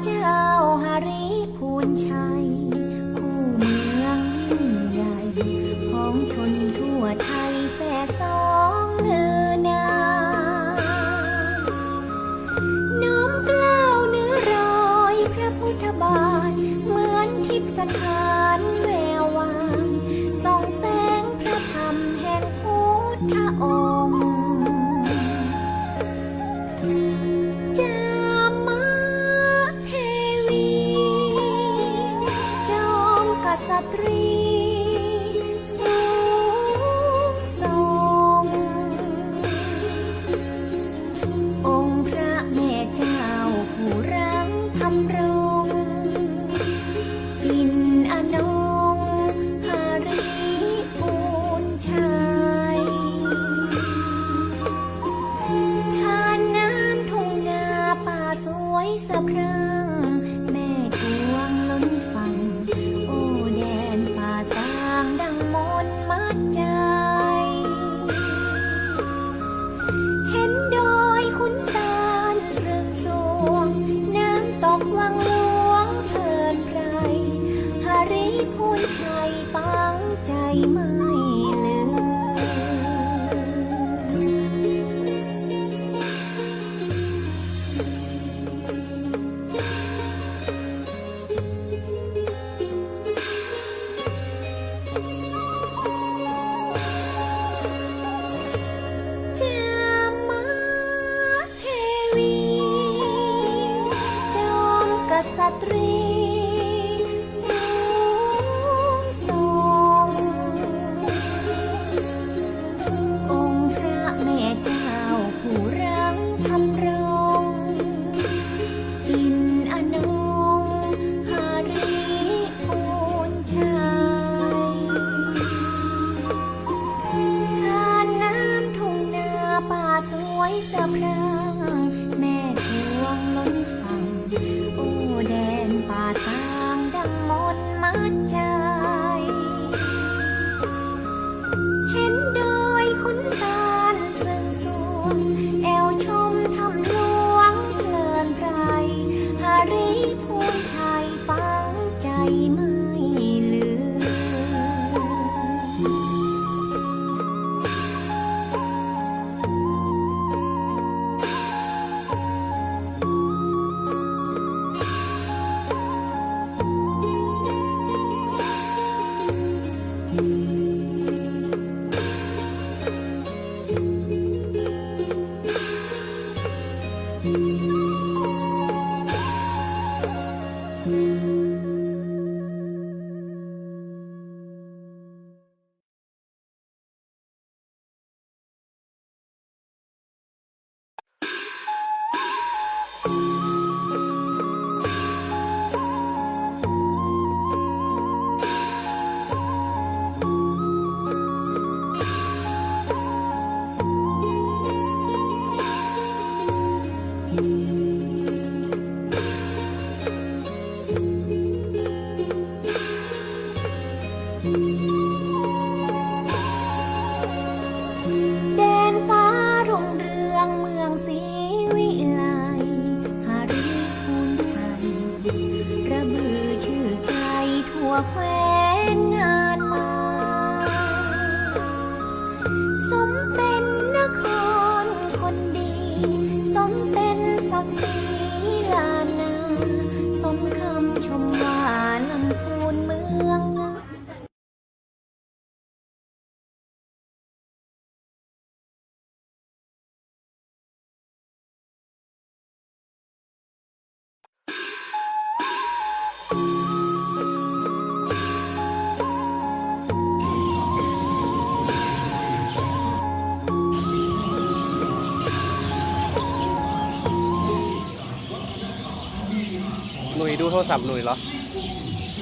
เจ้าหาริพูนชัยคู่เมืองยิ่งใหญ่ของชนทั่วไทยแส่สองเลือนามน้อมเกล้าวเนื้อรอยพระพุทธบาทเหมือนทิพย์สถานแวววาวส่องแสงพระธรรมแห่งพุทธองค์จามเทวีจอมกษัตรีสูงส่งองค์พระแม่เจ้าผู้รังธรรมรงค์อินอนงหาริพูนชัยทานน้ำทุ่งนาป่าสวยสะพรั่งแม่กวงล้นฟังโอ้แดนป่าสางดังมนต์มัดใจเห็นดอยขุนตาลเรืองสวงน้ำตกวังหลวงเพลินไพรหาริพูนชัยปังใจไม่ลืมจามเทวีจอมกษัตรีสูงส่งองค์พระแม่เจ้าผู้รังธรรมรงค์อินอนงหาริพูนชัยทานน้ำทุ่งนาป่าสวยสะพรั่งแม่กวงล้นฟังโอ้แดนป่าสางดังมนต์มัดใจเห็นดอยขุนตาลเรืองสวงแอวชมทำหลวงเพลินไพรหาริพูนชัยปังใจไม่ลืม แดนฟ้ารุ่งเรืองเมืองศรีวิไลหาริพูนชัยกระบือชื่อใจทั่วแคว้นงานมาสมเป็นนครคนดีสมเป็นศักดิ์ศรีลานนาสมคำชมว่าลำพูนเมืองหนุ่ยดูโทรศัพท์หนุ่ยเหรอ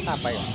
ภาพไปเหรอ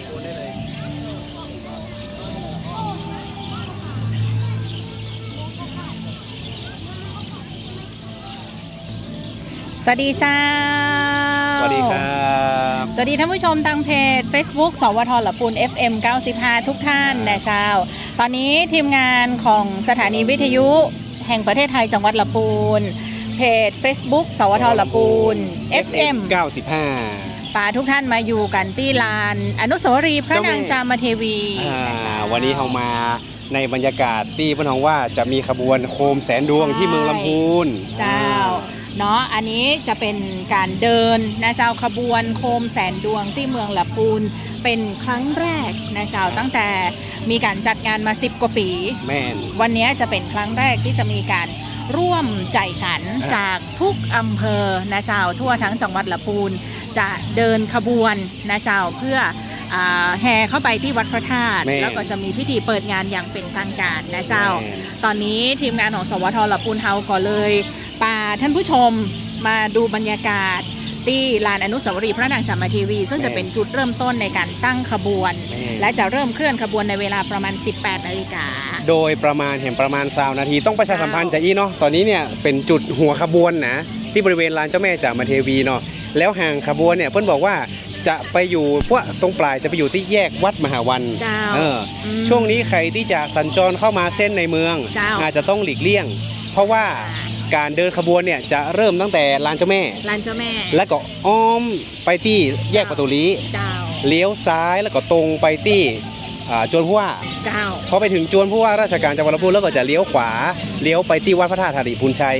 โอนได้เลย สวัสดีเจ้า สวัสดีครับ สวัสดีท่านผู้ชมทางเพจ Facebook สวทลปูน FM 95 ทุกท่านนะเจ้า ตอนนี้ทีมงานของสถานีวิทยุแห่งประเทศไทยจังหวัดลำพูนเพจ Facebook สวทลปูน FM 95ปาทุกท่านมาอยู่กันที่ลานอนุสาวรีย์พระนางจามเทวีนะเจ้า วันนี้เรามาในบรรยากาศที่พน้องว่าจะมีขบวนโคมแสนดวงที่เมืองลำพูน เจ้าเนาะอันนี้จะเป็นการเดินนะเจ้าขบวนโคมแสนดวงที่เมืองลำพูนเป็นครั้งแรกนะเจ้าตั้งแต่มีการจัดงานมา10กว่าปี แม่น วันนี้จะเป็นครั้งแรกที่จะมีการร่วมใจกันจากทุกอำเภอนะเจ้าทั่วทั้งจังหวัดลำพูนจะเดินขบวนนะเจ้าเพื่อแห่เข้าไปที่วัดพระธาตุแล้วก็จะมีพิธีเปิดงานอย่างเป็นทางการนะเจ้าตอนนี้ทีมงานของสวทลำพูนเฮาก็เลยพาท่านผู้ชมมาดูบรรยากาศที่ลานอนุสาวรีย์พระนางจามเทวีซึ่งจะเป็นจุดเริ่มต้นในการตั้งขบวนและจะเริ่มเคลื่อนขบวนในเวลาประมาณ 18 นาฬิกาโดยประมาณเห็นประมาณ20 นาทีต้องประชาสัมพันธ์จากอีเนาะตอนนี้เนี่ยเป็นจุดหัวขบวนนะที่บริเวณลานเจ้าแม่จามเทวีเนาะแล้วห่างขบวนเนี่ยเพิ่นบอกว่าจะไปอยู่พวกตรงปลายจะไปอยู่ที่แยกวัดมหาวันช่วงนี้ใครที่จะสัญจรเข้ามาเส้นในเมืองอาจจะต้องหลีกเลี่ยงเพราะว่าการเดินขบวนเนี่ยจะเริ่มตั้งแต่ลานเจ้าแม่แล้วก็อ้อมไปที่แยกประตูลี้เลี้ยวซ้ายแล้วก็ตรงไปที่จวนผู้ว่าพอไปถึงจวนผู้ว่าราชการจังหวัดลำพูนแล้วก็จะเลี้ยวขวาเลี้ยวไปที่วัดพระธาตุธาริพุนชัย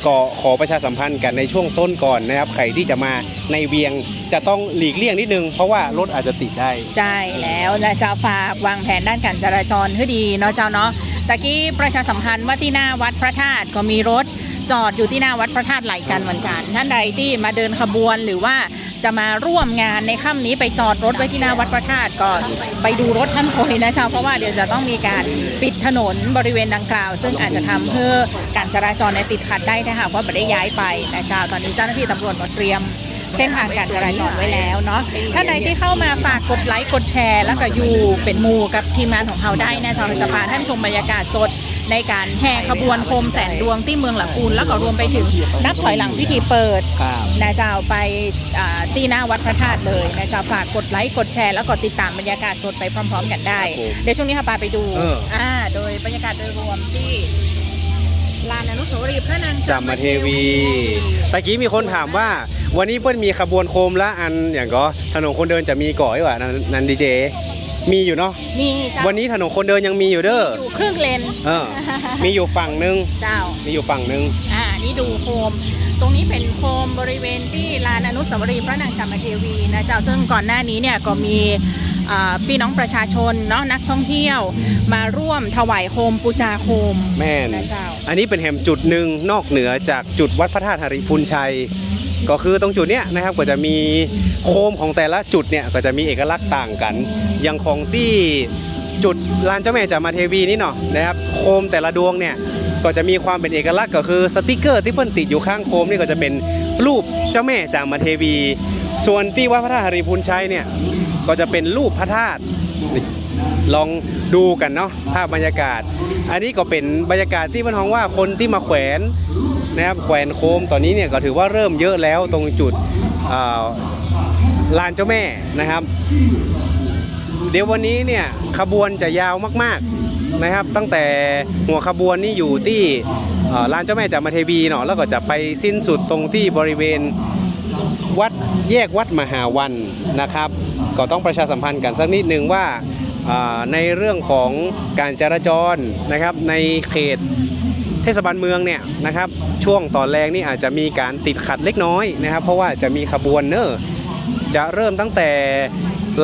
ก็ขอประชาสัมพันธ์กันในช่วงต้นก่อนนะครับใครที่จะมาในเวียงจะต้องหลีกเลี่ยงนิดนึงเพราะว่ารถอาจจะติดได้ใช่แล้วนะเจ้าฝากวางแผนด้านการจราจรให้ดีเนาะเจ้าเนาะตะกี้ประชาสัมพันธ์ว่าที่หน้าวัดพระธาตุก็มีรถจอดอยู่ที่หน้าวัดพระธาตุหลายกันเหมือนกันท่านใดที่มาเดินขบวนหรือว่าจะมาร่วมงานในค่ำนี้ไปจอดรถไว้ที่หน้าวัดพระธาตุก็ไปดูรถท่านโอยนะเจ้าเพราะว่าเดี๋ยวจะต้องมีการปิดถนนบริเวณดังกล่าวซึ่งอาจจะทำให้การจราจรในติดขัดได้ถ้าหากว่าไม่ได้ย้ายไปนะเจ้าตอนนี้เจ้าหน้าที่ตำรวจก็เตรียมเส้นทางการจราจรไว้แล้วเนาะท่านใดที่เข้ามาฝากกดไลค์กดแชร์แล้วก็อยู่เป็นหมู่กับทีมงานของเราได้นะเจ้าจะพาท่านชมบรรยากาศสดในการแห่ขบวนโคมแสนดวงที่เมืองลำพูนแล้วก็รวมไปถึงนับถอยหลังพิธีเปิดนะเจ้าไปที่หน้าวัดพระธาตุเลยนะเจ้าฝากกดไลค์กดแชร์แล้วก็ติดตามบรรยากาศสดไปพร้อมๆกันได้เดี๋ยวช่วงนี้ค่ะไปดูโดยบรรยากาศโดยรวมที่ลานอนุสาวรีย์พระนางจามเทวีตะกี้มีคนถามว่าวันนี้เพิ่นมีขบวนโคมละอันอย่างก็ถนนคนเดินจะมีก่อยวะนันดีเจมีอยู่เนาะมีวันนี้ถนนคนเดินยังมีอยู่เด้ออยู่ครึ่งเลนมีอยู่ฝั่งนึงเจ้ามีอยู่ฝั่งนึงนี่ดูโคมตรงนี้เป็นโคมบริเวณที่ลานอนุสาวรีย์พระนางจามเทวีนะเจ้าซึ่งก่อนหน้านี้เนี่ยก็มีพี่น้องประชาชนเนาะนักท่องเที่ยวมาร่วมถวายโคมปูชาโคมแม่นอันนี้เป็นแห่งจุดหนึ่งนอกเหนือจากจุดวัดพระธาตุธาริพุนชัยก็คือตรงจุดเนี้ยนะครับก็จะมีโคมของแต่ละจุดเนี่ยก็จะมีเอกลักษณ์ต่างกันอย่างของที่จุดลานเจ้าแม่จามเทวีนี่เนาะนะครับโคมแต่ละดวงเนี่ยก็จะมีความเป็นเอกลักษณ์ก็คือสติกเกอร์ที่เพิ่นติดอยู่ข้างโคมนี่ก็จะเป็นรูปเจ้าแม่จามเทวีส่วนที่วัดพระธาตุธาริพุนชัยเนี่ยก็จะเป็นรูปพระธาตุลองดูกันเนาะภาพบรรยากาศอันนี้ก็เป็นบรรยากาศที่มันฮ้องว่าคนที่มาแขวนนะครับแขวนโคมตอนนี้เนี่ยก็ถือว่าเริ่มเยอะแล้วตรงจุดลานเจ้าแม่นะครับเดี๋ยววันนี้เนี่ยขบวนจะยาวมากๆนะครับตั้งแต่หัวขบวนนี่อยู่ที่ลานเจ้าแม่จามเทวีเนาะแล้วก็จะไปสิ้นสุดตรงที่บริเวณวัดแยกวัดมหาวันนะครับก็ต้องประชาสัมพันธ์กันสักนิดนึงว่าในเรื่องของการจราจรนะครับในเขตเทศบาลเมืองเนี่ยนะครับช่วงตอนแรกนี่อาจจะมีการติดขัดเล็กน้อยนะครับเพราะว่าจะมีขบวนจะเริ่มตั้งแต่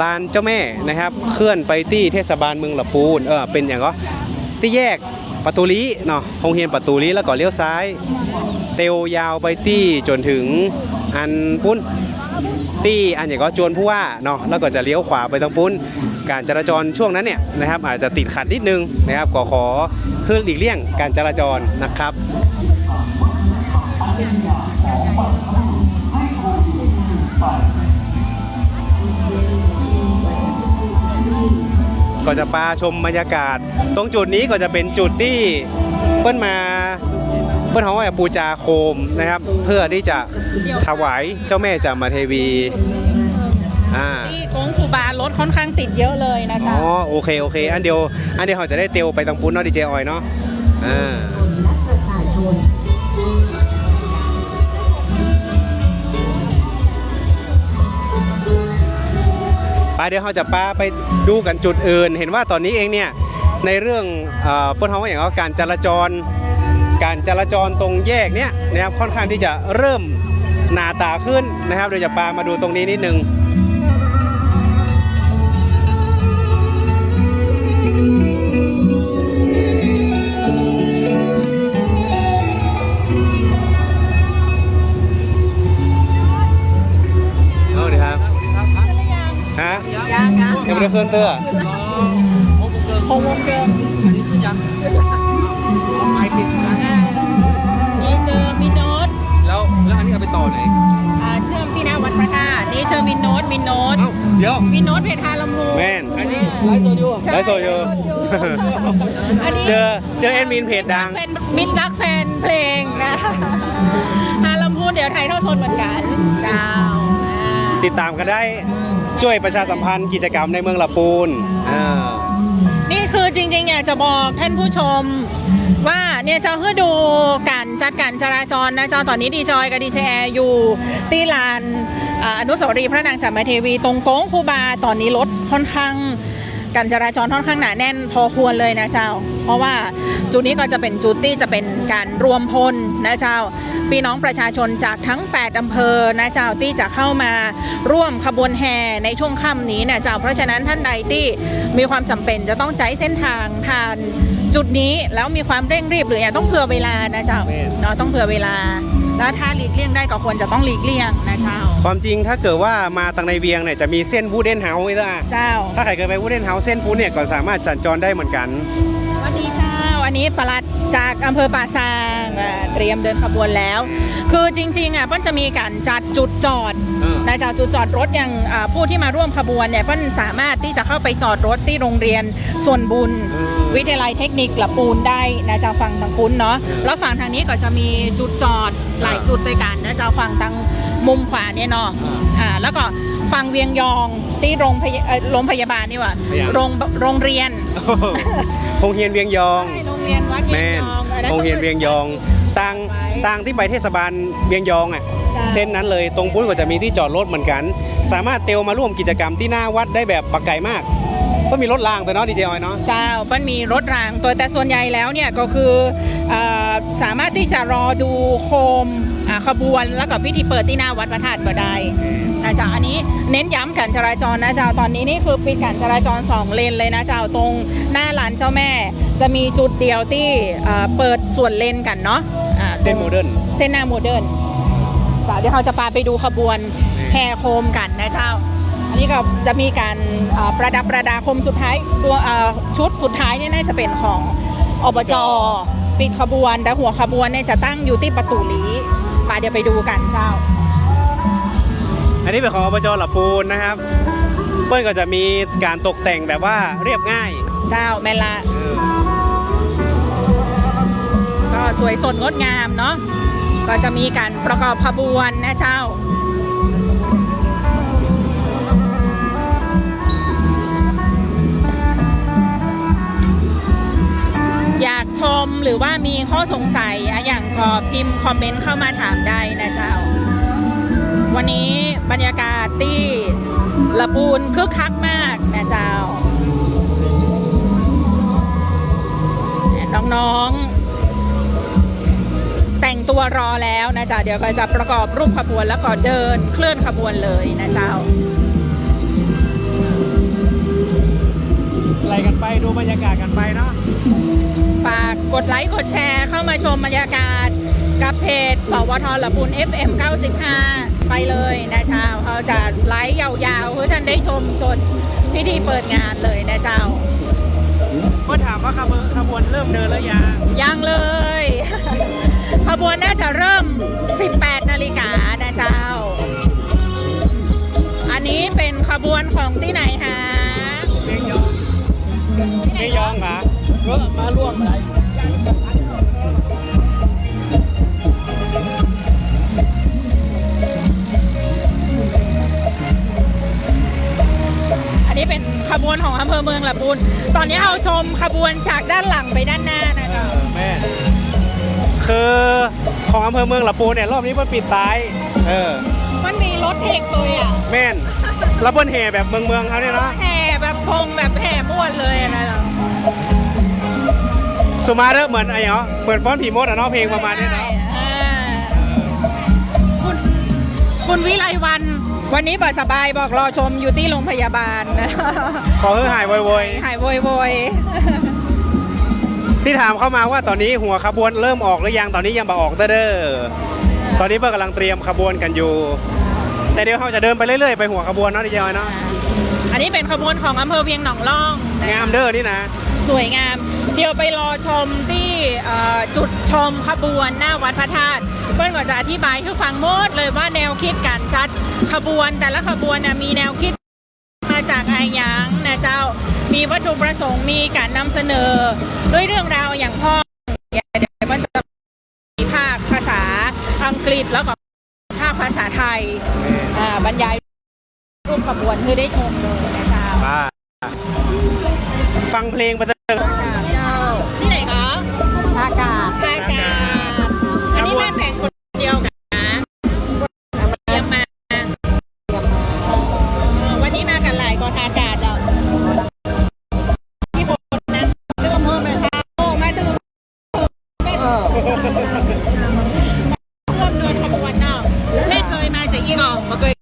ลานเจ้าแม่นะครับเคลื่อนไปที่เทศบาลเมืองลำพูนเป็นอย่างก็ที่แยกประตูลี้เนาะโรงเรียนประตูลี้แล้วก็เลี้ยวซ้ายเตียวยาวไปที่จนถึงอันปุ้นที่อันอย่างก็จวนผู้ว่าเนาะแล้วก็จะเลี้ยวขวาไปทางปุ้นการจราจรช่วงนั้นเนี่ยนะครับอาจจะติดขัดนิดนึงนะครับก็ขอเพื่อหลีกเลี่ยงการจราจรนะครับ ก็จะพาชมบรรยากาศ ตรงจุดนี้ก็จะเป็นจุดที่เปิ้ลเขาว่าปูจาโคมนะครับ เพื่อที่จะถวายเจ้าแม่จามเทวีที่โค้งครูบารถค่อนข้างติดเยอะเลยนะจ๊ะอ๋อโอเคอันเดียวเขาจะได้เตียวไปตรงปุ้นเนาะดีเจออยเนาะไปเดี๋ยวเขาจะไปดูกันจุดอื่นเห็นว่าตอนนี้เองเนี่ยในเรื่องพวกเขาอย่างว่าการจราจรตรงแยกเนี้ยนะครับค่อนข้างที่จะเริ่มหนาตาขึ้นนะครับเดี๋ยวจะมาดูตรงนี้นิดนึงเอาดิครับฮะยังไม่ได้เคลื่อนเตื้อโฮมเกินอันนี้คือยังไม่ผิดนะนี่เจอมินโนตแล้วอันนี้เอาไปต่อไหนเชื่อมที่หน้าวัดพระธาตุนี่เจอมินโนตเดี๋ยวมินโนตเพทาลำพูแม่นอันนี้ไลฟ์โซยูเจอแอดมินเพจดังมินรักแฟนเพลงนะฮาลำพูเดี๋ยวไทยทอดสดเหมือนกันเจ้าติดตามกันได้ช่วยประชาสัมพันธ์กิจกรรมในเมืองลำพูนนี่คือจริงๆอยากจะบอกท่านผู้ชมว่าเนี่ยจะให้ดูการจัดการจราจรนะเจ้าตอนนี้ดีจอยกับดีเจแอร์อยู่ที่ลานอนุสาวรีย์พระนางจามเทวีตรงโค้งครูบาตอนนี้รถค่อนข้างการจราจรค่อนข้างหนาแน่นพอควรเลยนะเจ้าเพราะว่าจุดนี้ก็จะเป็นจุดที่จะเป็นการรวมพลนะเจ้าพี่น้องประชาชนจากทั้ง8อำเภอนะเจ้าที่จะเข้ามาร่วมขบวนแห่ในช่วงค่ำนี้นะเจ้าเพราะฉะนั้นท่านใดที่มีความจำเป็นจะต้องใช้เส้นทางผ่านจุดนี้แล้วมีความเร่งรีบหรืออย่าต้องเผื่อเวลานะเจ้าเนาะต้องเผื่อเวลาแล้วถ้าหลีกเลี่ยงได้ก็ควรจะต้องหลีกเลี่ยงนะเจ้าความจริงถ้าเกิดว่ามาตังในเวียงเนี่ยจะมีเส้นวูดเดนเฮาส์ไว้ด้วยเจ้าถ้าใครเคยไปวูดเดนเฮาส์เส้นปูเนี่ยก็สามารถสัญจรได้เหมือนกันสวัสดีเจ้าอันนี้ปลัดจากอำเภอป่าซางเตรียมเดินขบวนแล้วคือจริงๆเปิ้ลจะมีการจัดจุดจอดนะเจ้าจุดจอดรถอย่างผู้ที่มาร่วมขบวนเนี่ยเปิ้ลสามารถที่จะเข้าไปจอดรถที่โรงเรียนส่วนบุญวิทยาลัยเทคนิคลำพูนได้นะเจ้าฝั่งทางปุ้นเนาะแล้วฝั่งทางนี้ก็จะมีจุดจอดหลายจุดด้วยกันนะเจ้าฝั่งทางมุมขวาเนี่ยเนาะแล้วก็ฝั่งเวียงยองที่โรงพยาบาลนี่ว่ะโรงเรียนโรงเรียนเวียงยองโรงเรียนวัดเวียงยองโรงเรียนเวียงยองต่างที่ไปเทศบาลเวียงยองเส้นนั้นเลยตรงปุ้นก็จะมีที่จอดรถเหมือนกันสามารถเตียวมาร่วมกิจกรรมที่หน้าวัดได้แบบปักไก่มากก็มีรถรางตัวเนาะดีเจออยเนาะเจ้ามันมีรถรางตัวแต่ส่วนใหญ่แล้วเนี่ยก็คือสามารถที่จะรอดูโคมขบวนแล้วก็พิธีเปิดที่หน้าวัดพระธาตุก็ได้นะเจ้าอันนี้เน้นย้ำการจราจรนะเจ้าตอนนี้นี่คือปิดการจราจร2เลนเลยนะเจ้าตรงหน้าลานเจ้าแม่จะมีจุดเดียวที่เปิดส่วนเลนกันเนาะเส้นโมเดิร์นเส้นหน้าโมเดิร์นจ้าเดี๋ยวเราจะพาไปดูขบวนแห่โคมกันนะเจ้าอันนี้ก็จะมีการประดับประดาโคมสุดท้ายตัวชุดสุดท้ายเนี่ยน่าจะเป็นของอบจ.ปิดขบวนแต่หัวขบวนเนี่ยจะตั้งอยู่ที่ประตูลี้มาเดี๋ยวไปดูกันเจ้าอันนี้เป็นของอบจ.ลำพูนนะครับเปิ้ลก็จะมีการตกแต่งแบบว่าเรียบง่ายเจ้าแม่ละก็สวยสดงดงามเนาะก็จะมีการประกอบขบวนนะเจ้าอยากชมหรือว่ามีข้อสงสัยอย่างก็พิมพ์คอมเมนต์เข้ามาถามได้นะเจ้าวันนี้บรรยากาศที่ลำพูนคึกคักมากนะเจ้าน้องๆแต่งตัวรอแล้วนะเจ้าเดี๋ยวก็จะประกอบรูปขบวนแล้วก็เดินเคลื่อนขบวนเลยนะเจ้าไล่กันไปดูบรรยากาศกันไปเนาะฝากกดไลค์กดแชร์เข้ามาชมบรรยากาศกับเพจสวท.ลำพูน FM 95ไปเลยนะเจ้าเขาจะไลค์ยาวๆเพื่อท่านได้ชมจนพิธีเปิดงานเลยนะเจ้าก็ถามว่าขบวนเริ่มเดินแล้วยังเลย ขบวนน่าจะเริ่ม 18 นาฬิกานะเจ้าอันนี้เป็นขบวนของที่ไหนคะ ไม่ยองค่ะ รถมาร่วมอะไร อันนี้เป็นขบวนของอำเภอเมืองลำพูนตอนนี้เราชมขบวนจากด้านหลังไปด้านหน้านะเจ้า แม่คือของอำเภอเมืองลำพูนเนี่ยรอบนี้เพิ่นปิดท้ายมันมีรถเทกตัวอ่ะ แม่นแล้วเพิ่นแห่แบบเมืองเขาเนี่ยเนาะ แห่แบบทรงแบบแห่ม้วนเลยนะเจ้า สุมาเด้อเหมือนอะไรเนาะเหมือนฟ้อนผีมดอะเนาะเพลงประมาณนี้เนาะ คุณวิไลวันวันนี้บ่สบายบอกรอชมอยู่ที่โรงพยาบาลนะ ขอให้หายโวย หายโวย ๆที่ถามเข้ามาว่าตอนนี้หัวขบวนเริ่มออกหรือยังตอนนี้ยังบ่ออกเด้อตอนนี้เพิ่นกำลังเตรียมขบวนกันอยู่ แต่เดี๋ยวเขาจะเดินไปเรื่อยๆไปหัวขบวนเนาะดีเจอยเนาะ อันนี้เป็นขบวนของอำเภอเวียงหนองล่องนะ งามเด้อนี่นะ สวยงามเดี๋ยวไปรอชมที่จุดชมขบวนหน้าวัดพระธาตุเพื่อนก็จะอธิบายให้ฟังหมดเลยว่าแนวคิดการจัดขบวนแต่ละขบวนนะมีแนวคิดมาจากอะไรอย่างนะเจ้ามีวัตถุประสงค์มีการนำเสนอด้วยเรื่องราวอย่างพ่อเดี๋ยวมันจะมีภาคภาษาอังกฤษแล้วก็ภาคภาษาไทยบรรยายรูปขบวนให้ได้ชมเลยนะเจ้า ฟังเพลงไปเถอะ เจ้าที่ไหนคะ อากาศ ภาคกลางอันนี้แม่แผนคนเดียวกันนะเตรียมมาวันนี้มากันหลายกองทากาเจ้าที่คนนั้นเรื่องเพิ่มเลยค่ะโอ้มาถึงแม่ร่วมเดินขบวนเนาะแม่เคยมาจากยี่หงมาเคย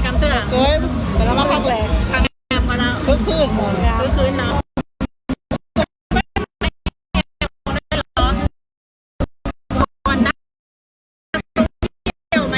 กำเตือน เคยแต่ละมาครั้งแรก ครั้งแรกมาแล้ว เพิ่งขึ้น ก็คืนเนาะวันนักเที่ยวไหม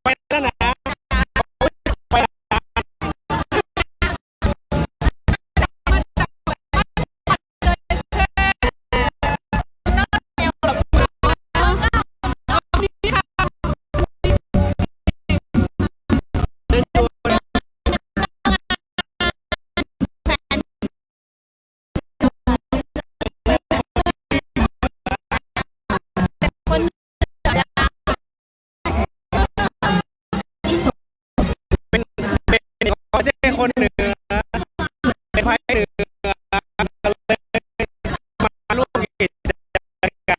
ไปแล้วนะ ขอเจ้าคนเหนือเป็นไพ่เหนือมาร่วมกิจกรรม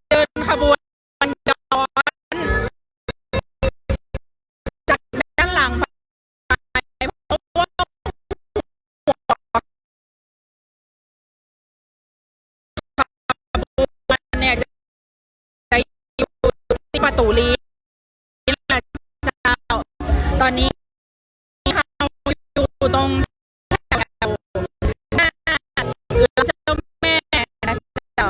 เดินขบวนย้อนจากด้านหลังไปเพราะว่ามันเนี่ยจะอยู่ที่ประตูลีแหละเจ้าตอนนี้เราอยู่ตรงแถวหน้าเจ้าแม่นะเจ้า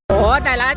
โอ้แต่ละ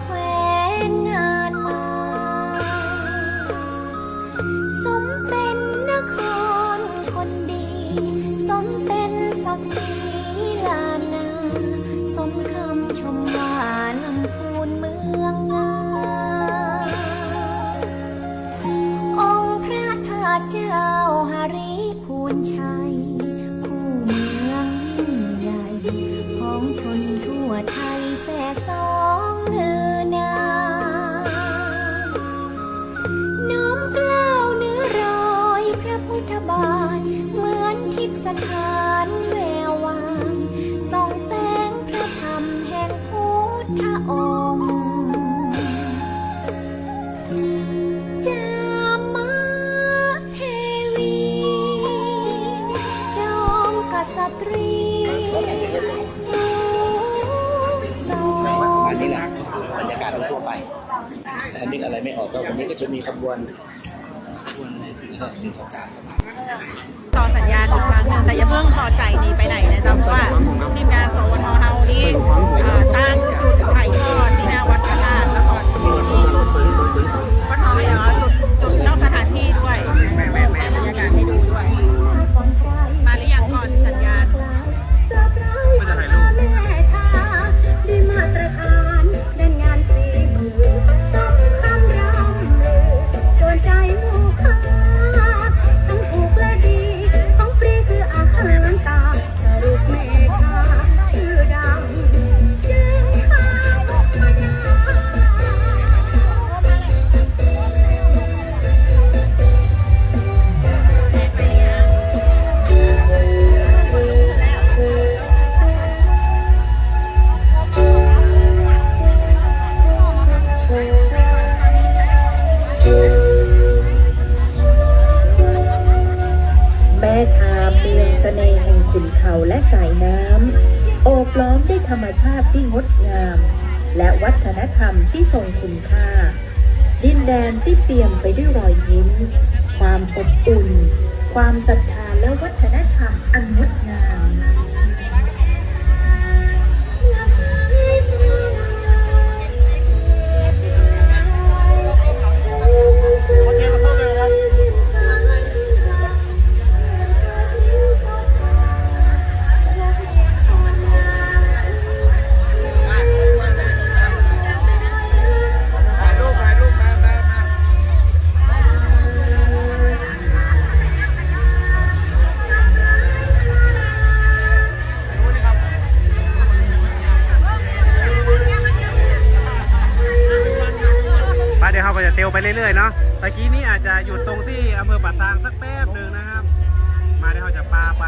แคว้นงานมาสมเป็นนครคนดี สมเป็นศักดิ์ศรีลานนาสมคำชมว่าลำพูนเมืองงามองค์พระธาตุเจ้าหริพูนชัยผู้เมืองยิ่งใหญ่ของชนทั่วไทยแส่สองเลือนามน้อมเกล้าเนื้อรอยพระพุทธบาทเหมือนทิพย์สถานแวววาวส่องแสงพระธรรมแห่งพุทธองค์จามเทวีจอมกษัตรีสูงส่ง อันนี้แหละบรรยากาศทั่วไปถ้านึกอะไรไม่ออกก็วันนี้ก็จะมีขบวน1 2 3 ต่อสัญญาณอีกครั้งหนึ่งแต่อย่าเพิ่งพอใจนี่ไปไหนนะจ๊ะเพราะว่าทีมงานสวทเฮานี่ตั้งจุดถ่ายทอดที่หน้าวัดพระธาตุแล้วก็มีจุดวัดทองเลยเหรอจุดนอกสถานที่ด้วยบรรยากาศให้ดูด้วยมาหรือยังก่อนสัญญาณ ก็จะถ่ายรูป ได้มาตรฐานด้านงานฝีมือสมคำร่ำลือโดนใจลูกค้าทั้งถูกและดีของฟรีคืออาหารตามสรุปเมฆาชื่อดังจึงพาลูกมาดา แม่ทาเมืองเสน่ห์แห่งขุนเขาและสายน้ำโอบล้อมด้วยธรรมชาติที่งดงาม และวัฒนธรรมที่ทรงคุณค่า ดินแดนที่เปี่ยมไปด้วยรอยยิ้ม ความอบอุ่น ความศรัทธาและวัฒนธรรมอันงดงาม เดี๋ยวเราก็จะเตียวไปเรื่อยๆเนาะตะกี้นี้อาจจะหยุดตรงที่อำเภอป่าซางสักแป๊บหนึ่งนะครับ มาเดี๋ยวเราจะพาไป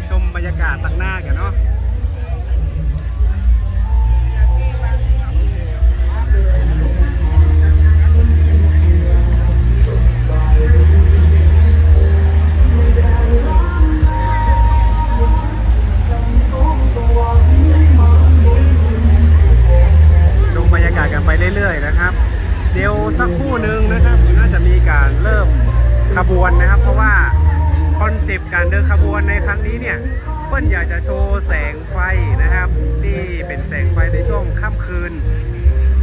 ชมบรรยากาศตักหน้ากันเนาะชมบรรยากาศกันไปเรื่อยๆนะครับเดี๋ยวสักครู่หนึ่งนะครับน่าจะมีการเริ่มขบวนนะครับ เพราะว่าคอนเซปต์การเดินขบวนในครั้งนี้เนี่ยเปิ้ลอยากจะโชว์แสงไฟนะครับที่เป็นแสงไฟในช่วงค่ำคืน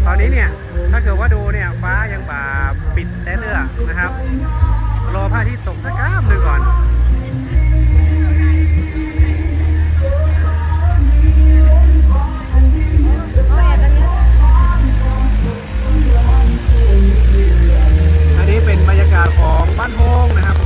ตอนนี้เนี่ยถ้าเกิดว่าดูเนี่ยฟ้ายังบ่าปิดแต่เลือกนะครับรอพระอาทิตย์ตกสักแป๊บหนึ่งก่อนอันนี้เป็นบรรยากาศของบ้านโฮงนะครับ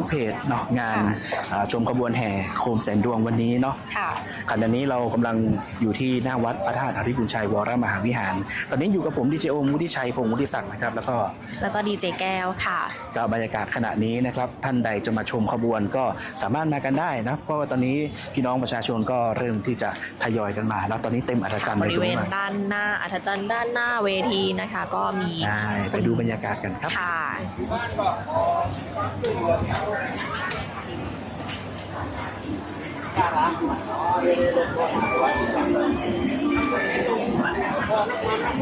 กเพจเนาะงานชมขบวนแห่โคมแสนดวงวันนี้เนาะ ค่ะ ขณะนี้เรากำลังอยู่ที่หน้าวัดพระธาตุหริพุนชัยวรมหาวิหารตอนนี้อยู่กับผมดีเจโอมวุฒิชัยพงศ์วุฒิศักดิ์นะครับแล้วก็ดีเจแก้วค่ะ ก็บรรยากาศขณะนี้นะครับท่านใดจะมาชมขบวนก็สามารถมากันได้นะเพราะว่าตอนนี้พี่น้องประชาชนก็เริ่มที่จะทยอยกันมาแล้วตอนนี้เต็มอัธจันทร์ บ เลย ริเวณ ทุกคน ด้านหน้าอัธจันทร์ด้านหน้าเวทีนะคะ ก็มี ใช่ไปดูบรรยากาศกันครับ ค่ะ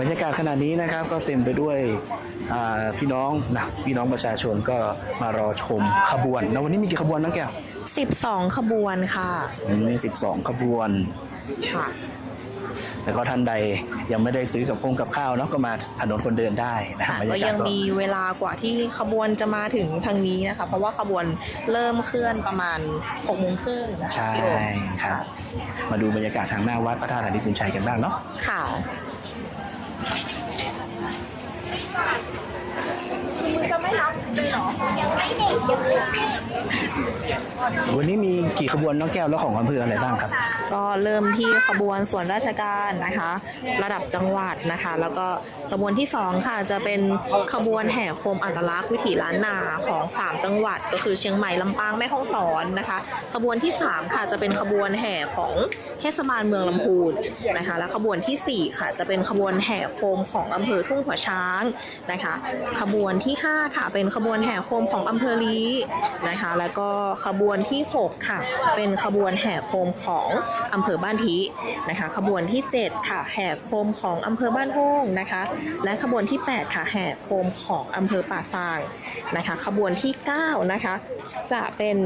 บรรยากาศขณะนี้นะครับก็เต็มไปด้วยพี่น้องประชาชนก็มารอชมขบวนแล้ววันนี้มีกี่ขบวนน้องแก้ว 12 ขบวนค่ะ มี12 ขบวน ค่ะ แล้วก็ท่านใดยังไม่ได้ซื้อกับข้าวเนาะก็มาถนนคนเดินได้นะ ค่ะ บรร ก็ ยากาศ ยังมีเวลากว่าที่ขบวนจะมาถึงทางนี้นะคะ เพราะว่าขบวนเริ่มเคลื่อนประมาณ6 โมงครึ่งนะคะ ใช่ พี่โอ ครับมาดูบรรยากาศทางหน้าวัดพระธาตุหริพุนชัยกันบ้างเนาะ ค่ะ วันนี้มีกี่ขบวนน้องแก้วแล้วของอำเภออะไรบ้างครับ ก็เริ่มที่ขบวนส่วนราชการนะคะ ระดับจังหวัดนะคะ แล้วก็ขบวนที่2ค่ะจะเป็นขบวนแห่โคมอัตลักษณ์วิถีล้านนาของ3จังหวัดก็คือเชียงใหม่ลำปางแม่ฮ่องสอนนะคะขบวนที่3ค่ะจะเป็นขบวนแห่ของเทศบาลเมืองลำพูนนะคะและขบวนที่4ค่ะจะเป็นขบวนแห่โคมของอำเภอทุ่งหัวช้างนะคะขบวนที่5ค่ะเป็นขบวนแห่โคมของอำเภอลี้นะคะแล้วก็ขบวนที่6ค่ะเป็นขบวนแห่โคมของอำเภอบ้านทินะคะขบวนที่7ค่ะแห่โคมของอำเภอบ้านโฮ่งนะคะและขบวนที่8ค่ะแห่โคมของอำเภอป่าซางนะคะขบวนที่9นะคะจะเป็น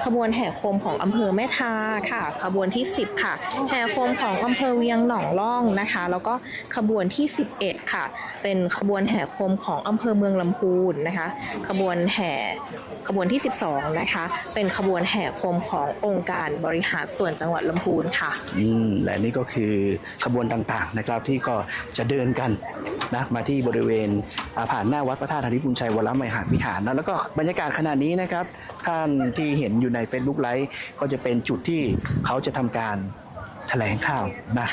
ขบวนแห่โคมของอำเภอแม่ทาค่ะขบวนที่10ค่ะแห่โคมของอำเภอเวียงหนองล่องนะคะแล้วก็ขบวนที่11ค่ะเป็นขบวนแห่โคมของอำเภอเมืองลำพูนนะคะขบวนที่12นะคะเป็นขบวนแห่โคมขององค์การบริหารส่วนจังหวัดลำพูนค่ะและนี่ก็คือขบวนต่างๆนะครับที่ก็จะเดินกันนะมาที่บริเวณผ่านหน้าวัดพระธาตุหริพุนชัยวรมหาวิหารนะแล้วก็บรรยากาศขณะนี้นะครับท่านที่เห็นอยู่ใน Facebook Live ก็จะเป็นจุดที่เขาจะทำการแถลงข่าวนะ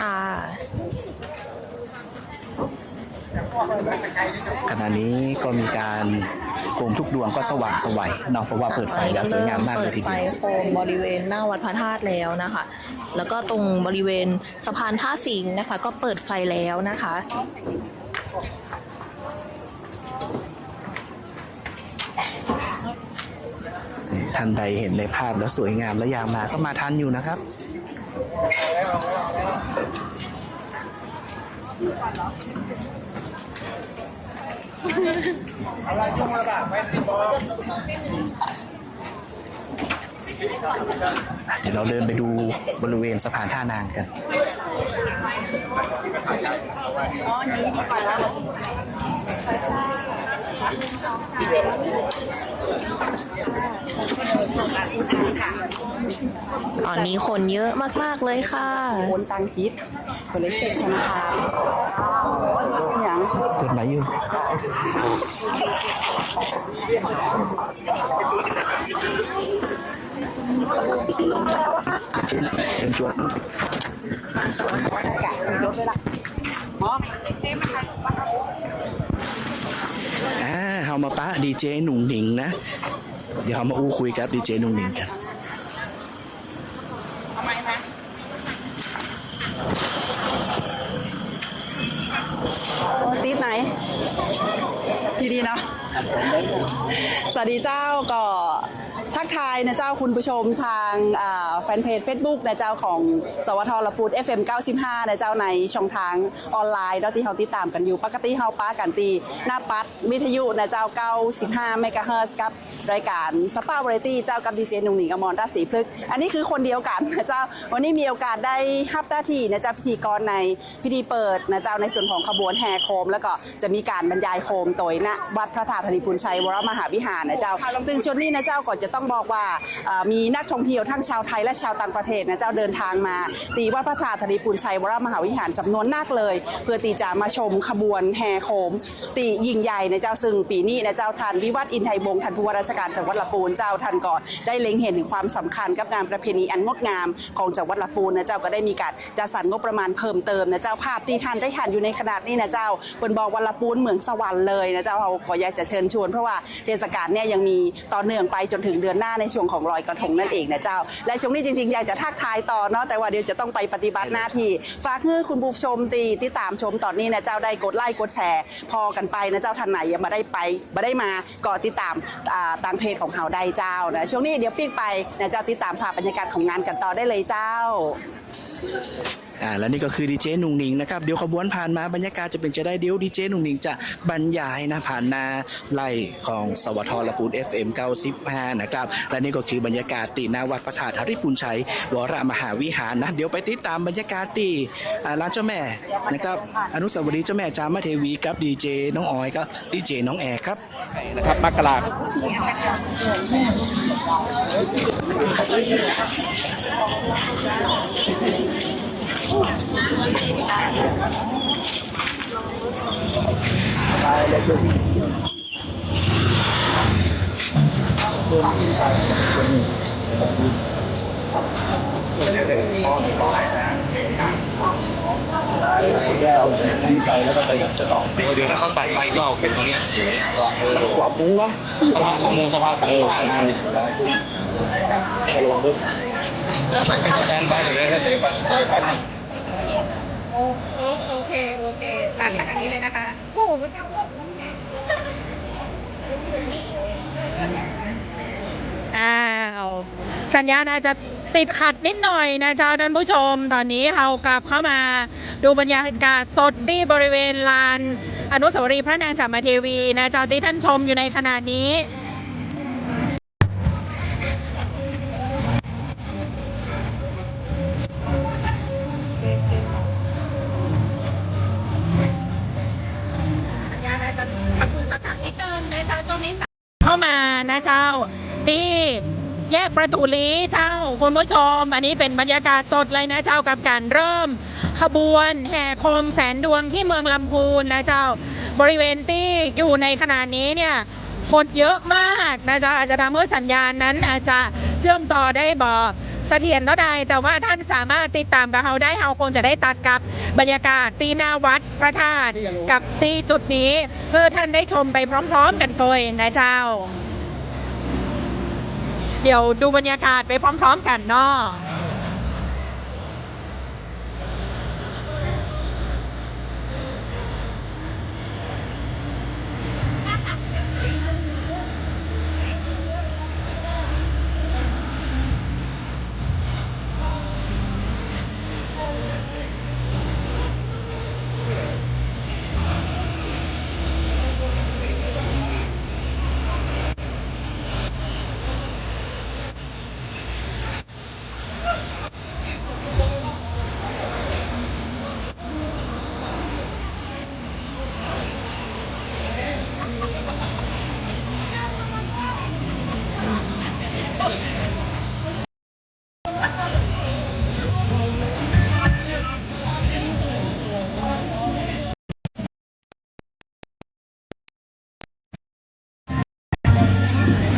ขณะนี้ก็มีการโคมทุกดวงก็สว่างสวัยเนาะเพราะว่าเปิดไฟแล้วสวยงามมากเลยทีเดียว เปิดไฟโคมบริเวณหน้าวัดพระธาตุแล้วนะคะแล้วก็ตรงบริเวณสะพานท่าสิงห์นะคะก็เปิดไฟแล้วนะคะท่านใดเห็นในภาพแล้วสวยงามและอยากมาก็มาทันอยู่นะครับเดี๋ยวเราเดินไปดูบริเวณสะพานท่านางกันตอนนี้คนเยอะมากๆเลยค่ะโอนตังคิดคนเลยเช็คธนาคารอย่าง เปิดไหมอยู่เป็นจวดเฮามาปะดีเจหนุ่งหนิงนะเดี๋ยวเฮามาอู้คุยกับดีเจหนุ่งหนิงกันติดไหนทีดีเนาะสวัสดีเจ้าก็ทักทายนะเจ้าคุณผู้ชมทางแฟนเพจ Facebook นะเจ้าของสวทลพูด FM 95นะเจ้าในช่องทางออนไลน์ที่เขาติดตามกันอยู่ปกติเฮาป้ากันตีหน้าปัดวิทยุนะเจ้า95เมกะเฮิรตซ์กับรายการสปาร์วาไรตี้เจ้ากับดีเจหนุ่งหนิงอมรราชศรีพฤกษ์อันนี้คือคนเดียวกันนะเจ้าวันนี้มีโอกาสได้รับหน้าที่นะเจ้าพิธีกรในพิธีเปิดนะเจ้าในส่วนของขบวนแห่โคมแล้วก็จะมีการบรรยายโคมโดยณวัดพระธาตุหริพุนชัยวรมหาวิหารนะเจ้าซึ่งชุดนี้นะเจ้าก็จะต้อง ต้องบอกว่ามีนักท่องเที่ยวทั้งชาวไทยและชาวต่างประเทศนะเจ้าเดินทางมาตีวัดพระธาตุธริพุนชัยวรมหาวิหารจำนวนมากเลย เพื่อตีจะมาชมขบวนแห่โคมตียิ่งใหญ่นะเจ้าซึ่งปีนี้นะเจ้าท่านวิวัฒน์อินไทยวงศ์ท่านผู้ว่าราชการจังหวัดลำพูนเจ้าท่านก็ได้เล็งเห็นถึงความสำคัญกับงานประเพณีอันงดงามของจังหวัดลำพูนนะเจ้าก็ได้มีการจัดสรรงบประมาณเพิ่มเติมนะเจ้าภาพที่ท่านได้เห็นอยู่ในขนาดนี้นะเจ้าเปิ้นบอกว่าลำพูนเหมืองสวรรค์เลยนะเจ้าเราก็อยากจะเชิญชวนเพราะว่าเทศกาลเนี่ยยังมีต่อเนื่องไปจนถึงเดือนหน้าในช่วงของลอยกระทงนั่นเองนะเจ้าและช่วงนี้จริงๆอยากจะทักทายต่อเนาะแต่ว่าเดี๋ยวจะต้องไปปฏิบัติหน้าที่ฝากให้คุณผู้ชมที่ตามชมตอนนี้นะเจ้าได้กดไลค์กดแชร์พอกันไปนะเจ้าท่านไหนยังมาได้มาก็ติดตามทางเพจของเฮาได้เจ้านะช่วงนี้เดี๋ยวปิ๊กไปนะเจ้าติดตามภาพบรรยากาศของงานกันต่อได้เลยเจ้า และนี่ก็คือดีเจหนุ่งหนิงนะครับเดี๋ยวขบวนผ่านมาบรรยากาศจะเป็นจะได้เดี๋ยวดีเจหนุ่งหนิงจะบรรยายนะผ่านนาไล่ของสวทลำพูน FM 95นะครับและนี่ก็คือบรรยากาศตีหน้าวัดพระธาตุธริพุนชัยวรมหาวิหารนะเดี๋ยวไปติดตามบรรยากาศตีร้านเจ้าแม่นะครับอนุสาวรีย์เจ้าแม่จามเทวีกับดีเจน้องออยกับดีเจน้องแอร์ครับ นะครับมกราเดี๋ยวถ้าเขาไปก็เอาเป็นตรงนี้ขวาปุ้งก็สภาข้อมูลสภาต่างๆระวังด้วยแอนไปเลยโอเคตัดทางนี้เลยนะคะสัญญาณอาจจะติดขัดนิดหน่อยนะเจ้าท่านผู้ชมตอนนี้เรากลับเข้ามาดูบรรยากาศสดที่บริเวณลานอนุสาวรีย์พระนางจามเทวีนะเจ้าที่ท่านชมอยู่ในขณะนี้สัญญาณอาจจะติดขัดนิดนึงนะเจ้าช่วงนี้เข้ามานะเจ้าที่แยกประตูลี้เจ้าคุณผู้ชมอันนี้เป็นบรรยากาศสดเลยนะเจ้ากับการเริ่มขบวนแห่โคมแสนดวงที่เมืองลำพูนนะเจ้าบริเวณที่อยู่ในขณะนี้เนี่ยคนเยอะมากนะเจ้าอาจจะทำให้สัญญาณนั้นอาจจะเชื่อมต่อได้บอกเสถียรเท่าใดแต่ว่าท่านสามารถติดตามกับเราได้เราคงจะได้ตัดกับบรรยากาศที่หน้าวัดพระธาตุกับที่จุดนี้เพื่อท่านได้ชมไปพร้อมๆกันเลยนะเจ้าเดี๋ยวดูบรรยากาศไปพร้อมๆกันเนาะ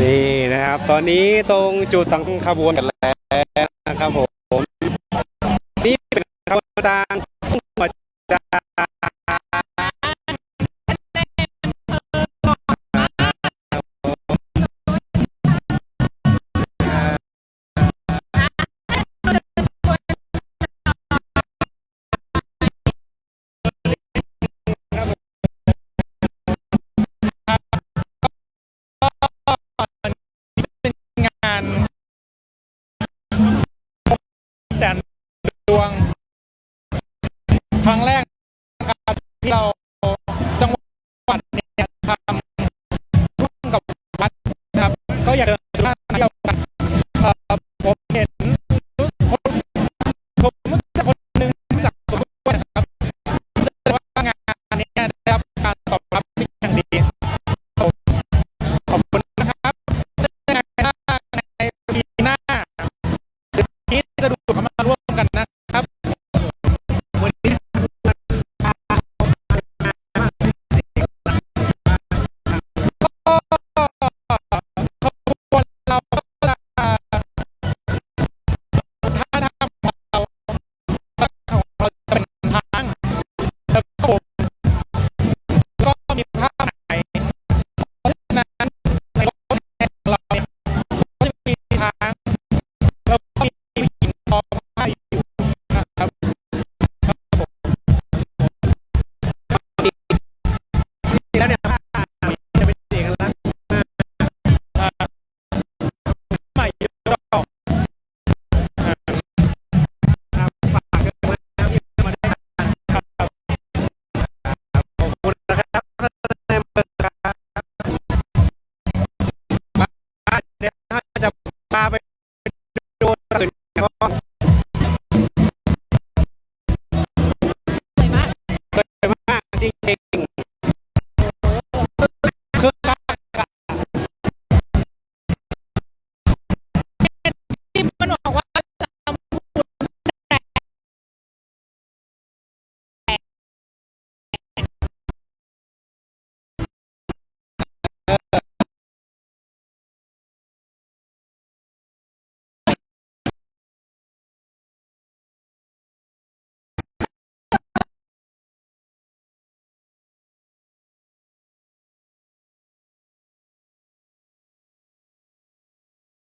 นี่นะครับตอนนี้ตรงจุดตั้งขบวนกันแล้วนะครับผมนี่เป็นขบวนต่างหัวใจแสนดวงครั้งแรกนะครับที่เราจังหวัดเนี่ยทำร่วมกับวัดนะครับก็อยากจะดูว่าเดียวกันผมเห็นผมรู้จักคนหนึ่งจากตัวด้วยนะครับว่างานนี้ได้รับการตอบรับเป็นอย่างดีขอบคุณนะครับใน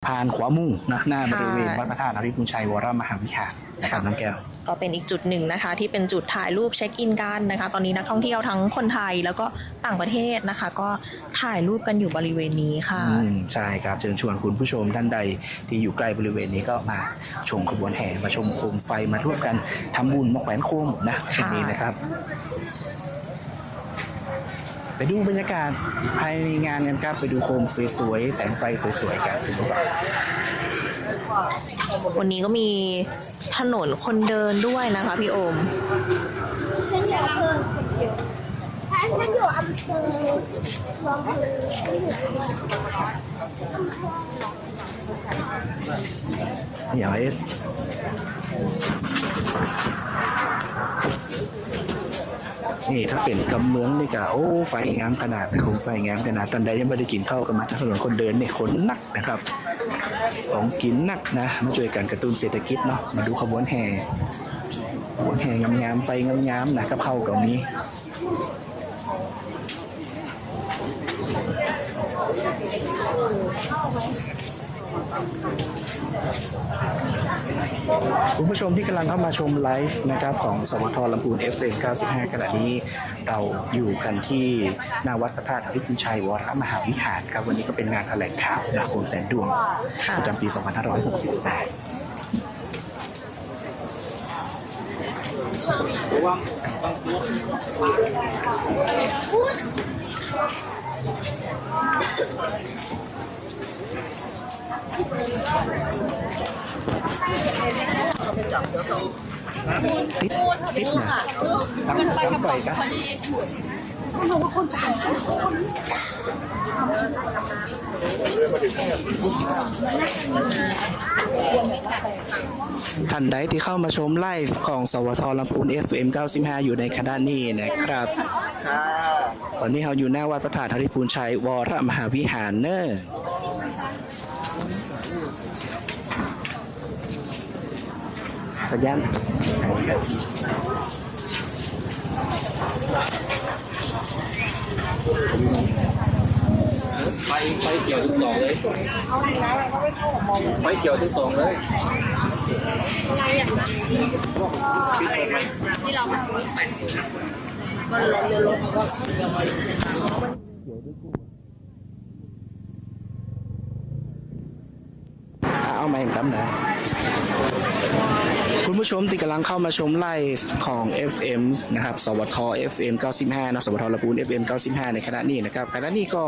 ผ่านขวามุ่งนะหน้าบริเวณวัดพระธาตุนริพุนชัยวรมหาวิหารนะครับน้องแก้ว ก็เป็นอีกจุดหนึ่งนะคะที่เป็นจุดถ่ายรูปเช็คอินกันนะคะตอนนี้นักท่องเที่ยวทั้งคนไทยแล้วก็ต่างประเทศนะคะ ก็ถ่ายรูปกันอยู่บริเวณนี้ค่ะ ใช่ครับเชิญชวนคุณผู้ชมท่านใดที่อยู่ใกล้บริเวณนี้ก็มาชมขบวนแห่มาชมโคมไฟมาร่วมกันทำบุญมาแขวนโคมนะที่นี้นะครับไปดูบรรยากาศภายในงานกันครับไปดูโคมสวยๆแสงไฟสวยๆกันคุณผู้ชม วันนี้ก็มีถนนคนเดินด้วยนะคะพี่โอม อย่าให้นี่ถ้าเป็นกำเมืองนี่ก็โอ้ไฟงามขนาดนะคุณไฟงามขนาดตอนใดยังไม่ได้กินข้าวกันมาถนนคนเดินเนี่ยคนนักนะครับของกินนักนะมาช่วยกันกระตุ้นเศรษฐกิจเนาะมาดูขบวนแห่งามๆไฟงามๆนะกับข้าวกับนี้คุณผู้ชมที่กำลังเข้ามาชมไลฟ์นะครับของสวทลำพูน FM 95 ขณะนี้เราอยู่กันที่หน้าวัดพระธาตุนริพุนชัยวรมหาวิหารครับวันนี้ก็เป็นงานแถลงข่าวนะโคมแสนดวงประจำปี 2568ติดนะมันไปกับปล่อยกันท่านใดที่เข้ามาชมไลฟ์ของสวทลำพูน FM 95 อยู่ในขณะนี้นะครับตอนนี้เราอยู่หน้าวัดพระธาตุนริพุนชัยวรมหาวิหารเนอะสัญญาณไฟเขียวถึงสองเลยไฟเขียวถึงสองเลยที่เรามาก็ลดเอาไม้กำนะคุณผู้ชมที่กำลังเข้ามาชมไลฟ์ของ FM นะครับสวท FM 95นะสวทลำพูน FM 95ในขณะนี้นะครับขณะนี้ก็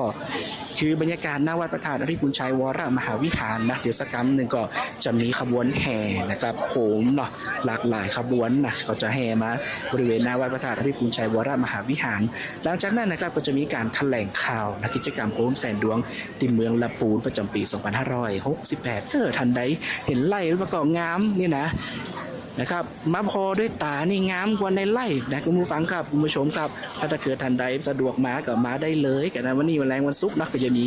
คือบรรยากาศหน้าวัดพระธาตุนริพุนชัยวรมหาวิหารนะเดี๋ยวสักคำหนึ่งก็จะมีขบวนแห่นะครับโขงเนาะหลากหลายขบวนนะก็จะแห่มาบริเวณหน้าวัดพระธาตุนริพุนชัยวรมหาวิหารหลังจากนั้นนะครับก็จะมีการแถลงข่าวกิจกรรมโคมแสนดวงที่เมืองลำพูนประจำปี 2568ทันใดเห็นไล่แล้วก็งามนี่นะครับมาพอด้วยตานี่งามกว่าในไล่นะคุณผู้ฟังครับคุณผู้ชมครับถ้าเกิดทันใดสะดวกมาก็มาได้เลยกันนะวันนี้วันแรงวันศุกร์นะก็จะมี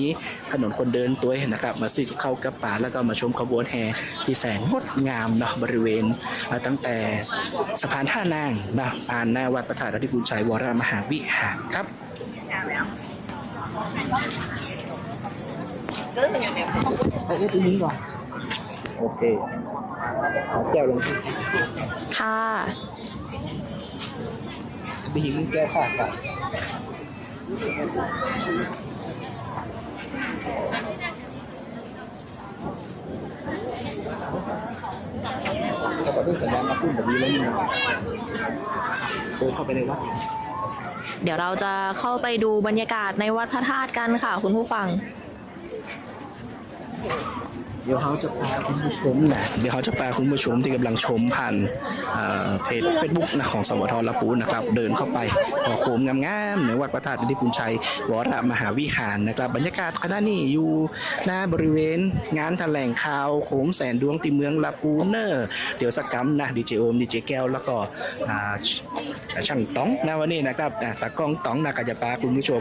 ถนนคนเดินตัวนะครับมาซื้อเข้ากับป่าแล้วก็มาชมขบวนแห่ที่แสนงดงามเนาะบริเวณตั้งแต่สะพานท่านางนะผ่านหน้าวัดพระธาตุนริพุนชัยวรมหาวิหารครับไปเล่นตรงนี้ก่อนโอเคแก้วลงค่ะไปหิ้งแก้วขาดกันเราต้องสัญญาณมาพูดแบบนี้แล้วนี่โอ้เข้าไปในวัด เดี๋ยวเราจะเข้าไปดูบรรยากาศในวัดพระธาตุกันค่ะคุณผู้ฟัง เดี๋ยวเขาจะพาคุณผู้ชมที่กำลังชมผ่านเพจ Facebook นะของสวทลำพูนนะครับเดินเข้าไปโขมงามๆในวัดพระธาตุนริพุนชัยวรมหาวิหารนะครับบรรยากาศขณะนี้อยู่หน้าบริเวณงานแถลงข่าวโขมแสนดวงที่เมืองลำพูนเนอร์เดี๋ยวสักกัมนะดีเจโอมดีเจแก้วแล้วก็ช่างต้องนะวันนี้นะครับตากล้องต้องนะก็จะพาคุณผู้ชม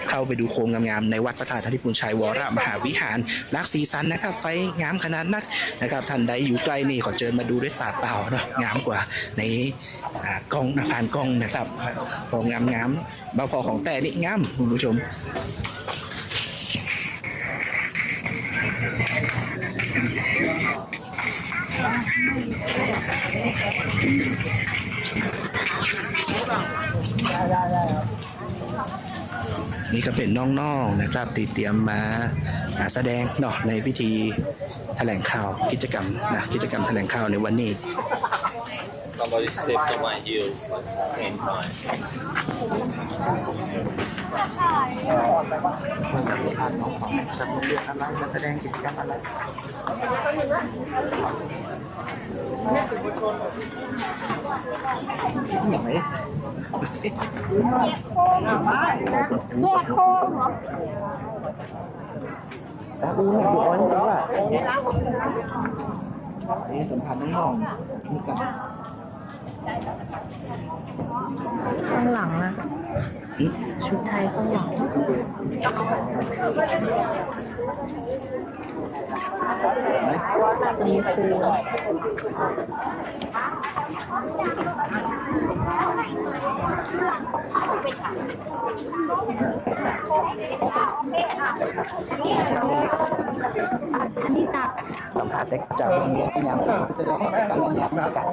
เข้าไปดูโขมงามๆในวัดพระธาตุนริพุนชัยวรมหาวิหารรักสีสันนะครับไฟงามขนาดนักนะครับท่านใดอยู่ใกล้นี่ขอเชิญมาดูด้วยตาเปล่าเนาะงามกว่าในกล้องผ่านกล้องนะครับพองามบางพอของแต่นี่งามคุณผู้ชม นี่ก็เป็นน้องๆนะครับที่เตรียมมาแสดงเนาะในพิธีแถลงข่าวกิจกรรมแถลงข่าวในวันนี้ Somebody stepped on my heels like 10 times. การสัมภาษณ์น้องของจากโรงเรียนอะไรมาแสดงกิจกรรมอะไรอย่างไรแล้วดูเนี่ยดูอ้อยนี่ว่านี่สัมภาษณ์น้องๆนี่กัน ข้างหลังอะชุดไทยข้างหลังจะมีครู สัมภาษณ์เด็กจากโรงเรียนที่ยังแสดงกิจกรรมในยามนี้กัน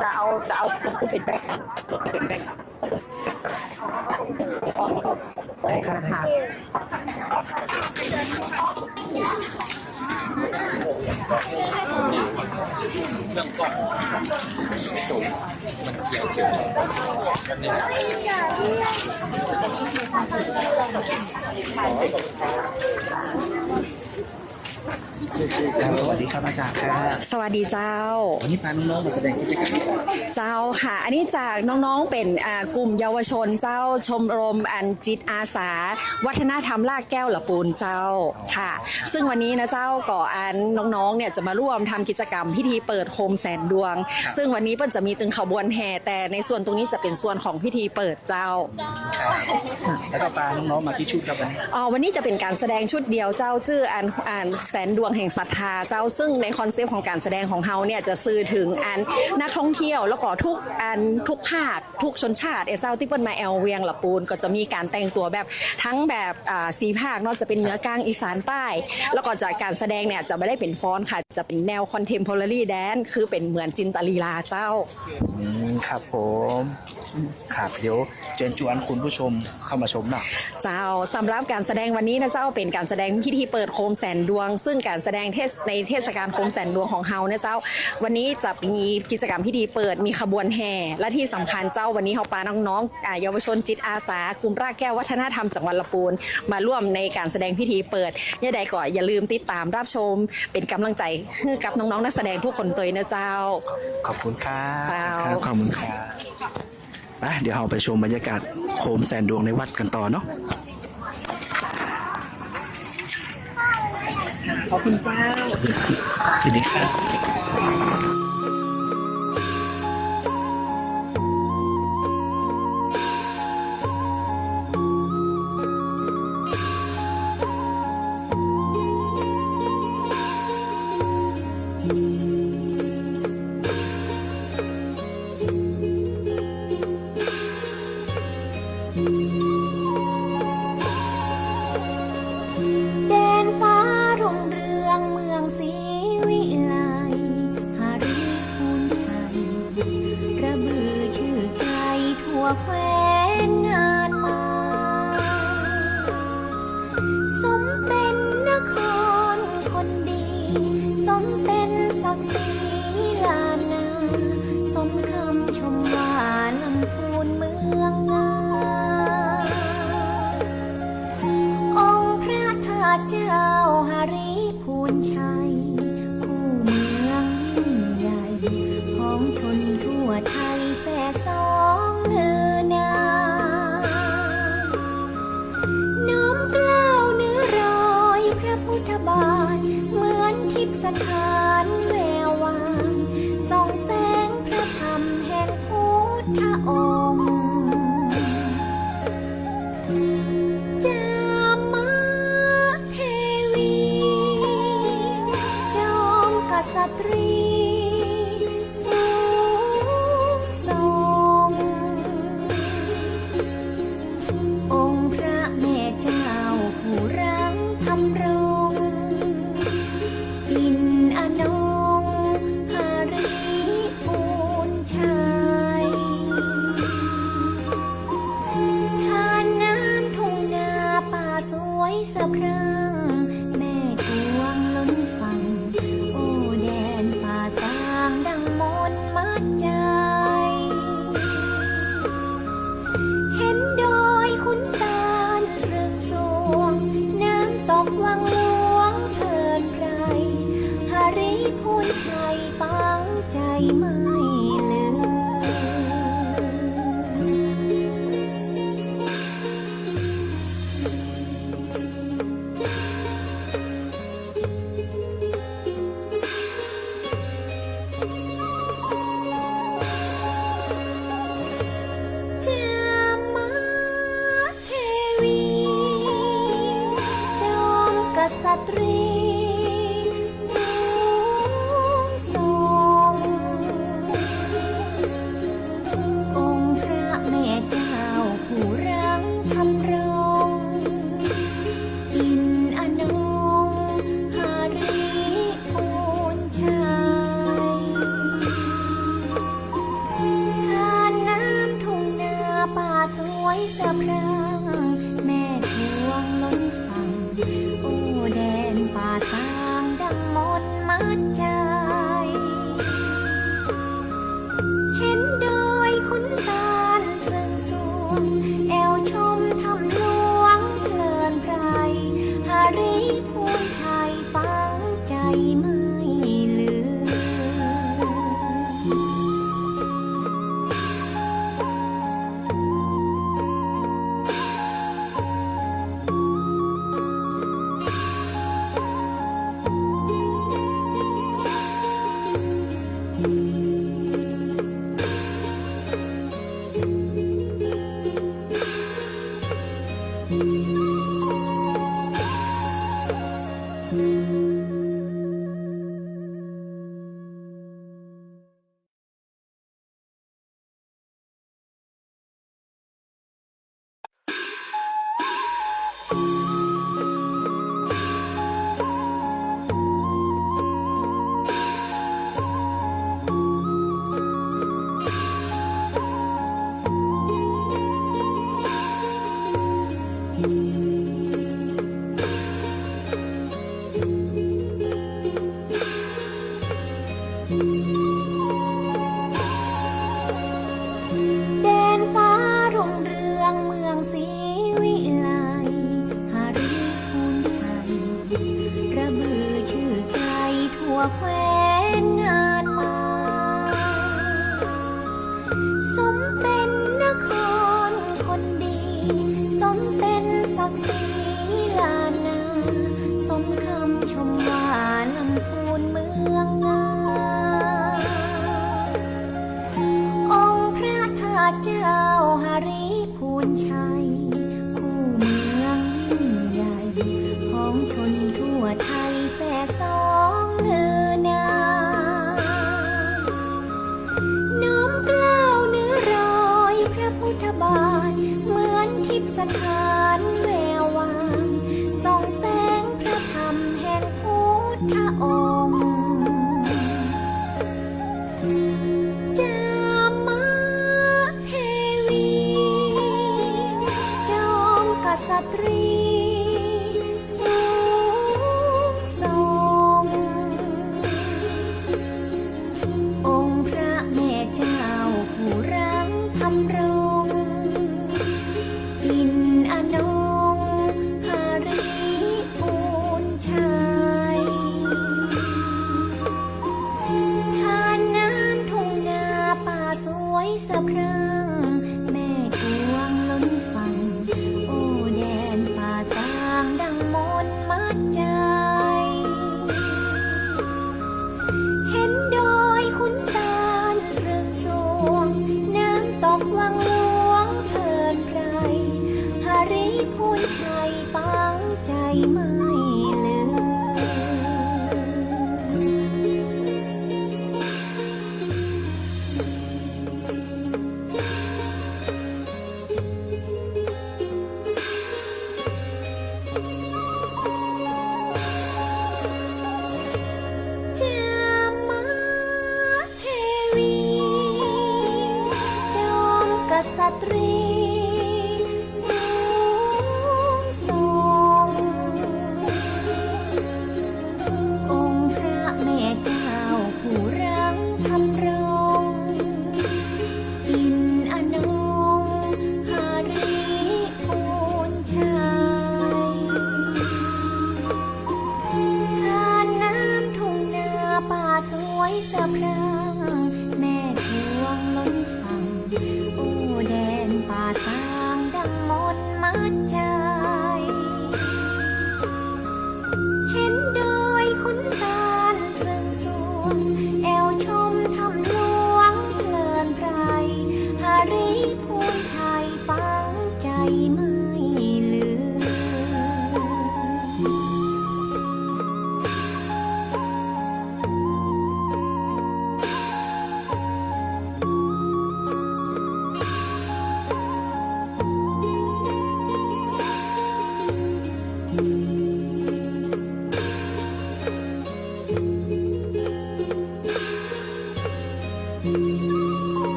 จะเอาเป็นแบ็คได้ครับเรื่องกล้องสูงมันเกี่ยวกันเนี่ยสวัสดีครับอาจารย์ครับ สวัสดีเจ้า วันนี้พาน้องๆมาแสดงกิจกรรม เจ้าค่ะ อันนี้จากน้องๆเป็นกลุ่มเยาวชนเจ้าชมรมอันจิตอาสา วัฒนธรรมลากแก้วละปูนเจ้าค่ะ ซึ่งวันนี้นะเจ้าก่ออันน้องๆเนี่ยจะมาร่วมทำกิจกรรมพิธีเปิดโคมแสนดวง ซึ่งวันนี้เปิ้ลจะมีตึงขบวนแห่แต่ในส่วนตรงนี้จะเป็นส่วนของพิธีเปิดเจ้า แล้วก็พาน้องๆมาที่ชุดครับวันนี้ วันนี้จะเป็นการแสดงชุดเดียวเจ้าชื่ออันแสนดวงแห่งศรัทธาเจ้าซึ่งในคอนเซปต์ของการแสดงของเฮาเนี่ยจะสื่อถึงนักท่องเที่ยวแล้วก็ทุกภาคทุกชนชาติเจ้าที่เปิ้ลมาแอลเวียงละปูนก็จะมีการแต่งตัวแบบทั้งแบบสีภาคเนาะจะเป็นเหนือกลางอีสานใต้แล้วก็จากการแสดงเนี่ยจะไม่ได้เป็นฟ้อนค่ะจะเป็นแนวคอนเทมพอรารีแดนคือเป็นเหมือนจินตลีลาเจ้าครับผมครับเดี๋ยวเชิญชวนคุณผู้ชมเข้ามาชมหน่อยเจ้าสำหรับการแสดงวันนี้นะเจ้าเป็นการแสดงพิธีเปิดโคมแสนดวงซึ่งการแสดงในเทศกาลโคมแสนดวงของเฮาเนี่ยเจ้าวันนี้จะมีกิจกรรมพิธีเปิดมีขบวนแห่และที่สำคัญเจ้าวันนี้เฮาปาน้องๆเยาวชนจิตอาสากลุ่มรากแก้ววัฒนธรรมจังหวัดลำพูนมาร่วมในการแสดงพิธีเปิดเนี่ยใดก็อย่าลืมติดตามรับชมเป็นกำลังใจให้กับน้องๆนักแสดงทุกคนตัวนะเจ้าขอบคุณครับ เจ้าขอบคุณครับเดี๋ยวเราไปชมบรรยากาศโคมแสนดวงในวัดกันต่อเนาะขอบคุณเจ้าสวัสดีครับแดนฟ้ารุ่งเรืองเมืองศรีวิไลหาริพูนชัยระบือชื่อใจทั่วแคว้นนานมาสมเป็นนครคนดีสมเป็นศักดิ์ศรีลานนาสมคำชมว่าลำพูนเมืองงามองค์พระธาตุเจ้าหาริพูนชัยคู่เมืองยิ่งใหญ่ของชนทั่วไทยแส่สองเลือนาม วยสะพรั่งแม่ทวงล้นฝั่งโอ้แดนป่าสางดังมนต์มัดใจเห็นดอยขุนตาลเรืองสวงแอวชมทำหลวงเพลินไพรหาริพูนชัยฟังใจไม่ลืม แดนฟ้ารุ่งเรืองเมืองศรีวิไลหาริพูนชัยระบือชื่อใจทั่วแคว้นงานมาสมเป็นนครคนดีสมเป็นศักดิ์ศรีลานนาสมคำชมว่าลำพูนเมืองงามองค์พระธาตุเจ้าหาริพูนชัยคู่เมืองยิ่งใหญ่ของชนทั่วไทยแส่สองเลือนามน้อมเกล้าเนื้อรอยพระพุทธบาทเหมือนทิพย์สถานแวววาวส่องแสงพระธรรมแห่งพุทธองค์จามเทวีจอมกษัตรีสูงส่งองค์พระแม่เจ้าผู้รังธรรมรงค์อินอนงหาริพูนชัยทานน้ำทุ่งนาป่าสวยสะพรั่งแม่กวงล้นฝั่งโอ้แดนป่าสางดังมนต์มัดใจเห็นดอยขุนตาลเรืองสวงน้ำตกวังหลวงเพลินไพรหาริพูนชัยปังใจไม่ลืม จามเทวีจอมกษัตรีสูงส่งองค์พระแม่เจ้าผู้รังธรรมรงค์อินอนงหาริพูนชัย ทานน้ำทุ่งนาป่าสวยสะพรั่งแม่ทวงล้นฝั่งโอ้แดนป่าสางดังมนต์มัดใจเห็นดอยขุนตาลเรืองสวงแอวชมทำหลวงเพลินไพรหาริพูนชัยฟังใจไม่ลืม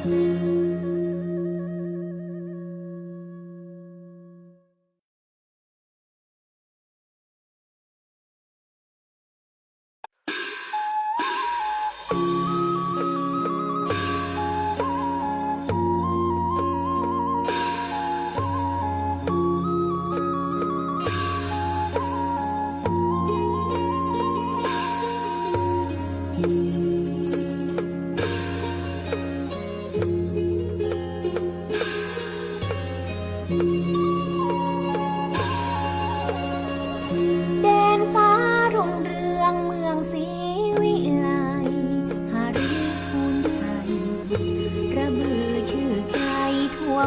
ค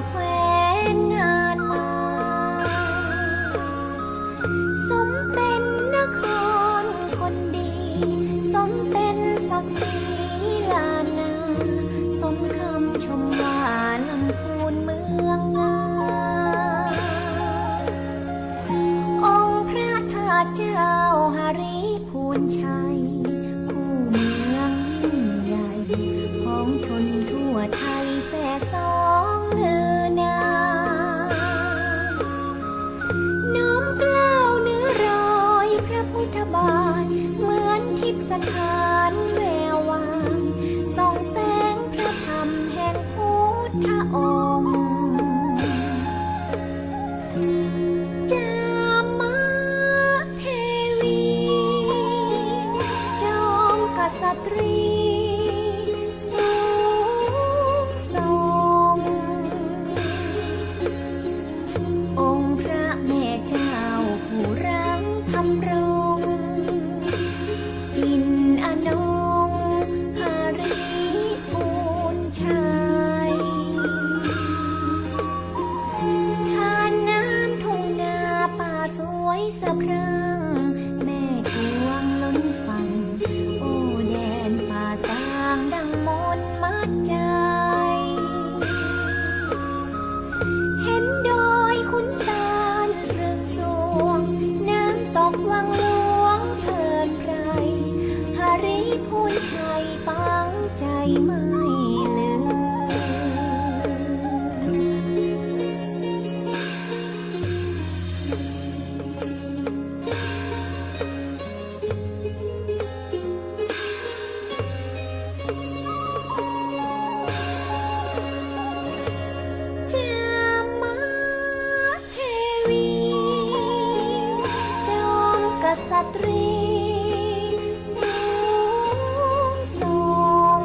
แคว้นงานมาสมเป็นนครคนดีสมเป็นศักดิ์ศรีลานนาสมคำชมว่าลำพูนเมืองงามองค์พระธาตุเจ้าหาริพูนชัยคู่เมืองยิ่งใหญ่ของชนทั่วไทยแส่สองเลือนามน้อมเกล้าเนื้อรอยพระพุทธบาทเหมือนทิพย์สถานแวววาวส่องแสงพระธรรมแห่งพุทธองค์จามาเทวีจอมกษัตรีสูงส่งองค์พระแม่เจ้าผู้รังธรรมรงอินอนงหาริพูนชัยทานน้ำทุ่งนาป่าสวยสะพรั่งแม่กวงล้นฟังโอ้แดนป่าสางดังมนต์มัดใจเห็นดอยขุนตาลเรืองสวงน้ำตกวังหลวงเพลินไพรหาริพูนชัยปังใจไม่ลืม จามาเทวีจอมกษัตรีสูงส่ง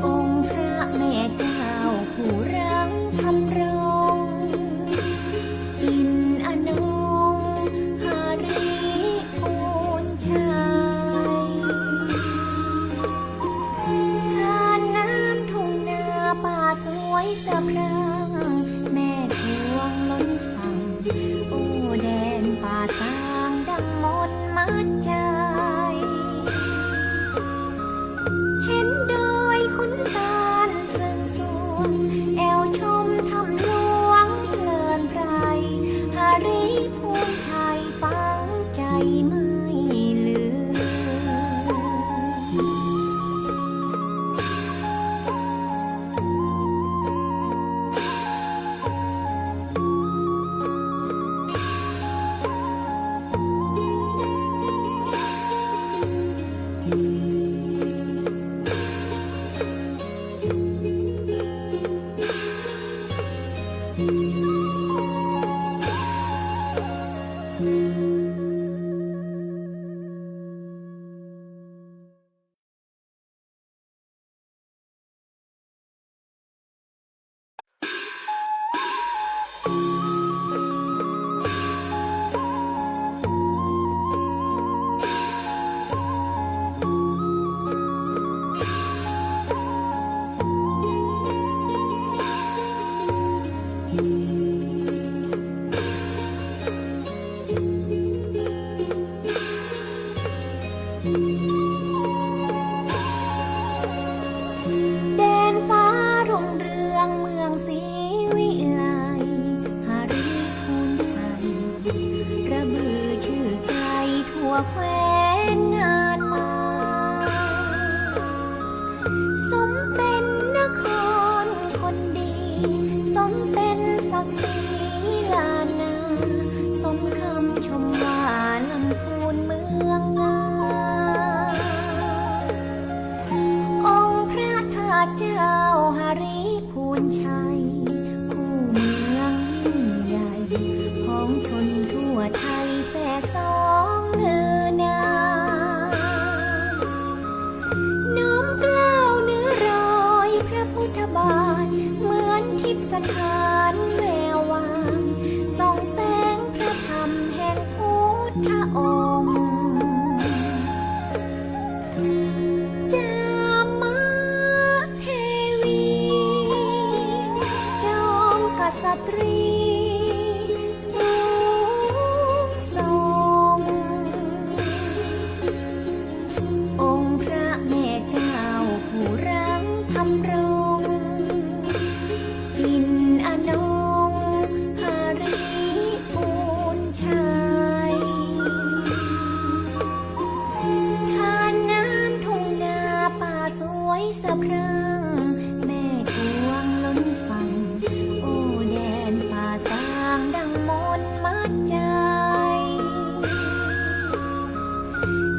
องค์พระแม่เจ้าผู้รังธรรมรงอินอนงหาริพูนชัยทานน้ำทุ่งนาป่าสวยสะพรั่งแม่กวงล้นฟังโอ้แดนป่าสางดังมนต์มัดใจเห็นดอยขุนตาลเรืองสวงแอวชมทำหลวงเพลินไพรหาริพูนชัยปังใจไม่ลืม แดนฟ้ารุ่งเรืองเมืองศรีวิไลหาริพูนชัยกระบือชื่อใจทั่วแคว้นงานมาสมเป็นนครคนดีสมเป็นศักดิ์ศรีลานนาสมคำชมว่าลำพูนเมืองงามองค์พระธาตุเจ้าหาริพูนชัยคู่เมืองยิ่งใหญ่ของชนทั่วไทยแส่สองเลือนามน้อมเกล้าเนื้อรอยพระพุทธบาทเหมือนทิพย์สถานแวววาวส่องแสงพระธรรมแห่งพุทธองค์จามาเท ำรงอินอนงหาริพูนชัยทานน้ำทุ่งนาป่าสวยสะพรั่งแม่กวงล้นฟังโอ้แดนป่าสางดังมนต์มัดใจ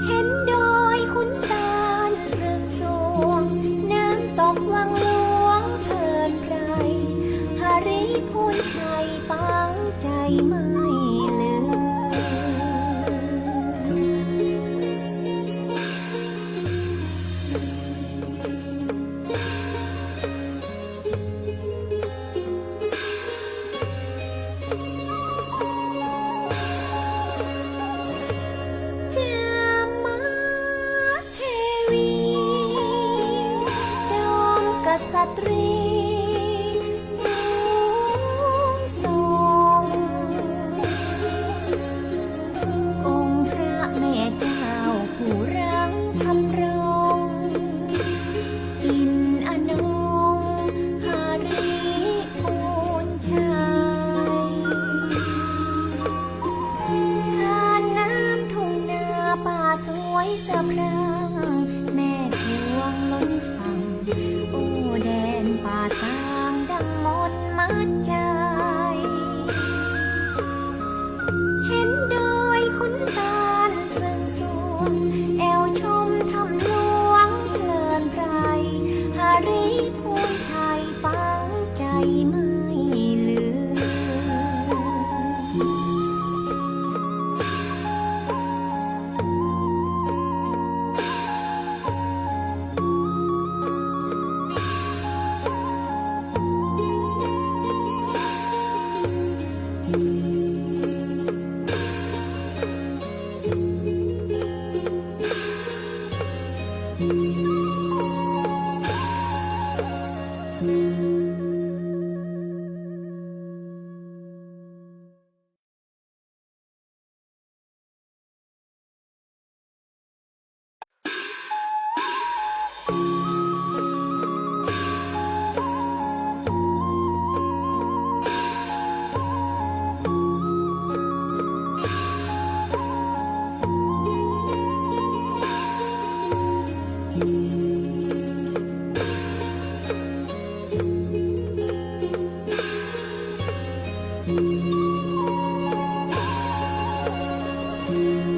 เห็นดอยขุนตาลเรืองสวงน้ำตกวังหลวงเพลินไพรหาริพูนชัยปังใจไม่ลืม จามมาเทวีจอมกษัตรีสูงส่งองค์พระแม่เจ้าผู้รังทำรงอินอนงหาริพูนชัย ทานน้ำทุ่งนาป่าสวยสะพรั่งแม่กวงล้นฟังโอ้แดนป่าสางดังมนต์มัดใจเห็นดอยขุนตาลเรืองสวงแอวชมทำหลวงเพลินไพรหาริพูนชัยปังใจไม่ลืม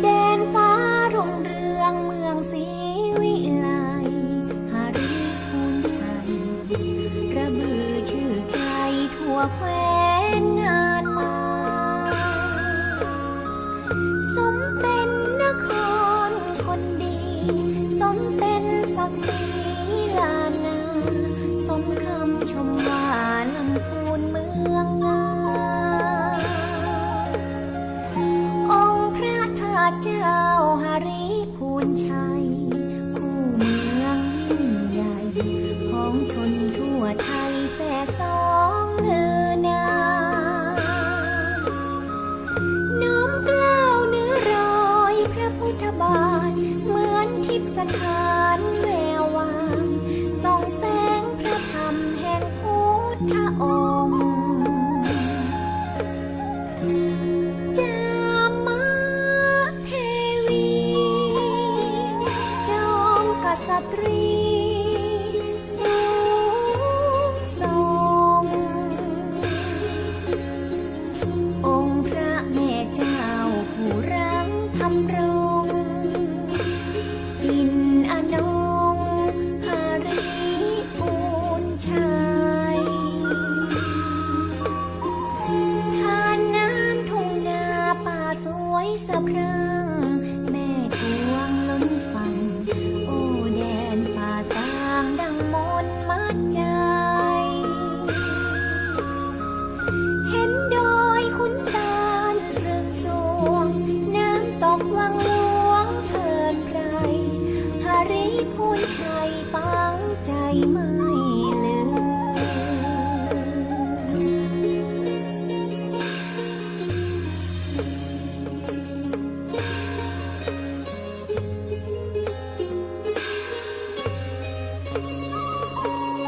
แดนฟ้ารุ่งเรืองเมืองศรีวิไลหาริพูนชัยระบือชื่อใจทั่วแคว้นงานมาสมเป็นนครคนดีสมเป็นศักดิ์ศรีลานนาสมคำชมว่าลำพูนเมืองงาม องค์พระธาตุเจ้าหาริพูนชัยคู่เมืองยิ่งใหญ่ของชนทั่วไทยแส่สองเลือนามน้อมเกล้าเนื้อรอยพระพุทธบาทเหมือนทิพย์สถานแวววาวส่องแสงพระธรรมแห่งพุทธองค์ จามมาเทวีจอมกษัตรีสูงส่งองค์พระแม่เจ้าผู้รังทำรงอินอนงหาริพูนชัย ทานน้ำทุ่งนาป่าสวยสะพรั่งแม่กวงล้นฟังโอ้แดนป่าสางดังมนต์มัดใจเห็นดอยขุนตาลเรืองสวงน้ำตกวังหลวงเพลินไพรหาริพูนชัยปังใจไม่ลืม ค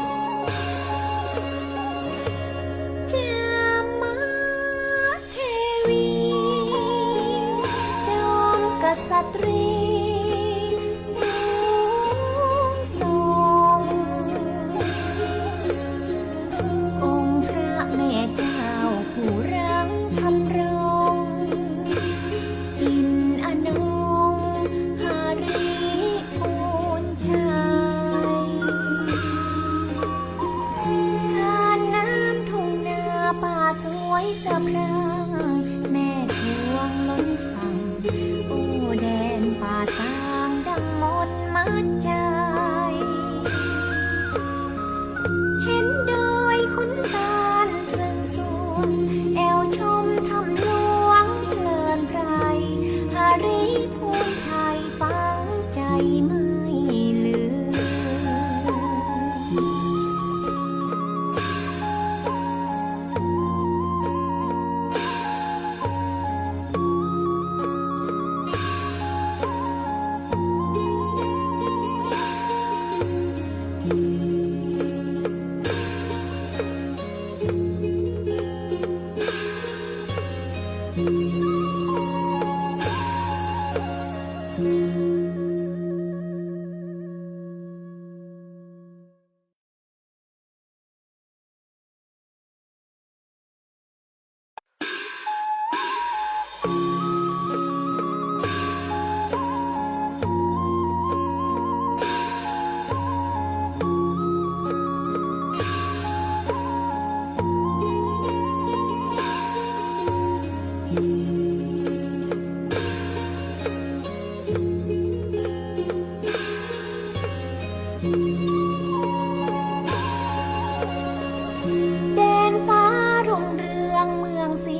แดนฟ้ารุ่งเรืองเมืองศรี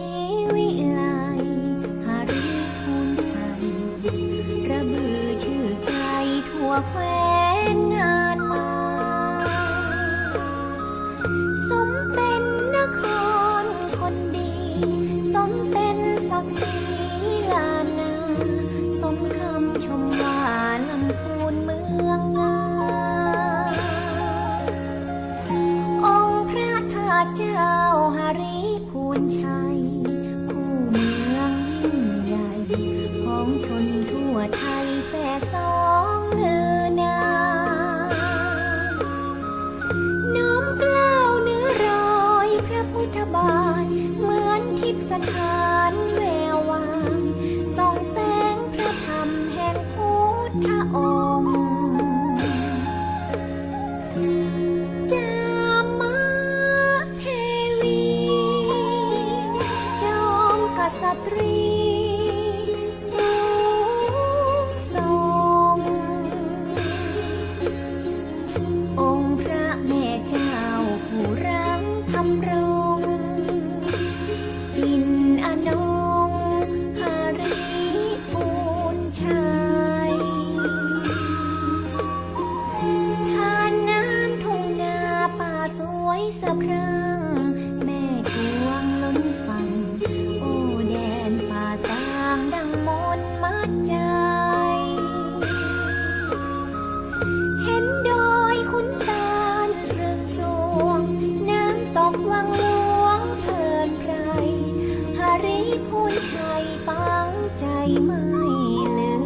วิไลหาริพูนชัยระบือชื่อใจทั่วแคว้นนานมาสมเป็นนครคนดีสมเป็นศักดิ์ศรีลานนาสมคำชมว่าลำพูนเมืองงามองค์พระธาตุเจ้าหาริพูนชัยผู้เมืองยิ่งใหญ่ของชนทั่วไทยแส่สองเลือนามน้อมเกล้าเนื้อรอยพระพุทธบาทเหมือนทิพย์สถานแวววาวส่องแสงพระธรรมแห่งพุทธองค์จามเทวีจอมกษัตรีสูงส่งองค์พระแม่เจ้าผู้รังธรรมรงค์ดินอนงหาริพูนชัยทานน้ำทุ่งนาป่าสวยสะพรั่งแม่กวงล้นฟังโอ้แดนป่าสางดังมนต์มัดใจเห็นดอยขุนตาลเรืองสวงน้ำตกวังหลวงเพลินไพรหาริพูนชัยปังใจไม่ลืม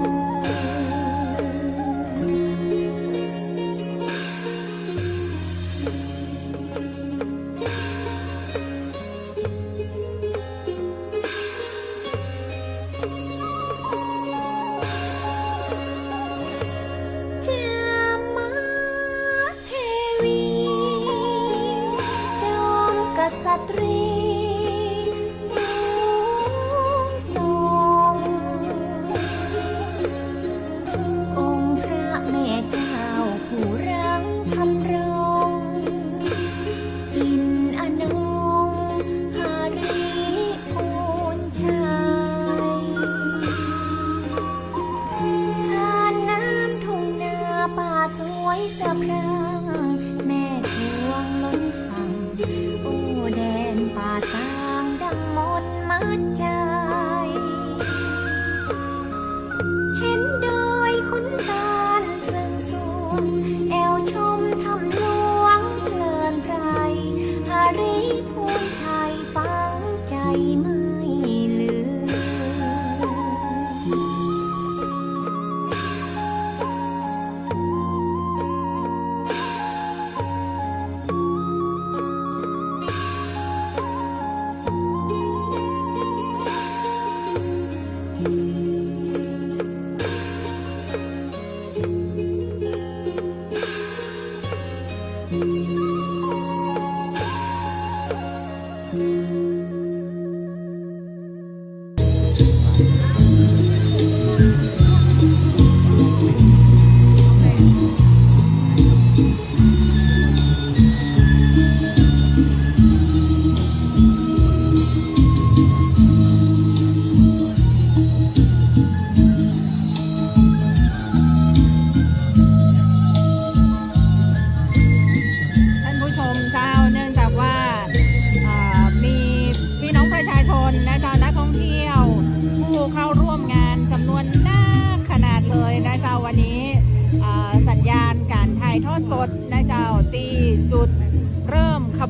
จามเทวีจอมกษัตรีสูงส่งองค์พระแม่เจ้าผู้รังธรรมรงค์อินอนงหาริพูนชัยทานน้ำทุ่งนาป่าสวยสะพรั่งแม่กวงล้นฟังโอ้แดนป่า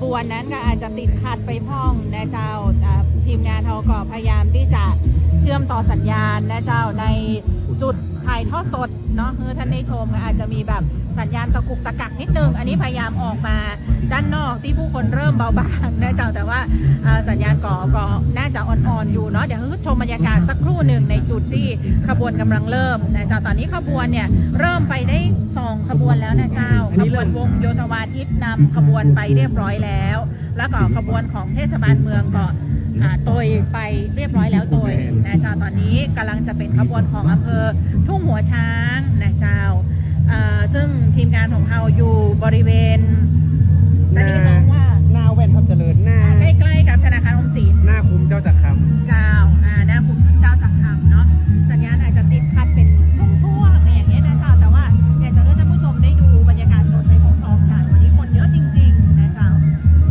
บวนนั้นก็อาจจะติดขัดไปพ้องนะเจ้าทีมงานเราก็พยายามที่จะเชื่อมต่อสัญญาณนะเจ้าในจุดถ่ายทอดสดเนาะท่านได้ชมก็อาจจะมีแบบสัญญาณตะกุกตะกักนิดนึงอันนี้พยายามออกมาด้านนอกที่ผู้คนเริ่มเบาบางนะเจ้าแต่ว่าสัญญาณก็น่าจะอ่อนๆอยู่เนาะเดี๋ยวชมบรรยากาศสักครู่หนึ่งในจุดที่ขบวนกำลังเริ่มนะเจ้าตอนนี้ขบวนเนี่ยเริ่มไปได้2ขบวนแล้วนะเจ้าขบวนวงโยธวาทิตนำขบวนไปเรียบร้อยแล้วแล้วก็ขบวนของเทศบาลเมืองก็โตยไปเรียบร้อยแล้วโตยนะเจ้าตอนนี้กำลังจะเป็นขบวนของอำเภอทุ่งหัวช้างนะเจ้าซึ่งทีมงานของเราอยู่บริเวณอันนี้มองว่า หน้าแว่นทับเจริญหน้า ใกล้ๆกับธนาคารออมสิน หน้าคุ้มเจ้าจักรคำ เจ้าหน้าคุ้มเจ้าจักรคำเนาะสัญญาณอาจจะติดขัดเป็นช่วงๆอย่างเงี้ยนะเจ้าแต่ว่าอยากจะให้ท่านผู้ชมได้ดูบรรยากาศสดไปพร้อมๆกันวันนี้คนเยอะจริงๆนะเจ้า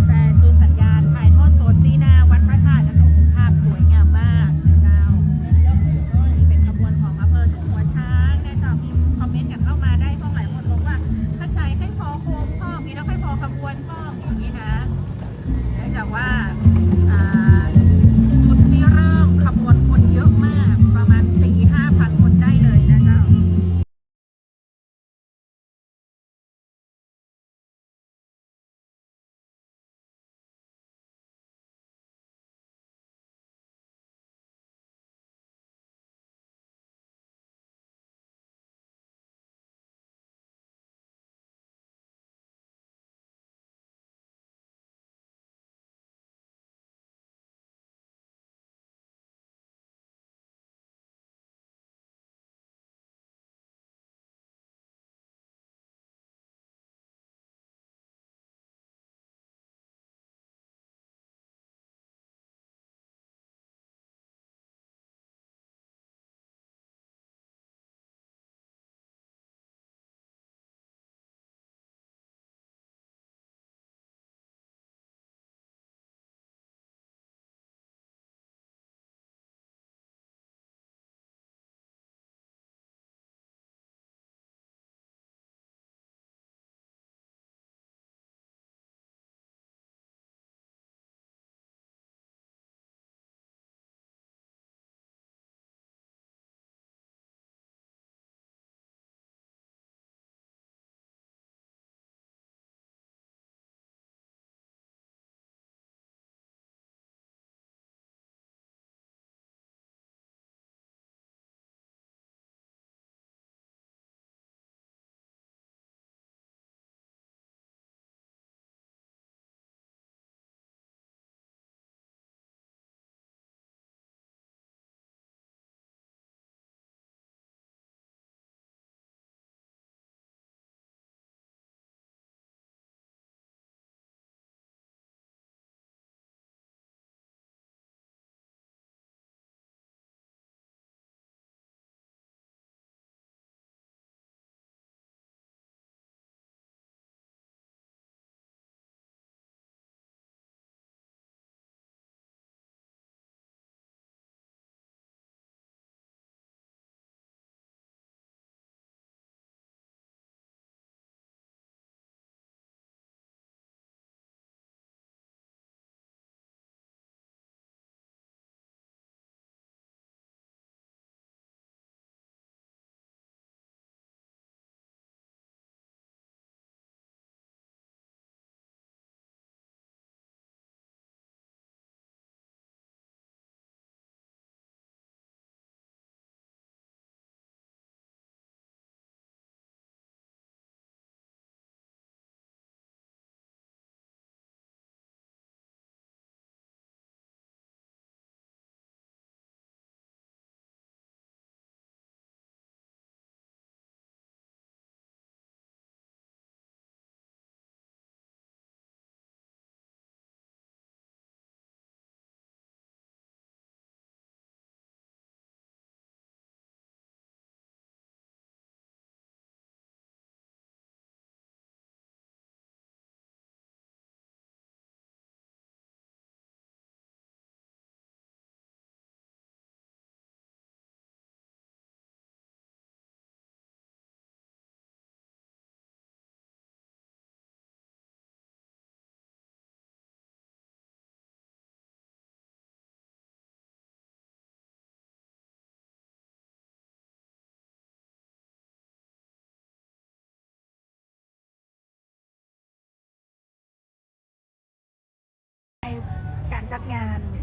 แต่จุดสัญญาณถ่ายทอดสดที่หน้าวัดพระธาตุนั้นโอ้โหภาพสวยงามมากนะเจ้านี่เป็นขบวนของอำเภอทุ่งหัวช้างนะเจ้าพิมพ์คอมเมนต์กันเข้ามาได้ช่องหลายคนบอกว่าเข้าใจให้พอโค้งข้อมีแล้วให้พอขบวนข้ออย่างนี้นะเนื่องจากว่าจุดที่เริ่มขบวนคนเยอะมากประมาณ 4-5,000 คนได้เลยนะเจ้า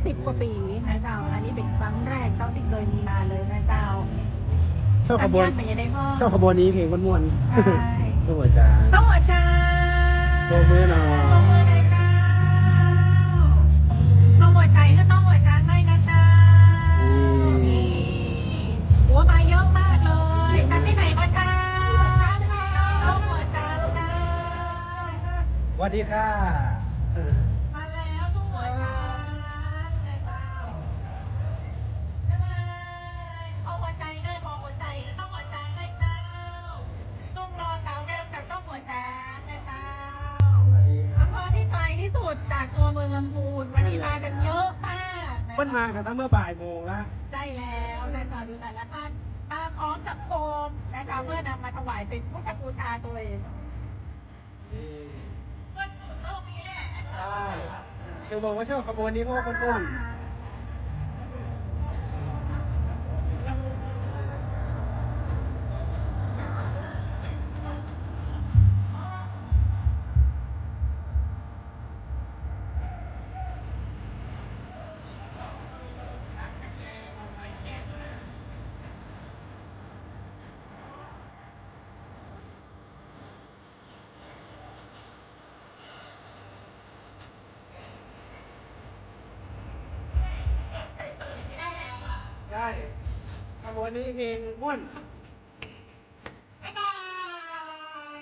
10 กว่าปีนะเจ้าอันนี้เป็นครั้งแรกเจ้าที่เคยมีมาเลยนะเจ้า ชอบขบวน สัญญาณเป็นยังไงพ่อ ชอบขบวนนี้เพลงม่วน ใช่ ๆต้องหัวใจ ต้องหัวใจ โบมือหน่อย ต้องหัวใจเจ้าต้องหัวใจก็ต้องหัวใจให้นะเจ้านี่หัวมาเยอะมากเลยจากที่ไหนมาเจ้าต้องหัวใจเจ้า สวัสดีค่ะ มาแล้วต้องหัวใจเจ้าเอาหัวใจได้พอหัวใจต้องหัวใจได้เจ้าต้องรอสาวงามจากต้องหัวใจนะเจ้าอำเภอที่ไกลที่สุดจากตัวเมืองลำพูนวันนี้มากันเยอะมากะ มันมากันตั้งเมื่อบ่ายโมงแล้ว ได้แล้วนะเจ้าดูแต่ละท่านมาพร้อมกับโคมนะเจ้าเพื่อนำมาถวายเป็นพุทธบูชาตัวเองก็ตรงนี้แหละ ใช่คือบอกว่าชอบขบวนนี้เพราะว่าม่วนๆ ได้ขบวนนี้เพลงม่วน บ๊ายบาย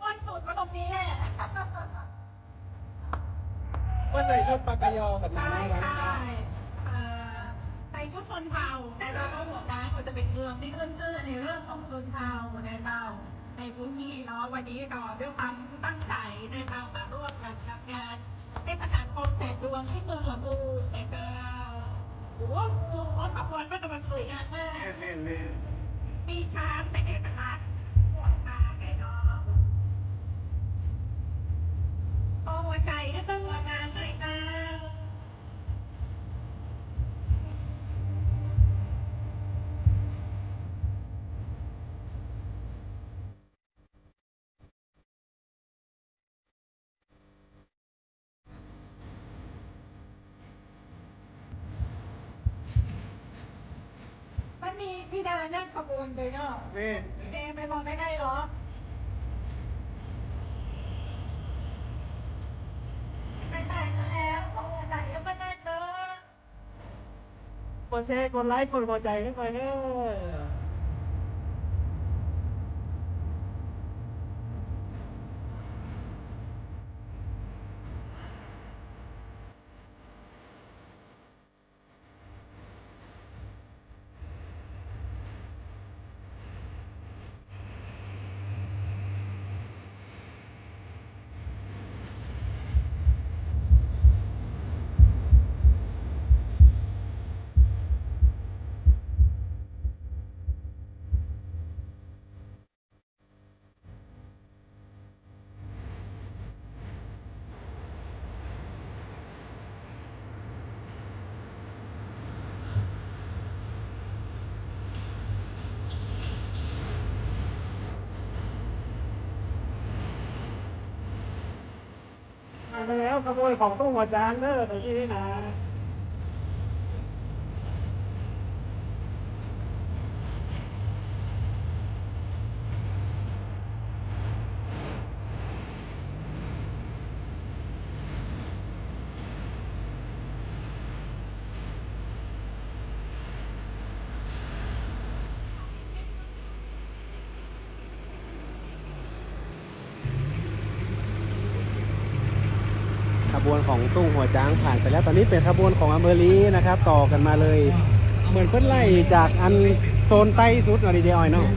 วันสุดก็ตรงนี้แหละ ก็ใส่ชุดปากกยอกับน้ำ ใช่ ไว้ ใช่ใส่ชุดชนเผ่าแต่เราก็บอกนะมันจะเป็นเมืองที่ขึ้นชื่อในเรื่องของชนเผ่าในเราในพื้นที่เนาะวันนี้ก็ด้วยความตั้งใจในเรามาร่วมกันทำงานเทศกาลโคมแสงดวงที่เมืองลำพูนแต่ก็โอ้โหขบวนมันสวยงามมาก มีช้างแต่เอกลักษณ์หัวตาแกเนาะพอหัวใจก็ต้องหัวงานเลยจ้า มันมีพี่ดานั่งขบวนเลยเนาะ นี่ เมย์ไปมองไม่ได้หรอไปแต่งแล้วต้องหัวใจก็ไม่ได้เจอก ดแชร์กดไลค์กดหัวใจขึ้นไปเด้อ มาแล้วขโมยของตู้หัวจานเด้อตรงนี้นะ ขบวนของตุ้งหัวจ้างผ่านไปแล้วตอนนี้เป็นขบวนของอำเภอลีนะครับ ต่อกันมาเลย เหมือนเพิ่นไล่จากอันโซนใต้สุดหน่อยเดียวเนาะ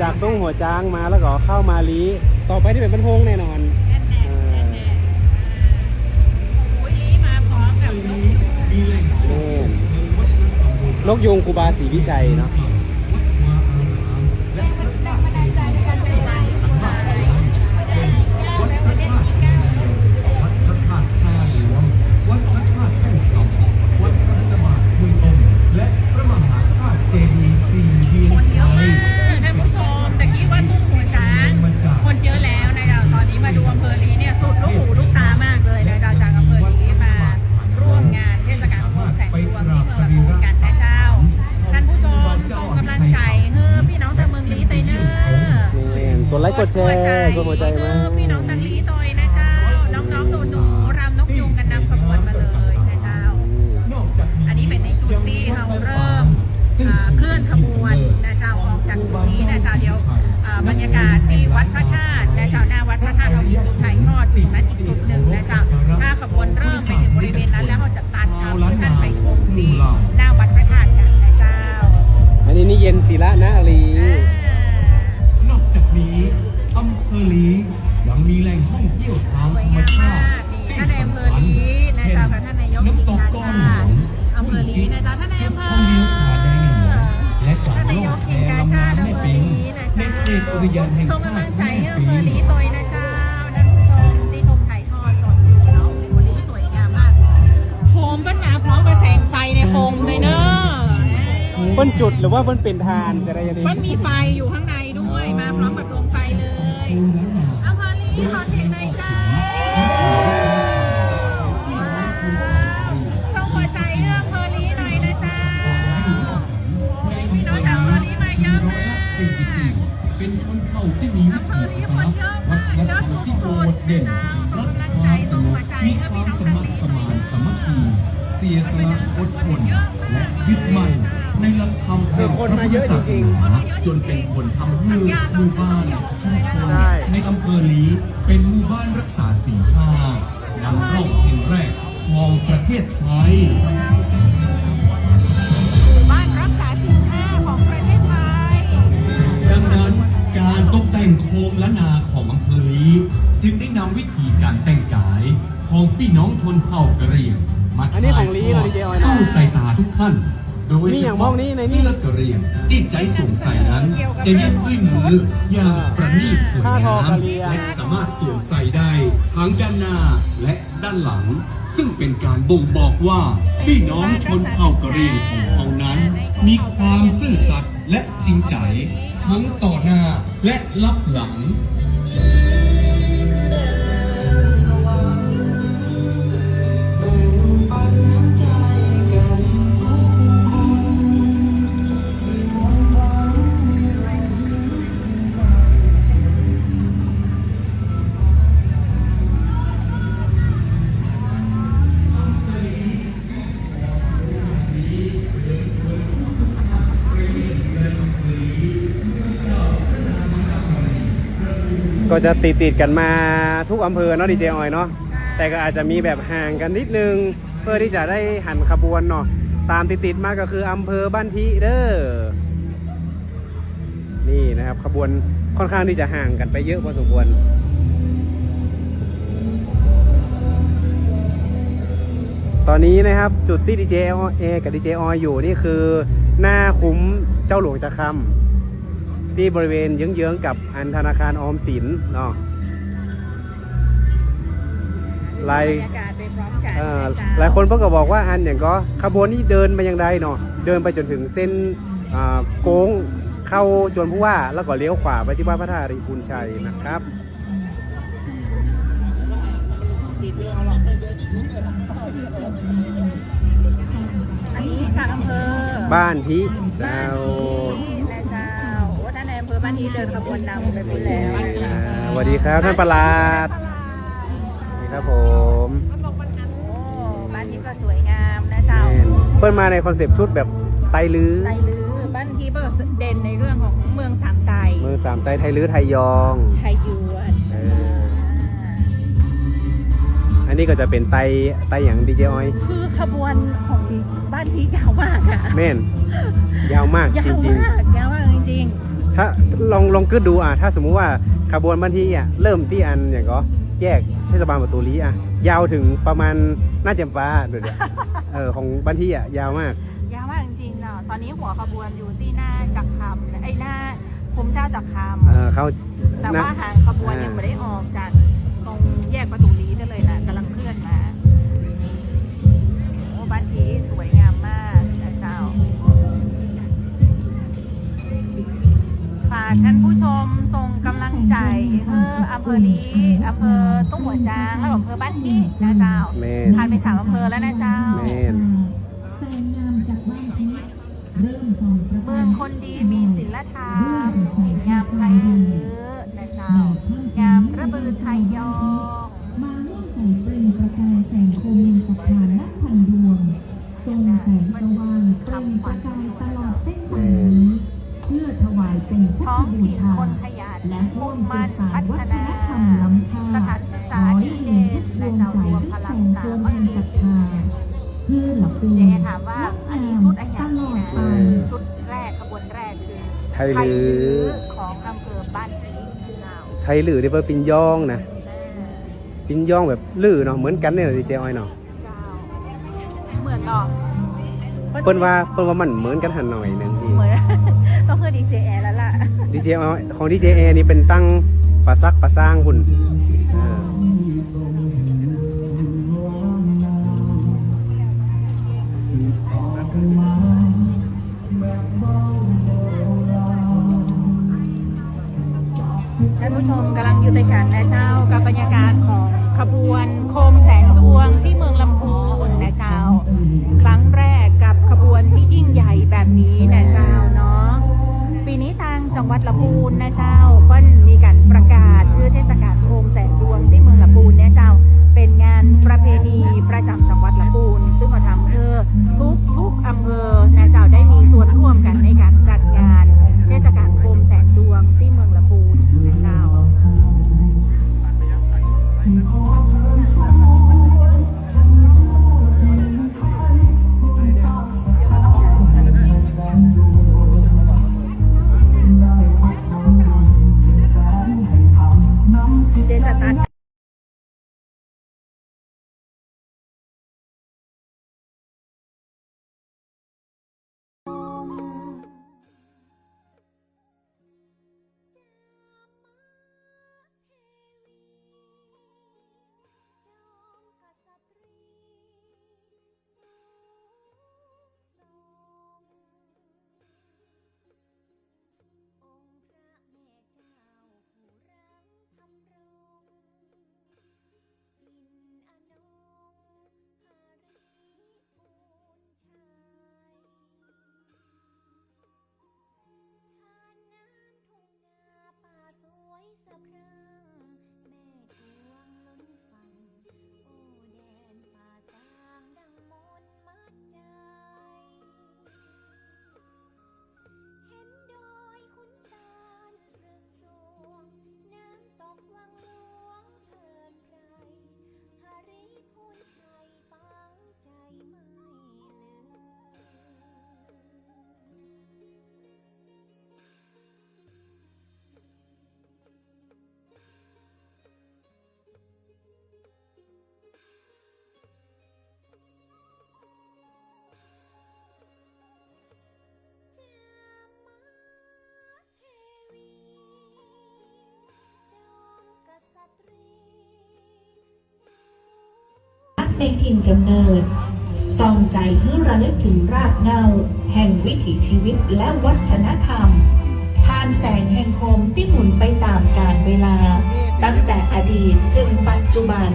จากตุ้งหัวจ้างมาแล้วก็เข้ามาลีต่อไปที่เป็นบรรพงแน่นอนนกยูงครูบาศรีวิชัยเนาะ คนเยอะแล้วนะเจ้าตอนนี้มาดูอำเภอลีเนี่ยสุดลูกหูลูกตามากเลยนะเจ้าจาก ดแชร์กดหัวใจมา พี่น้องตังลีตอยนะเจ้าน้องๆหนูๆรำนกยุงกันนำขบวนมาเลยนะเจ้าอันนี้เป็นในจุดที่เราเริ่มเคลื่อนขบวนนะเจ้าออกจากจุดนี้นะเจ้าเดี๋ยวบรรยากาศที่วัดพระธาตุนะเจ้าหน้าวัดพระธาตุเรามีจุดถ่ายทอดอยู่นั้นอีกจุดหนึ่งนะเจ้าถ้าขบวนเริ่มไปถึงบริเวณนั้นแล้วเราจะตัดครับเพื่อท่านไปชมที่หน้าวัดพระธาตุกันนะเจ้า อันนี้นี่เย็นศิระนะลี นอกจากนี้อำเภอลียังมีแหล่งท่องเที่ยวทางธรรมชาติ ท่านในอำเภอลีนะเจ้ากับท่านนายกอิงกาชาติอำเภอลีนะเจ้าท่านในอำเภอ และการล่องแพลำน้ำแม่ปิงในเขตอุทยานแห่ง ส่ง ชาก ำลั ติ งใจ แม่ ให้อำ ปิ เภอง ลีตอยนะเจ้าท่านผู้ชมที่ชมถ่ายทอดสดอยู่เนาะโอ้ลีสวยงามมากโคมปัญหาพร้อมกับแสงไฟในโคมเลยเนอะ เพิ่นจุดหรือว่าเพิ่นเป็นทานอะไรอย่างนี้ มันมีไฟอยู่ข้างในด้วยมาพร้อมกับดวงไฟเลยอำเภอลีขอเสียงหน่อยจ้าส่งหัวใจให้อำเภอลีหน่อยนะจ้าพี่น้องจากอำเภอลีมาเยอะมาก เป็นชนเผ่าที่มีวิถีอัตลักษณ์วัฒนธรรมที่โดดเด่นรักความสงบมีความสมัครสมานสามัคคีเสียสละอดทนและยึดมั่นในหลักธรรมแห่งพระพุทธศาสนาจนเป็นคนทำให้หมู่บ้านชุมชนในอำเภอลีเป็นหมู่บ้านรักษาศีลห้านำร่องแห่งแรกของประเทศไทย บ้านรักษาศีล5ของประเทศไทย ดังนั้นการตกแต่งโคมและนาของอำเภอลีจึงได้นำวิธีการแต่งกายของพี่น้องชนเผ่ากะเหรี่ยงมาถ่ายทอดสู่สายตาทุกท่าน โดยเฉพาะเสื้อกะเหรี่ยงที่ใจสวมใส่นั้นจะเย็บด้วยมืออย่างประณีตสวยงามและสามารถสวมใส่ได้ทั้งด้านหน้าและด้านหลัง ซึ่งเป็นการบ่งบอกว่าพี่น้องชนเผ่ากะเหรี่ยงของเขานั้น มีความซื่อสัตย์และจริงใจทั้งต่อหน้าและรับหลัง ก็จะติดกันมาทุกอำเภอเนาะดีเจออยเนาะแต่ก็อาจจะมีแบบห่างกันนิดนึงเพื่อที่จะได้หันขบวนเนาะตามติดมาก็คืออำเภอบ้านทิเด้อนี่นะครับขบวนค่อนข้างที่จะห่างกันไปเยอะพอสมควรตอนนี้นะครับจุดที่ดีเจเอกับดีเจออยอยู่นี่คือหน้าคุ้มเจ้าหลวงจะคำที่บริเวณเยื้องๆกับอันธนาคารออมสินเนาะหลายคนก็บอกว่าอันอย่างก็ขบวนนี้เดินมาอย่างใดเนาะเดินไปจนถึงเส้นโค้งเข้าจวนผู้ว่าแล้วก็เลี้ยวขวาไปที่วัดพระธาตุหริพุนชัยนะครับอันนี้จากอำเภอ บ้านทิเจ้าอำเภอบ้านทีเดินขบวนนำไปหมดแล้ว สวัสดีครับท่านประหลัดนี่ครับผม บ้านทีก็สวยงามนะเจ้าเปิ้ลมาในคอนเซปต์ชุดแบบไตลื้อบ้านทีก็เด่นในเรื่องของเมืองสามไตไทยลื้อไทยยองไทยยวนอันนี้ก็จะเป็นไตอย่างดีเจออยคือขบวนของบ้านทียาวมากอะแม่นยาวมากจริงยาวมากจริงถ้าลองคิดดูถ้าสมมุติว่าขบวนบ้านที่เริ่มที่อันอย่างก็แยกเทศบาลประตูลียาวถึงประมาณหน้าเจียมฟ้าดูดิของบ้านที่ยาวมากจริงๆเนาะตอนนี้หัวขบวนอยู่ที่หน้าจักรคำหน้าคุ้มเจ้าจักรคำเขาแต่ว่าหางขบวนยังไม่ได้ออกจากตรงแยกประตูลีได้เลยนะกำลังเคลื่อนมาโอ้บ้านที่สวยงามมากนะเจ้าฝากท่านผู้ชมส่งกำลังใจอำเภอลีอำเภอตุ้งหัวจางและอำเภอบ้านที่นะเจ้าผ่านไป3อำเภอแล้วนะเจ้าเมืองคนดีมีศีลธรรมงามไพเราะนะเจ้า ปืนไทยยอง มาร่วมใจเปล่งประกายแสงโคมยังศรัทธานับพันดวงทรงแสงสว่างเปล่งประกายตลอดเส้นทางนี้เพื่อถวายเป็นพุท ท้อ ธ ง บู ถิ่น ชา คนขยัน และร่ว มุ่ ม ง สื มั่น บสา พั นวั ฒ ฒ นาน ธรรมล้ำค่า สถานศึกษา ร้อย ดี เห็ เด่ น น ทุกด และ วง เรา ใจ รวม ด้วย พ แส ลัง ง สา โคม มัค แห่ง คี ศรัทธาเพื่อหลับเป็น เจ๊ถามว่าอันนี้ชุดอะไรอย่าง ตล นี้ อด นะ ไป ชุดแรกขบวนแรกคือ ไทยลือ ของอำเภอบ้านผีเจ้า ไทยลือที่เพิ่นปินย่องนะปินย่องแบบลือเนาะเหมือนกันเนี่ยดีเจอ้อยเนาะ เจ้าเหมือนเนาะ เพิ่นว่ามันเหมือนกันหันหน่อยหนึงพี่ เหมือน ต้องคือดีเจแอร์แล้วล่ะ ดีเจอ้อยของดีเจแอนี่เป็นตั้งปลาซักปลาสร้างหุ่นท่านผู้ชมกำลังอยู่ในการนะเจ้ากับบรรยากาศของขบวนโคมแสงดวงที่เมืองลำพูนนะเจ้า ครั้งแรกกับขบวนที่ยิ่งใหญ่แบบนี้นะเจ้าเนาะปีนี้ทางจังหวัดลำพูนนะเจ้าก็มีการประกาศชื่อเทศกาลโคมแสงดวงที่เมืองลำพูนเนี่ยเจ้าเป็นงานประเพณีประจำจังหวัดลำพูนซึ่งเขาทำเพื่อทุกอำเภอนะเจ้าได้มีส่วนร่วมกันในการจัดงานเทศกาลโคมแสงดวงที่เมืองลำพูนนะเจ้า เดี๋ยวจะตัด สะพรั่งแม่ทวงล้นฟังโอ้แดนป่าสางดังมนต์มัดใจเห็นดอยขุนตาลเรืองสวงน้ำตกวังหลวงเพลินไพรหาริพูนชัยปังใจไม่ลืในถิ่นกำเนิดส่องใจให้ระลึกถึงรากเหง้าแห่งวิถีชีวิตและวัฒนธรรมผ่านแสงแห่งโคมที่หมุนไปตามกาลเวลาตั้งแต่อดีตถึงปัจจุบัน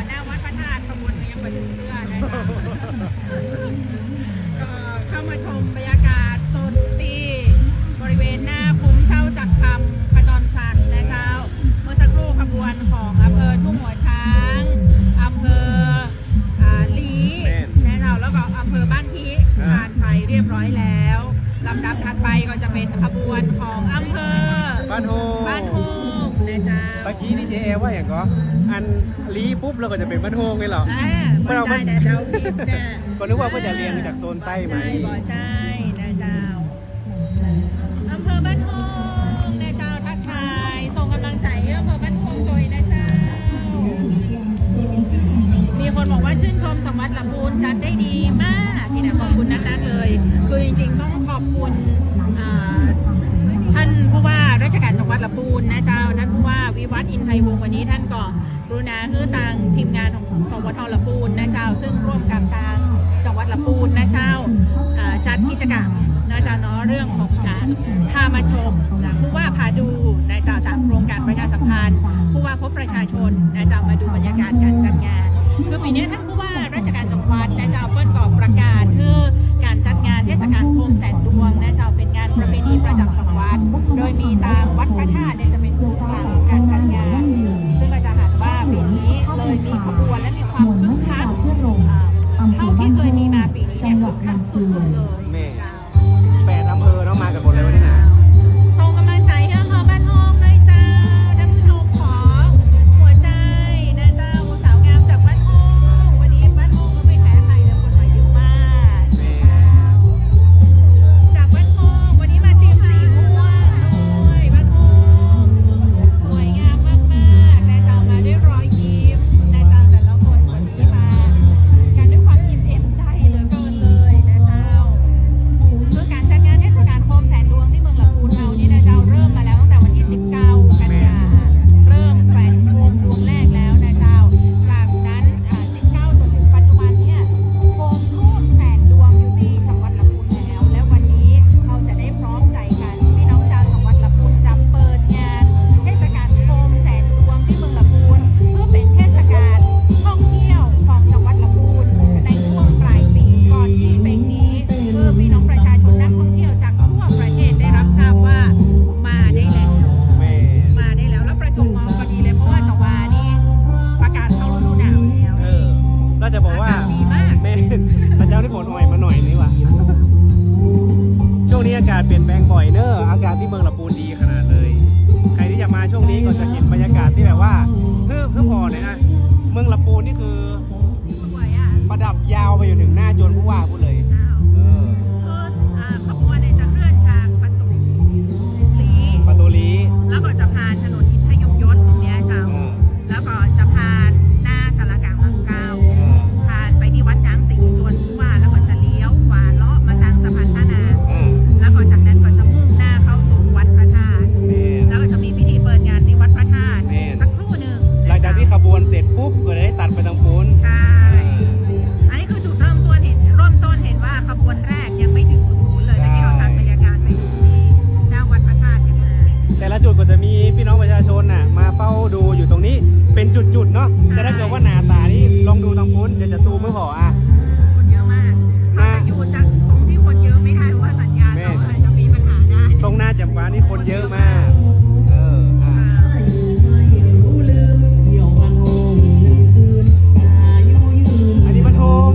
หน้าวัดพระธาตุขบวนยังมาถึงเสื้อนะคะเข้ามาชมบรรยากาศสดที่บริเวณหน้าคุ้มเช่าจักรคำขจรศักดิ์นะคะเมื่อสักครู่ขบวนของอำเภอทุ่งหัวช้างอำเภอลีนะคะแล้วก็อำเภอบ้านพีผ่านไปเรียบร้อยแล้วลำดับถัดไปก็จะเป็นขบวนของอำเภอบ้านโฮงนะจ๊ะ เมื่อกี้ดีเจแอว่าอย่างก็อันลีปุ๊บเราก็จะเป็นบ้านโฮงไงเหรอ ไม่ใช่แต่เราผิดนะ ก็นึกว่าเพื่อจะเรียงจากโซนใต้ไหม ใช่บ่ใช่นะเจ้าอำเภอบ้านโฮงนะเจ้าทักทายส่งกำลังใจอำเภอบ้านโฮงโดยนะเจ้ามีคนบอกว่าชื่นชมจังหวัดลำพูนจัดได้ดีมากพี่นะขอบคุณนักๆเลยคือจริงๆต้องขอบคุณท่านผู้ว่า วัดลำพูนนะเจ้าท่านผู้ว่าวิวัฒน์อินไทยวงศ์วันนี้ท่านก็กรุณาให้ทางทีมงานของสวทลำพูนนะเจ้าซึ่งร่วมกับทางจังหวัดลำพูนนะเจ้าจัดกิจกรรมนะเจ้าเนาะเรื่องของการพามาชมนะผู้ว่าพาดูนะเจ้าจากโครงการประชาสัมพันธ์ผู้ว่าพบประชาชนนะเจ้ามาดูบรรยากาศการจัดงานคือปีนี้ท่านผู้ว่าราชการจังหวัดนะเจ้าเปิ้ลก็ประกาศคือการจัดงานเทศกาลโคมแสนดวงนะเจ้าเป็นงานประเพณีประจำจังหวัดโดยมีทางวัดพระธาตุเนี่ยจะเป็นศูนย์กลางของการจัดงานซึ่งก็จะเห็นว่าปีนี้เลยมีขบวนและมีความคึกคักเท่าที่เคยมีมาปีนี้เนี่ยคึกคักสุดๆเลย แม่8 อำเภอเนาะมากันหมดเลยวันนี้นะ ส่งกำลังใจให้อำเภอบ้านทองเลยจ้าท่านผู้ชมขอหัวใจนะเจ้าสาวงามจากบ้านทองวันนี้บ้านทองก็ไม่แพ้ใครเลยคนมาเยอะมากจากบ้านทองวันนี้มาทีมสีม่วงด้วยบ้านทองสวยงามมากๆนะเจ้ามาด้วยรอยยิ้มนะเจ้าแต่ละคนวันนี้มากันด้วยความอิ่มเอมใจเหลือเกินเลยนะเจ้าเพื่อการจัดงานเทศกาลโคมแสนดวงที่เมืองลำพูนเรานี่นะเจ้าเริ่มมาแล้วตั้งแต่วันที่ 19 กันยาเริ่มแขวนโคมดวงแรกแล้วนะเจ้าจากนั้น19 จนถึงปัจจุบันเนี่ยโคมทูบแสนดวงอยู่ที่จังหวัดลำพูนแล้วและวันนี้เราจะได้พร้อมใจกันพี่น้องชาวจังหวัดลำพูนจะเปิดงานเทศกาลโคมแสนดวงที่เมืองลำพูนเพื่อเป็นเทศกาลท่องเที่ยวของจังหวัดลำพูนในช่วงปลายปีก่อนที่เพลงนี้เพื่อพี่น้องประชาชนนักท่องเที่ยวจากทั่วประเทศได้รับทราบว่ามาได้แล้วมาได้แล้วแล้วประจวบเหมาะพอดีเลยเพราะว่าตะวานี่ประกาศเข้าฤดูหนาวแล้ว เราจะบอกว่า อากาศดีมาก แม่พระเจ้าที่ฝนอ่อยมาหน่อยนี่ว่ะช่วงนี้อากาศเปลี่ยนแปลงบ่อยเนอะอากาศที่เมืองลำพูนดีขนาดเลย ใครที่จะมาช่วงนี้ก็จะเห็นบรรยากาศที่แบบว่าเพื่อพอเนี่ยนะเมืองลำพูนนี่คือ สวยอ่ะ ประดับยาวไปอยู่ถึงหน้าจวนผู้ว่าพูดเลย เจ้า เออ คือขบวนเนี่ยจะเคลื่อนจากประตูลี ประตูลี แล้วก็จะผ่านถนนอินทยงยศตรงเนี้ยเจ้า เออ แล้วก็จะผ่านหน้าสารกลางบางเก้า เออ ผ่านไปที่วัดช้างสิงห์จวนผู้ว่าแล้วก็จะเลี้ยวขวาเลาะมาทางสะพานท่านา เออ แล้วก็จากนั้นก็จะมุ่งหน้าเข้าสู่วัดพระธาตุ แม่ แล้วก็จะมีพิธีเปิดงานที่วัดพระธาตุ แม่ สักครู่หนึ่ง หลังจากที่ขบวนเสร็จปุ๊บก็ได้ตัดไปทางปูน ใช่ อันนี้คือจุดเริ่มต้นเห็นว่าขบวนแรกยังไม่ถึงตรงนู้นเลยแต่ที่เราทำบรรยากาศไปดูที่หน้าวัดพระธาตุกันมา แต่ละจุดก็จะมีพี่น้องประชาชนน่ะมาเฝ้าดูอยู่ตรงนี้เป็นจุดๆเนาะแต่ถ้าเกิดว่าหน้าตานี่ลองดูทางปูนเดี๋ยวจะซูมไม่พออ่ะ คนเยอะมากเราจะอยู่จากตรงที่คนเยอะไม่ได้เพราะว่าสัญญาณเราอาจจะมีปัญหาได้ ตรงหน้าจำฟ้านี่คนเยอะมากเอออ่ะอันนี้มันโฮม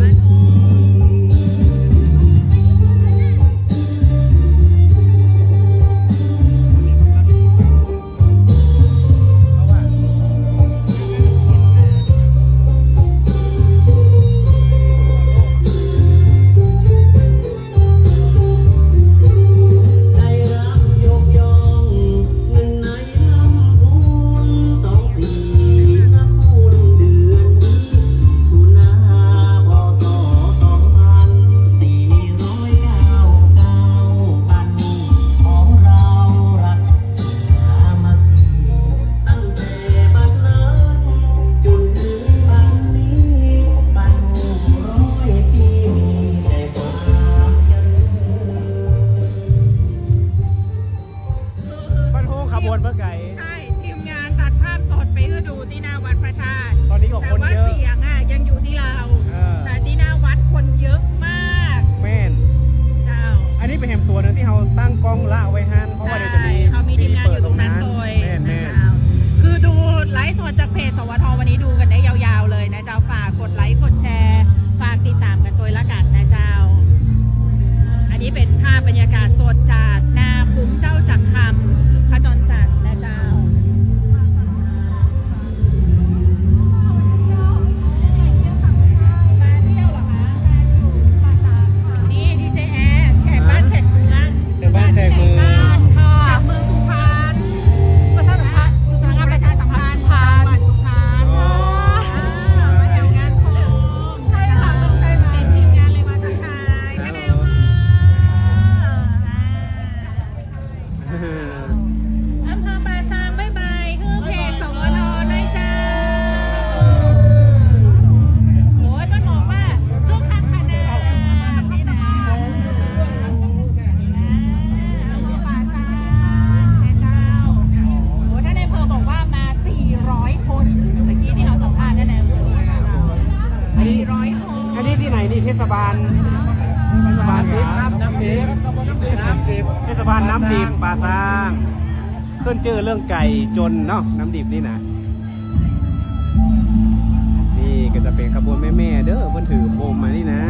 ขบวนเมื่อไก่ ใช่ทีมงานตัดภาพสดไปให้ดูที่หน้าวัดพระธาตุ ตอนนี้ก็ แต่ คน ว่า เยอะ เสียงอ่ะยังอยู่ที่เรา เออ แต่ที่หน้าวัดคนเยอะมาก แม่น เจ้า อันนี้เป็นแหมตัวหนึงที่เราตั้งกล้องละเอาไว้ฮันเพราะว่าเดี๋ยวจะมี ใช่เขามีทีมงานอยู่ตรงนั้นโดย แม่น นะ แม่น เจ้าคือดูไลฟ์สดจากเพจสวทวันนี้ดูกันได้ยาวๆเลยนะเจ้าฝากกดไลค์กดแชร์ฝากติดตามกันตัวละกันนะเจ้า อันนี้เป็นภาพบรรยากาศสดจากหน้าคุ้มเจ้าจักรคำขจรศักดิ์นะเจ้ามาเที่ยวเหรอคะนี่ดีเจแอร์แขกบ้านแขกเมือง แขกบ้านแขกเมือง จากเมื บาลน้ำดิบ เทศบาลน้ำดิบป่าซางขึ้นชื่อเรื่องไก่จนเนาะน้ำดิบนี่นะนี่ก็จะเป็นขบวนแม่ๆเด้อเพิ่นถือโคมมานี่นะ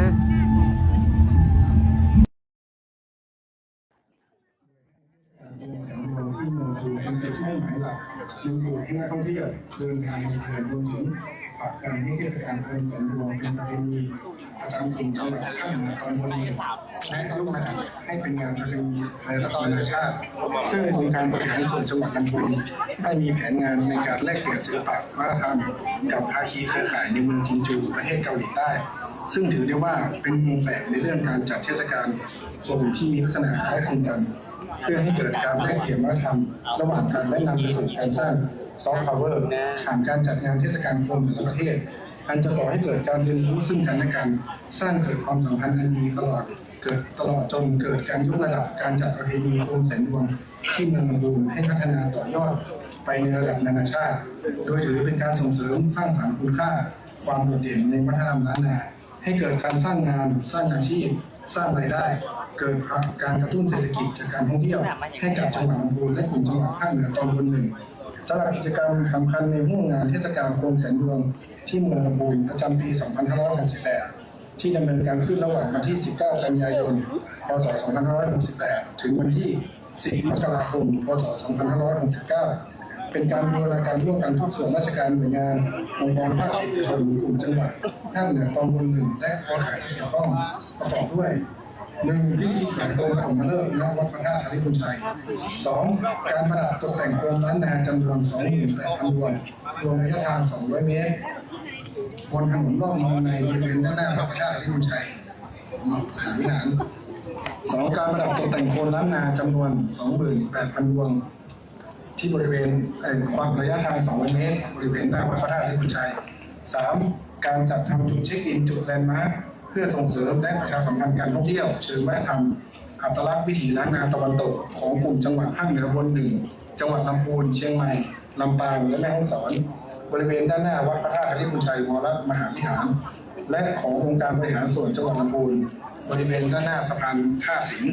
ที่เมืองสุรินทร์เป็นจุดมุ่งหมายหลักดึงดูดให้นักท่องเที่ยวเดินทางมาเยือนรวมถึงผลักดันให้เทศกาลโคมแสนดวงเป็นประเพณีประจำกลุ่มจังหวัดภาคเหนือตอนบนและยกระดับให้เป็นงานประเพณีในระดับนานาชาติ ซึ่งองค์การบริหารส่วนจังหวัดลำพูนได้มีแผนงานในการแลกเปลี่ยนศิลปะวัฒนธรรมกับภาคีเครือข่ายในเมืองจินจูประเทศเกาหลีใต้ซึ่งถือได้ว่าเป็นวงแฝงในเรื่องการจัดเทศกาลโคมที่มีลักษณะคล้ายคลึงกันเพื่อให้เกิดการแลกเปลี่ยนวัฒนธรรมระหว่างกันและนำไปสู่การสร้างซอฟต์พาวเวอร์ผ่านการจัดงานเทศกาลโคมแต่ละประเทศอันจะก่อให้เกิดการเรียนรู้ซึ่งกันและกันสร้างเกิดความสัมพันธ์อันดีตลอดจนเกิดการยกระดับการจัดประเพณีโคมแสนดวงที่เมืองลำพูนให้พัฒนาต่อยอดไปในระดับนานาชาติโดยถือเป็นการส่งเสริมสร้างสรรค์คุณค่าความโดดเด่นในวัฒนธรรมล้านนาให้เกิดการสร้างงานสร้างอาชีพสร้างรายได้เกิดการกระตุ้นเศรษฐกิจจากการท่องเที่ยวให้กับจังหวัดลำพูนและกลุ่มจังหวัดภาคเหนือตอนบนหนึ่งสำหรับกิจกรรมสำคัญในห่วงงานเทศกาลโคมแสนดวงที่เมืองลำพูนประจำปี 2568 ที่ดำเนินการขึ้นระหว่างวันที่ 19 กันยายน พ.ศ. 2568 ถึงวันที่ 10 มกราคม พ.ศ. 2569 เป็นการบูรณาการร่วมกันทุกส่วนราชการหน่วยงานองค์กรภาคเอกชนกลุ่มจังหวัดภาคเหนือตอนบนหนึ่งและเครือข่ายที่เกี่ยวข้องประกอบด้วย 1. พิธีแข่งโคมปฐมฤกษ์ณวัดพระธาตุหริพุนชัย 2. การประดับตกแต่งโคมล้านนาจำนวน 28,000 ดวงรวมระยะทาง 200 เมตรบนถนนรอบเมืองในบริเวณด้านหน้าวัดพระธาตุหริพุนชัยมหาวิหาร 2. การประดับตกแต่งโคมล้านนาจำนวน 28,000 ดวงที่บริเวณความระยะทาง 200 เมตรบริเวณหน้าวัดพระธาตุหริพุนชัย 3. การจัดทำจุดเช็คอินจุดแลนด์มาร์คเพื่อส่งเสริมและประชาสัมพันธ์การท่องเที่ยวเชิงวัฒนธรรมอัตลักษณ์วิถีล้านนาตะวันตกของกลุ่มจังหวัดภาคเหนือบนหนึ่งจังหวัดลำพูนเชียงใหม่ลำปางและแม่ฮ่องสอนบริเวณด้านหน้าวัดพระธาตุหริพุนชัยวรมหาวิหารและขององค์การบริหารส่วนจังหวัดลำพูนบริเวณด้านหน้าสะพานท่าสิงห์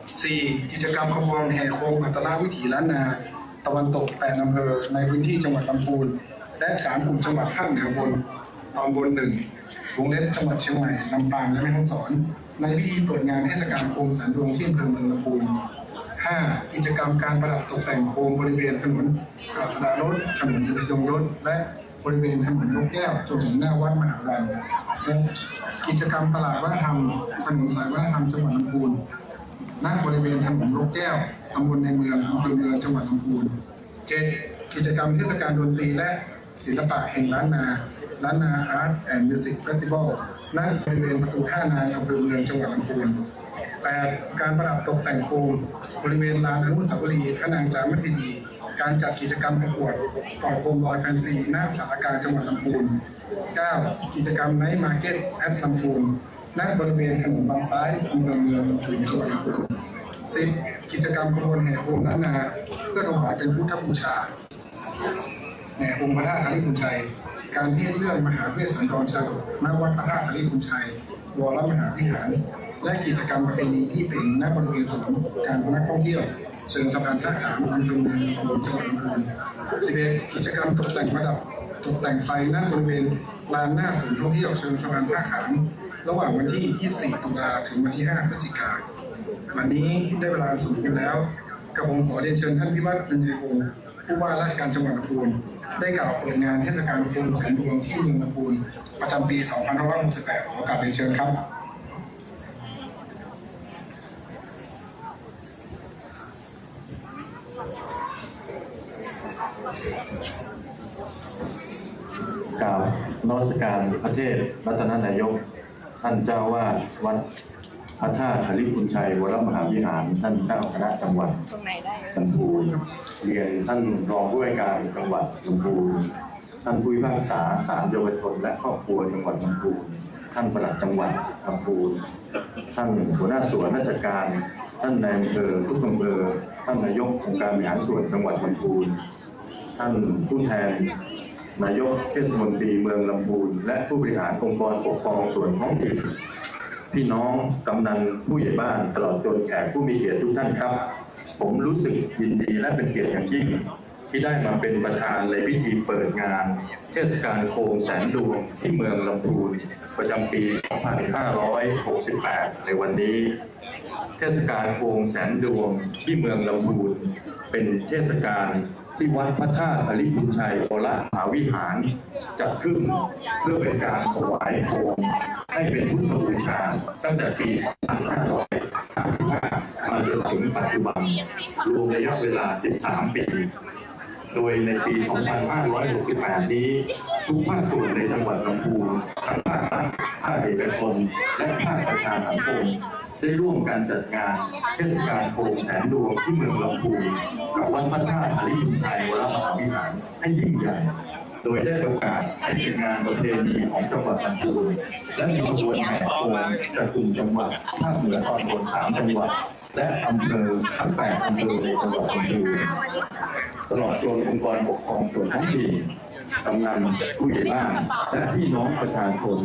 4. กิจกรรมขบวนแห่โคมอัตลักษณ์วิถีล้านนาตะวันตก8อำเภอในพื้นที่จังหวัดลำพูนและ3กลุ่มจังหวัดภาคเหนือบนตอนบน1วงเล็บจังหวัดเชียงใหม่ลำปางและแม่ฮ่องสอนในพิธีเปิดงานเทศกาลโคมแสนดวงที่อำเภอเมืองลำพูน 5. กิจกรรมการประดับตกแต่งโคมบริเวณถนนกาญจนารถถนนยงยศและบริเวณถนนนกแก้วจนถึงหน้าวัดมหาลัย 6. กิจกรรมตลาดวัฒนธรรมถนนสายวัฒนธรรมจังหวัดลำพูนณบริเวณถนนนกแก้วตำบลในเมืองอำเภอเมืองจังหวัดลำพูน 7. กิจกรรมเทศกาลดนตรีและศิลปะแห่งล้านนาอาร์ตแอนด์มิวสิกเฟสติวัลณบริเวณประตูท่านายอำเภอเมืองจังหวัดลำพูน 8. การประดับตกแต่งโคมบริเวณลานอนุสาวรีย์พระนางจามเทวีการจัดกิจกรรมประกวดปล่อยโคมลอยแฟนซีณศาลากลางจังหวัดลำพูน 9. กิจกรรมไนท์มาร์เก็ตแอดลำพูนณบริเวณถนนบางซ้ายอำเภอเมืองลำพูนจังหวัดลำพูน 10. กิจกรรมขบวนแห่โคมล้านนาเพื่อถวายเป็นพุทธบูชาแห่องค์พระธาตุหริพุนชัยการเทศน์เรื่องมหาเวสสันดรชาดกณวัดพระธาตุหริพุนชัยวรมหาวิหารและกิจกรรมประเพณีที่เป็นณบริเวณศูนย์การนักท่องเที่ยวเชิงสะพานท่าขามอำเภอเมืองลำพูนจังหวัดลำพูน 11. กิจกรรมตกแต่งประดับตกแต่งไฟณบริเวณลานหน้าศูนย์ท่องเที่ยวเชิงสะพานท่าขามระหว่างวันที่ 24 ตุลาถึงวันที่ 5 พฤศจิกายนวันนี้ได้เวลาสูงกันแล้วกระผมขอเรียนเชิญท่านพิวัตรอินทร์วงศ์ผู้ว่าราชการจังหวัดลำพูนได้กล่าวเปิดงานเทศกาลโคมแสนดวงที่เมืองลำพูนประจำปี 2568 ขอกราบเรียนเชิญครับกล่าวนมัสการพระเทพรัตนนายกท่านเจ้าวาดวัดพระธาตุหริพุนชัยวรมหาวิหารท่านเจ้าคณะจังหวัดลำพูนเรียนท่านรองผู้ว่าการจังหวัดลำพูนท่านผู้พิพากษาศาลเยาวชนและครอบครัวจังหวัดลำพูนท่านปลัดจังหวัดลำพูนท่านหัวหน้าส่วนราชการท่านนายอำเภอทุกอำเภอท่านนายกองค์การบริหารส่วนจังหวัดลำพูนท่านผู้แทนนายกเทศมนตรีเมืองลำพูนและผู้บริหารองค์กรปกครองส่วนท้องถิ่น พี่น้องกำนันผู้ใหญ่บ้านตลอดจนแขกผู้มีเกียรติทุกท่านครับ ผมรู้สึกยินดีและเป็นเกียรติอย่างยิ่งที่ได้มาเป็นประธานในพิธีเปิดงานเทศกาลโคมแสนดวงที่เมืองลำพูนประจำปี 2568 ในวันนี้ เทศกาลโคมแสนดวงที่เมืองลำพูนเป็นเทศกาลที่วัดพระธาตุหริพุนชัยวรมหาวิหารจัดขึ้นเพื่อเป็นการถวายโคมให้เป็นพุทธบูชาตั้งแต่ปี 2555 มาจนถึงปัจจุบันรวมระยะเวลา 13 ปี โดยในปี 2568 นี้ทุกภาคส่วนในจังหวัดลำพูนทั้งภาครัฐภาคเอกชนและภาคประชาสังคมได้ร่วมกันจัดงานเทศกาลโคมแสนดวงที่เมืองลำพูนกับวัดพระธาตุหริพุนชัยวรมหาวิหารให้ยิ่งใหญ่โดยได้ประกาศให้เป็นงานประเพณีของจังหวัดลำพูนและมีขบวนแห่โคมจากกลุ่มจังหวัดภาคเหนือตอนบน3 จังหวัดและอำเภอทั้ง8 อำเภอในจังหวัดลำพูนตลอดจนองค์กรปกครองส่วนท้องถิ่นกำนันผู้ใหญ่บ้านและพี่น้องประชาชน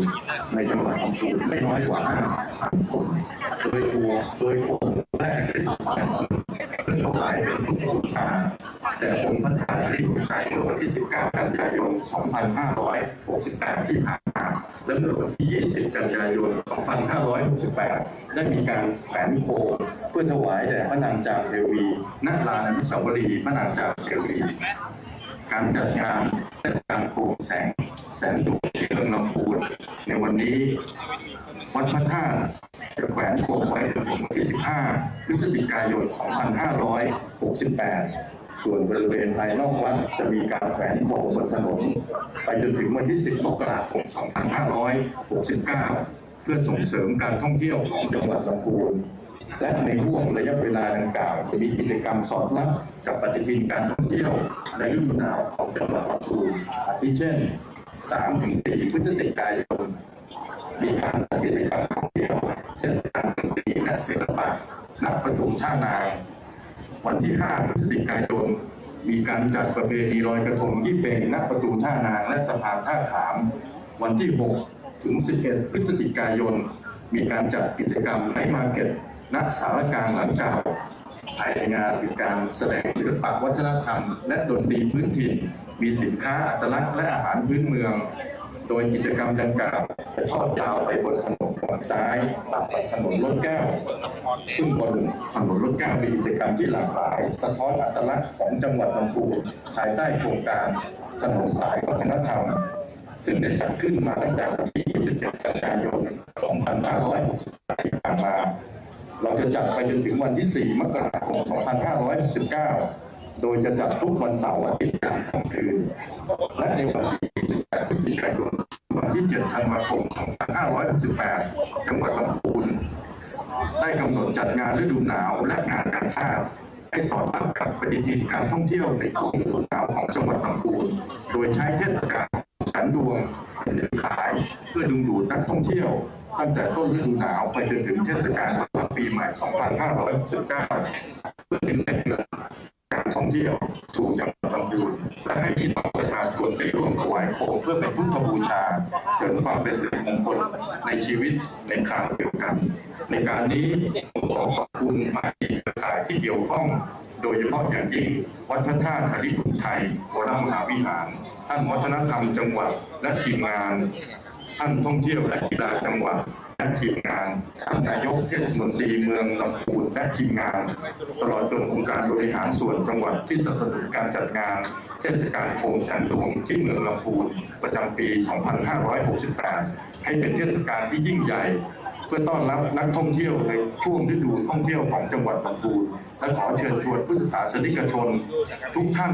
ในจังหวัดลำพูนไม่น้อยกว่า 5,000 คนโดยคนแรกเพื่อถวายเป็นพุทธบูชาแต่องค์พระธาตุหริพุนชัยเมื่อวันที่ 19 กันยายน 2568 ที่ผ่านมาและเมื่อวันที่ 20 กันยายน 2568 ได้มีการแขวนโคมเพื่อถวายแด่พระนางจามเทวีณลานอนุสาวรีย์พระนางจามเทวี การจัดงานเทศกาลโคมแสนดวงที่เมืองลำพูนในวันนี้วัดพระธาตุจะแขวนโคมไว้จนถึงวันที่ 15 พฤศจิกายน 2568 ส่วนบริเวณภายนอกวัดจะมีการแขวนโคมบนถนนไปจนถึงวันที่ 10 มกราคม 2569 เพื่อส่งเสริมการท่องเที่ยวของจังหวัดลำพูนและในห่วงระยะเวลาดังกล่าวจะมีกิจกรรมสอดรับกับปฏิทินการท่องเที่ยวในฤดูหนาวของจังหวัดลำพูนอาทิเช่น 3-4 พฤศจิกายนมีการจัดกิจกรรมท่องเที่ยวเทศกาลดนตรีและศิลปะณประตูท่านางวันที่ 5 พฤศจิกายนมีการจัดประเพณีลอยกระทงยี่เป็งณประตูท่านางและสะพานท่าขามวันที่ 6 ถึง 11 พฤศจิกายนมีการจัดกิจกรรมไนท์มาร์เก็ตณศาลกลางหลังเก่าภายในงานเป็นการแสดงศิลปะวัฒนธรรมและดนตรีพื้นถิ่นมีสินค้าอัตลักษณ์และอาหารพื้นเมืองโดยกิจกรรมดังกล่าวจะทอดยาวไปบนถนนฝั่งซ้ายตัดไปถนนลดแก้วซึ่งบนถนนลดแก้วมีกิจกรรมที่หลากหลายสะท้อนอัตลักษณ์ของจังหวัดลำพูนภายใต้โครงการถนนสายวัฒนธรรมซึ่งได้จัดขึ้นมาตั้งแต่วันที่ 27 กันยายน 2568 ที่ผ่านมาเราจะจัดไปจนถึงวันที่ 4 มกราคม 2569 โดยจะจัดทุกวันเสาร์อาทิตย์กลางค่ำคืนและในวันที่ 28 พฤศจิกายน วันที่ 7 ธันวาคม 2568 จังหวัดลำพูนได้กำหนดจัดงานฤดูหนาวและงานกาชาดให้สอดรับกับปฏิทินการท่องเที่ยวในช่วงฤดูหนาวของจังหวัดลำพูนโดยใช้เทศกาลแสนดวงเป็นจุดขายเพื่อดึงดูดนักท่องเที่ยวตั้งแต่ต้นฤดูหนาวไปจนถึงเทศกาลวันปีใหม่ 2569 เพื่อดึงให้เกิดการท่องเที่ยวสู่จังหวัดลำพูนและให้พี่น้องประชาชนได้ร่วมถวายโคมเพื่อเป็นพุทธบูชาเสริมความเป็นสิริมงคลในชีวิตในคราวเดียวกันในการนี้ผมขอขอบคุณภาคีเครือข่ายที่เกี่ยวข้องโดยเฉพาะอย่างยิ่งวัดพระธาตุหริพุนชัยวรมหาวิหารท่านวัฒนธรรมจังหวัดและทีมงานท่านท่องเที่ยวและกีฬาจังหวัดและทีมงานท่านนายกเทศมนตรีเมืองลำพูนและทีมงานตลอดจนองค์การบริหารส่วนจังหวัดที่สนับสนุนการจัดงานเทศกาลโคมแสนดวงที่เมืองลำพูนประจำปี 2568 ให้เป็นเทศกาลที่ยิ่งใหญ่เพื่อต้อนรับนักท่องเที่ยวในช่วงฤดูท่องเที่ยวของจังหวัดลำพูนและขอเชิญชวนพุทธศาสนิกชนทุกท่าน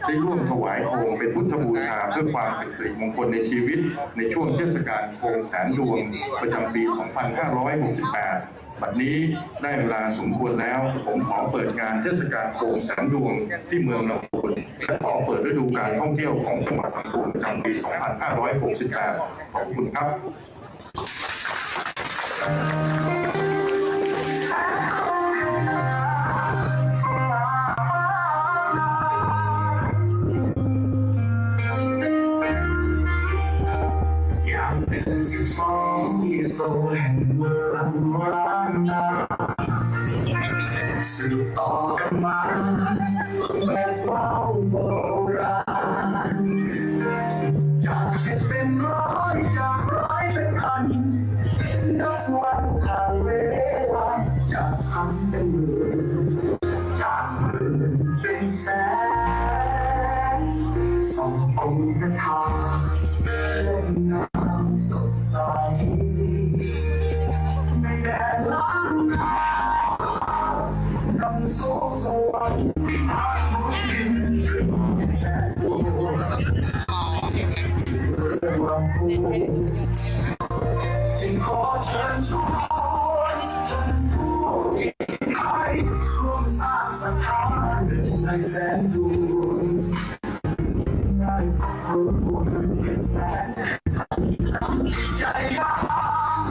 ได้ร่วมถวายโคมเป็นพุทธบูชาเพื่อความเป็นสิริมงคลในชีวิตในช่วงเทศกาลโคมแสนดวงประจำปี 2568 บัดนี้ได้เวลาสมควรแล้วผมขอเปิดงานเทศกาลโคมแสนดวงที่เมืองลำพูนและขอเปิดฤดูการท่องเที่ยวของจังหวัดลำพูนประจำปี 2568 ขอบคุณครับ 12 years old and we're แบบเบาโบราณจากสิบเป็นร้อยจากร้อยเป็นพันนับวันผ่านเวลาจากพันเป็นหมื่นจากหมื่นเป็นแสนส่งองค์เป็นทางเล่นงามสดใสในแดนล้านนานำสู่สวรรค์ดินขึ้นแสนดวงเรื่องรำพูจึงขอเชิญชวนจนทั่วถิ่นไทยร่วมสร้างศรัทธาหนึ่งในแสนดวงได้พบบุญเป็นแสนจิตใจงาม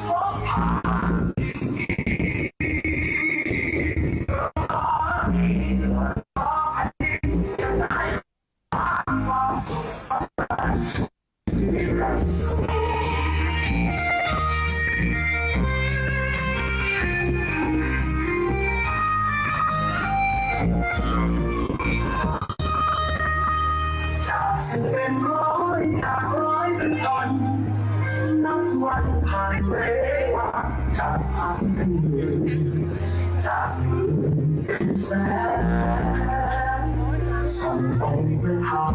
พบผ่านสิ่งดีจะได้ความสุขสันต์ที่รักจากสิบเป็นร้อยจากร้อยเป็นพันนับวันผ่านเวลาจากพันเป็นหมื่นจากหมื่นเป็นแสนส่งองค์เป็นหา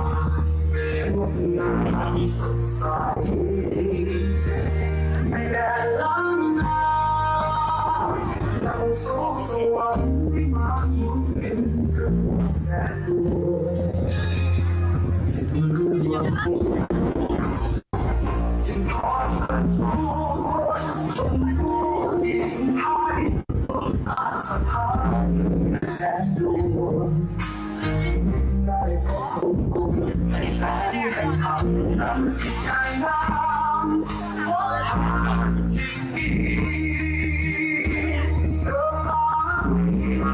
งดงามสดใสในแดนล้านนาเราสู่สวรรค์ที่มาหมุนเป็นแสนดวงจึงรู้ว่าผู้จึงขอเชิญชวนจนผู้ที่ไทยร่วมสร้างศรัทธาแสนดวงได้พบบุญในแสนแห่งธรรมนำจิตใจงามพบผ่านสิ่งดีเสริมล้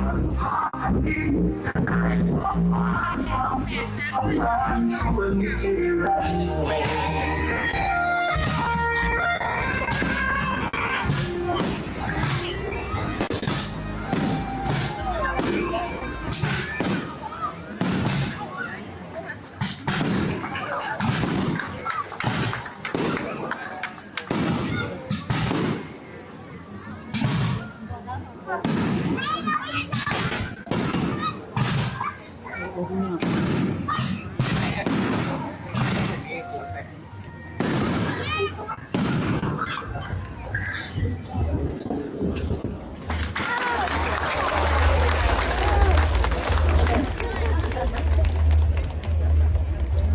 างผ่านดินจะได้ความหมายความสุขสำราญเมืองที่รัก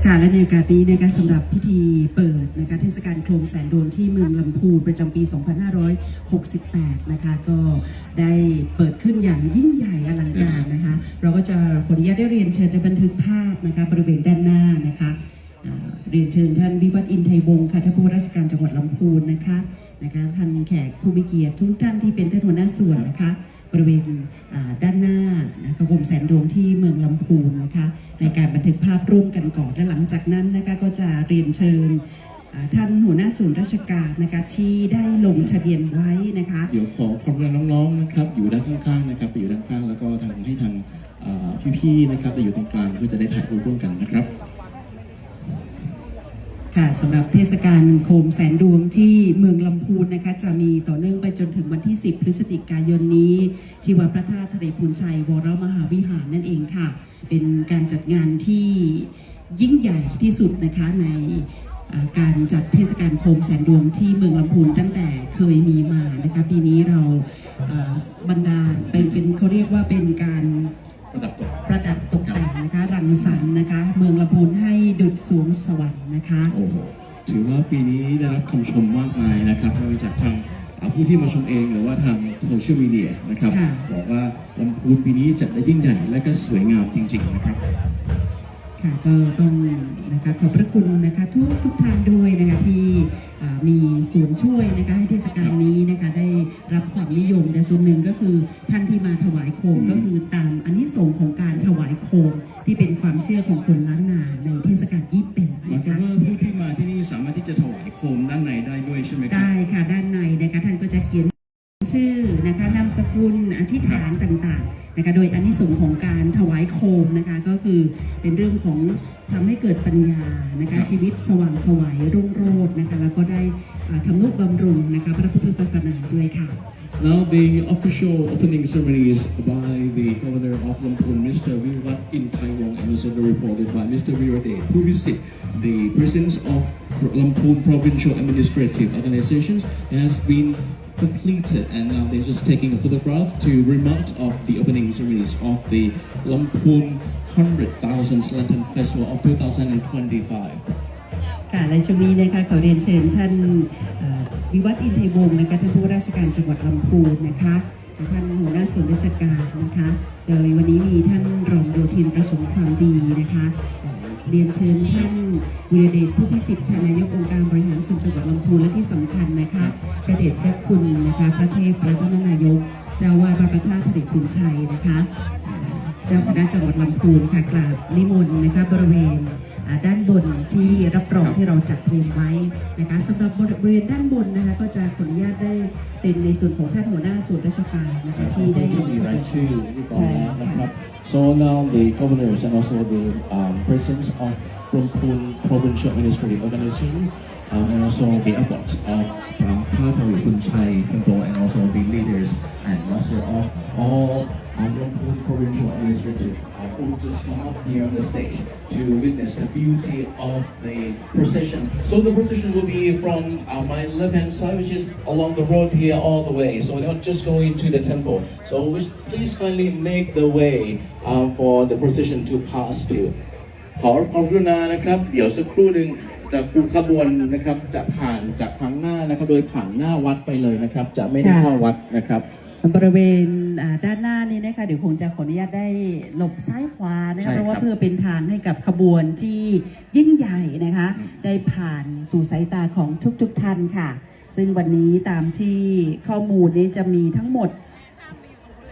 ค่ะและในโอกาสนี้นะคะสำหรับพิธีเปิดนะคะเทศกาลโคมแสนดวงที่เมืองลำพูนประจำปี 2568 นะคะก็ได้เปิดขึ้นอย่างยิ่งใหญ่อลังการนะคะเราก็จะขออนุญาตได้เรียนเชิญในบันทึกภาพนะคะบริเวณด้านหน้านะคะเรียนเชิญท่านวิวัฒน์อินไทยวงศ์ค่ะท่านผู้ว่าราชการจังหวัดลำพูนนะคะท่านแขกผู้มีเกียรติทุกท่านที่เป็นท่านหัวหน้าส่วนนะคะบริเวณด้านหน้านะคะโคมแสนดวงที่เมืองลำพูนนะคะในการบันทึกภาพร่วมกันก่อนและหลังจากนั้นนะคะก็จะเรียนเชิญท่านหัวหน้าส่วนราชการนะคะที่ได้ลงทะเบียนไว้นะคะเดี๋ยวขอความร่วมมือน้องๆนะครับอยู่ด้านข้างๆนะครับไปอยู่ด้านข้างแล้วก็ทางให้ทางพี่ๆนะครับจะอยู่ตรงกลางเพื่อจะได้ถ่ายรูปร่วมกันนะครับค่ะสำหรับเทศกาลโคมแสนดวงที่เมืองลำพูนนะคะจะมีต่อเนื่องไปจนถึงวันที่ 10 พฤศจิกายนนี้ที่วัดพระธาตุทะเลพูนชัยวรมหาวิหารนั่นเองค่ะเป็นการจัดงานที่ยิ่งใหญ่ที่สุดนะคะในการจัดเทศกาลโคมแสนดวงที่เมืองลำพูนตั้งแต่เคยมีมานะคะปีนี้เราบรรดาเป็นเขาเรียกว่าเป็นการประดับตกแต่งนะคะรังสรรค์นะคะเมืองลำพูนให้ดุจสวงสวรรค์นะคะถือว่าปีนี้ได้รับคำชมมากมายนะครับไม่ว่าจากทางผู้ที่มาชมเองหรือว่าทางโซเชียลมีเดียนะครับบอกว่าลำพูนปีนี้จัดได้ยิ่งใหญ่และก็สวยงามจริงๆนะครับค่ะก็ต้องนะคะขอบพระคุณนะคะทุกท่านด้วยนะคะที่มีส่วนช่วยนะคะให้เทศกาลนี้นะคะได้รับความนิยมแต่ส่วนหนึ่งก็คือท่านที่มาถวายโคมก็คือตามอานิสงส์ของการถวายโคมที่เป็นความเชื่อของคนล้านนาในเทศกาลยี่เป็งนะคะว่าผู้ที่มาที่นี่สามารถที่จะถวายโคมด้านในได้ด้วยใช่ไหมครับได้ค่ะด้านในนะคะท่านก็จะเขียนชื่อนะคะนามสกุลอธิษฐานต่างๆ นะคะโดยอานิสงส์ของการถวายโคมนะคะก็คือเป็นเรื่องของทำให้เกิดปัญญานะคะชีวิตสว่างไสวรุ่งโรจน์นะคะแล้วก็ได้ทำนุบำรุงนะคะพระพุทธศาสนาด้วยค่ะ Now the official opening ceremony is by the Governor of Lamphun, Mr. Virat in Taiwan, and also reported by Mr. Virade, who visit the presence of Lamphun Provincial Administrative Organizations has been completed, and now they're just taking a photograph to remark of the opening ceremonies of the Lamphun 100,000 Lantern Festival of 2025. ค่ะในช่วงนี้นะคะขอเรียนเชิญท่านวิวัฒน์อินไทยวงศ์นะคะท่านผู้ว่าราชการจังหวัดลำพูนนะคะท่านหัวหน้าส่วนราชการนะคะโดยวันนี้มีท่านรองโยธินประสงค์ความดีนะคะเรียนเชิญท่านวีรเดชผู้พิสิทธิ์ค่ะนายกองค์การบริหารส่วนจังหวัดลำพูนและที่สำคัญนะคะพระเดชพระคุณนะคะพระเทพรัตนนายกเจ้าวาดวัดพระธาตุหริพุนชัยนะคะเจ้าคณะจังหวัดลำพูนค่ะกราบนิมนต์นะคะบริเวณด้านบนที่รับรองที่เราจัดเตรียมไว้นะคะสำหรับบริเวณด้านบนนะคะก็จะขออนุญาตได้เป็นในส่วนของท่านหัวหน้าส่วนราชการนะคะที่ได้ลงชื่อใช่ค่ะ So now the governors and also the presence of Lamphun Provincial Administrative Organization and also the efforts of Pratari Punchai Temple and also the leaders and master of all Lamphun Provincial Administrative will just come up here on the stage to witness the beauty of the procession. So the procession will be from my left-hand side, which is along the road here all the way. So we're not just going to the temple. So please kindly make the way for the procession to pass to. ขอความกรุณานะครับเดี๋ยวสักครู่หนึ่งจะขบวนนะครับจะผ่านจากทางหน้านะครับโดยผ่านหน้าวัดไปเลยนะครับจะไม่ได้เข้าวัดนะครับบริเวณด้านหน้านี้นะคะเดี๋ยวคงจะขออนุญาตได้หลบซ้ายขวานะคะเพราะว่าเพื่อเป็นทางให้กับขบวนที่ยิ่งใหญ่นะคะได้ผ่านสู่สายตาของทุกท่านค่ะซึ่งวันนี้ตามที่ข้อมูลนี้จะมีทั้งหมด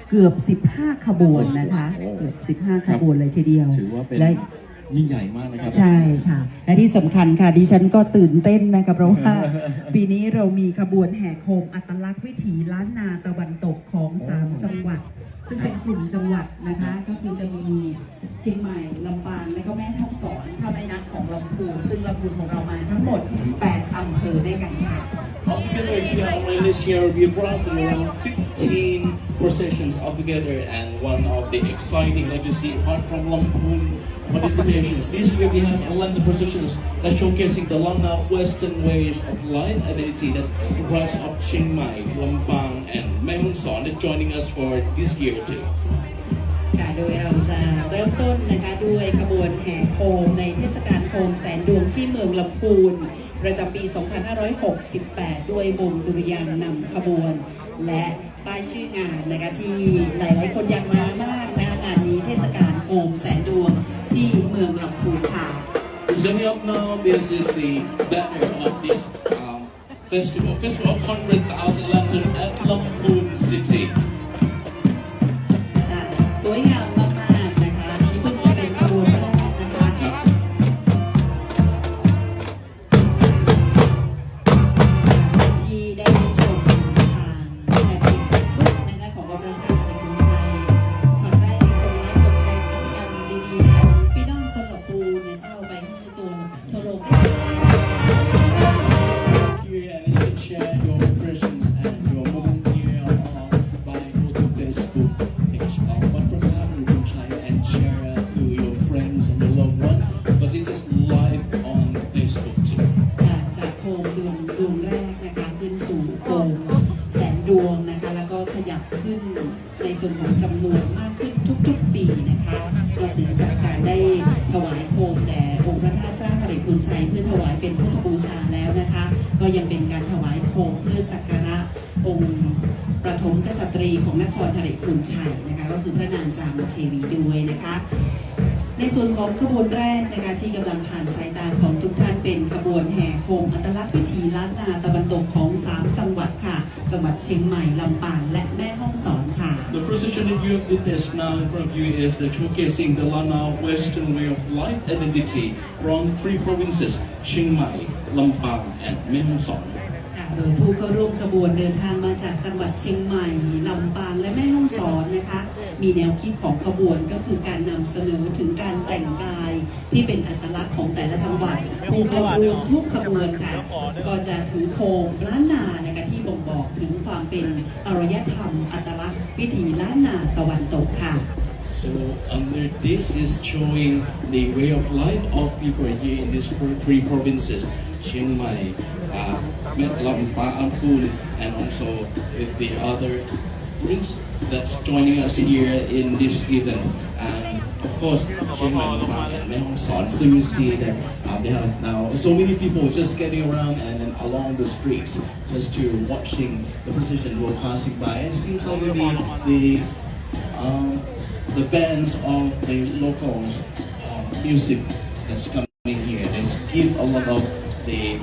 เกือบ15ขบวนนะคะเกือบ15ขบวนเลยทีเดียวถือว่าเป็นยิ่งใหญ่มากนะครับใช่ค่ะและที่สำคัญค่ะดิฉันก็ตื่นเต้นนะคะเพราะว่าปีนี้เรามีขบวนแห่โคมอัตลักษณ์วิถีล้านนาตะวันตกของ3จังหวัดซึ่งเป็นกลุ่มจังหวัดนะคะก็คือจะมีเชียงใหม่ลำปางและก็แม่ฮ่องสอนถ้าไม่นับของลำพูนซึ่งลำพูนของเรามาทั้งหมด8อำเภอด้วยกันค่ะAltogether here only this year we brought around 15 processions altogether, and one of the exciting legacy apart from Lamphun participations. This year we have 11 processions that showcasing the Lanna Western ways of life identity that comprise of Chiang Mai, Lampang, and Mae Hong Son that joining us for this year too. ค่ะโดยเราจะเริ่มต้นนะคะด้วยขบวนแห่โคมในเทศกาลโคมแสนดวงที่เมืองลำพูนประจำปี 2568 ด้วยวงดุริยางค์นำขบวนและป้ายชื่องานนะคะที่หลายๆคนอยากมามากนะคะงานนี้เทศกาลโคมแสนดวงที่เมืองลำพูนค่ะ Coming up now, this is the banner of this festival of 100,000 Lantern at Lamphun City. สวยงามมากๆนะคะนี่เพิ่งจะเป็นขบวนแรกนะคะที่ได้ชมทางแฟนเพจนะคะของวัดพระธาตุหริพุนชัยฝากได้คนไลค์กดแชร์กิจกรรมดีๆของพี่น้องคนละปูเนี่ยเจ้าไปให้ตัวทั่วโลกได้ Here and you can share your impressions and your moment here by go to Facebook page of Wat Prathat Hariphun Chai and share to your friends and your loved one because this is live on Facebook too. จากโคมดวงแรกนะคะขึ้นสู่โคมแสนดวงนะคะแล้วก็ขยับขึ้นในส่วนของจำนวนมากขึ้นทุกๆปีนะคะนอกเหนือจากการได้ถวายโคมแด่องค์พระธาตุเจ้าหริพุนชัยเพื่อถวายเป็นพุทธบูชาแล้วนะคะก็ยังเป็นการถวายโคมเพื่อสักการะองค์ประถมกษัตรีของนครหริพุนชัยนะคะก็คือพระนางจามเทวีด้วยนะคะในส่วนของขบวนแรกนะคะที่กำลังผ่านสายตาของทุกท่านเป็นขบวนแห่โคมอัตลักษณ์วิถีล้านนาตะวันตกของ3จังหวัดค่ะจังหวัดเชียงใหม่ลำปางและแม่ฮ่องสอนค่ะ The procession that you have witnessed now in front of you is the showcasing the Lanna Western way of life identity from 3 provinces, Chiang Mai, Lampang, and Mae Hong Son. โดยผู้เข้าร่วมขบวนเดินทางมาจากจังหวัดเชียงใหม่ลำปางและแม่ฮ่องสอนนะคะมีแนวคิดของขบวนก็คือการนำเสนอถึงการแต่งกายที่เป็นอัตลักษณ์ของแต่ละจังหวัดผู้เข้าร่วมทุกขบวนค่ะก็จะถือโคมล้านนานะคะที่บ่งบอกถึงความเป็นอารยธรรมอัตลักษณ์วิถีล้านนาตะวันตกค่ะ So under this is showing the way of life of people here in these three provinces, Chiang Mai, Lampang, and also with the other province that's joining us here in this event. And of course, Chiang Mai, Lampang, and Mae Hong Son. So you see that they have now so many people just getting around and then along the streets, just to watching the procession go passing by. It seems like the bands of the local music that's coming here. They give a lot of the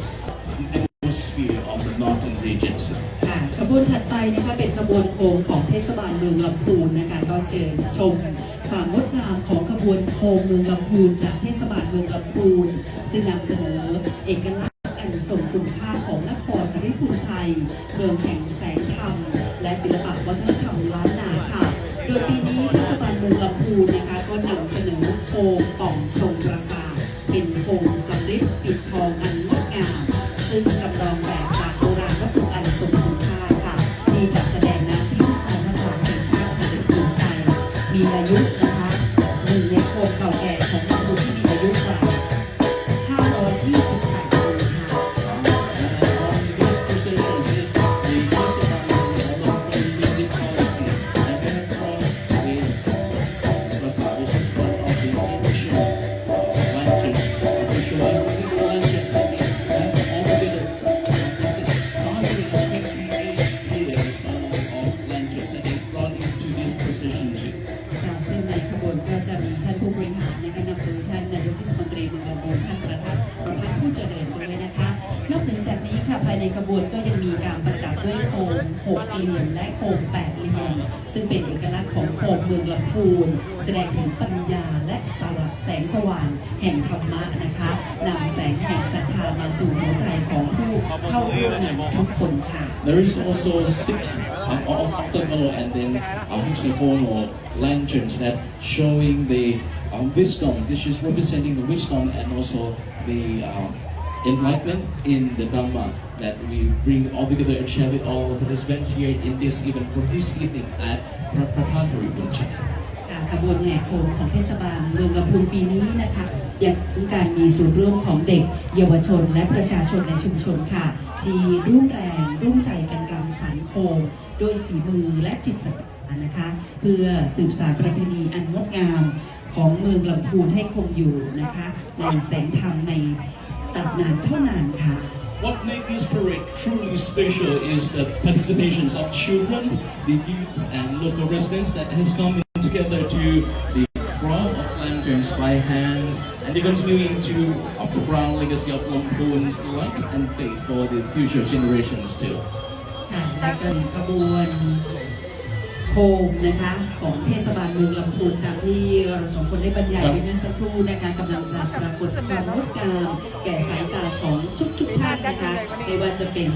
atmosphere of the northern regions. ค่ะขบวนถัดไปนะคะเป็นขบวนโคมของเทศบาลเมืองลำพูนนะคะก็เชิญชมความงดงามของขบวนโคมเมืองลำพูนจากเทศบาลเมืองลำพูนซึ่งนำเสนอเอกลักษณ์อันทรงคุณค่าของนครปฐมชัยเมืองแห่งแสงธรรมและศิลปวัฒนธรรมล้านนาค่ะโดยปีนี้เทศบาลเมืองลำพูนนะคะก็นำเสนอโคมป่องทรงปราสาทเป็นโคมสำริดปิดทองอันงดงามซึ่งจำลองแบบจากโบราณวัตถุอันทรงคุณค่าค่ะที่จัดแสดงณพิพิธภัณฑ์สถานแห่งชาติปฐมชัยมีอายุนะคะหนึ่งในโคมเก่าแก่ของลำพูนที่มีอายุกว่า528 ปีค่ะในขบวนก็ยังมีการประดับด้วยโคม6เหลี่ยมและโคม8เหลี่ยมซึ่งเป็นเอกลักษณ์ของโคมเมืองลำพูนแสดงถึงปัญญาและแสงสว่างแห่งธรรมะนะคะนำแสงแห่งศรัทธามาสู่หัวใจของผู้เข้าร่วมงานทุกคนค่ะ There is also 6 octagonal and then hexagonal lanterns that showing the wisdom, which is representing the wisdom and also the enlightenment in the Dhamma that we bring all together and share with all the participants here in this event for this evening at Prapatari Punchai. ขบวนแห่โคมของเทศบาลเมืองลำพูนปีนี้นะคะยังมีการมีส่วนร่วมของเด็กเยาวชนและประชาชนในชุมชนค่ะที่ร่วมแรงร่วมใจกันรำสานโคมด้วยฝีมือและจิตศรัทธานะคะเพื่อสืบสานประเพณีอันงดงามของเมืองลำพูนให้คงอยู่นะคะในแสงธรรมในตัดนานเท่านานค่ะ What makes this parade truly special is the participations of children, the youth and local residents that has come together to the craft of lanterns by hand and they're continuing to a proud legacy of Lampoon's light and faith for the future generations too. ค่ะและเป็นขบวนโคมนะคะของเทศบาลเมืองลำพูนตามที่เราสองคนได้บรรยายไว้เมื่อสักครู่นะคะกำลังจะปรากฏความงดงามแก่สายตาของทุกท่านนะคะไม่ว่าจะเป็น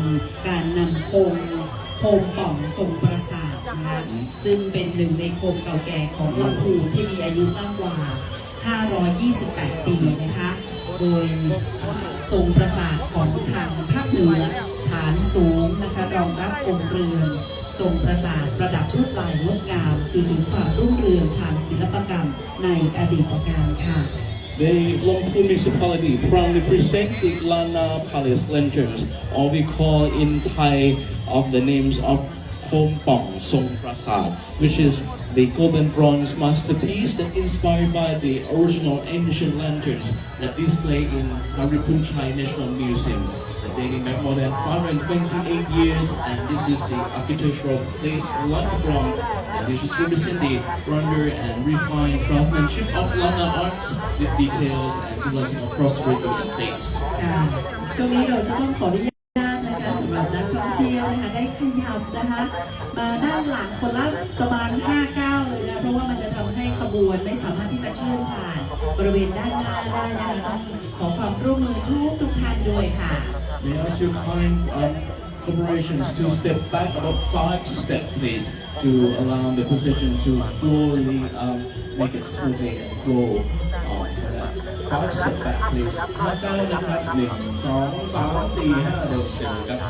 การนำโคมป่องทรงปราสาทนะคะซึ่งเป็นหนึ่งในโคมเก่าแก่ของลำพูนที่มีอายุมากกว่า 528 ปีนะคะโดยทรงปราสาทของทางภาคเหนือฐานสูงนะคะรองรับองค์เรือนทรงปราสาทประดับรูปลายงดงามสื่อถึงความรุ่งเรืองทางศิลปกรรมในอดีตการค่ะ The Lamphun municipality proudly present the Lana Palace lanterns, or we call in Thai of the names of Khom Pong Song Prasad, which is the golden bronze masterpiece that inspired by the original ancient lanterns that display in Haripunchai National Museum. Dating back more than 528 years, and this is the architectural place learned from, which is represent the wonder and refined craftsmanship of Lana arts with details and symbolism of prosperity and taste. ช่วงนี้เราจะต้องขออนุญาตนะคะสำหรับนักท่องเที่ยวนะคะได้ขยับนะคะมาด้านหลังคนละประมาณ5 ก้าวเลยนะเพราะว่ามันจะทำให้ขบวนไม่สามารถที่จะเคลื่อนผ่านบริเวณด้านหน้าได้นะคะต้องขอความร่วมมือทุกท่านด้วยค่ะ May I ask your kind corporations to step back about 5 steps, please, to allow the positions to fully make it smoothly and flow. For that. 5 step back, please. 5 นะครับ1 2 3 4 5เดินเชิญครับ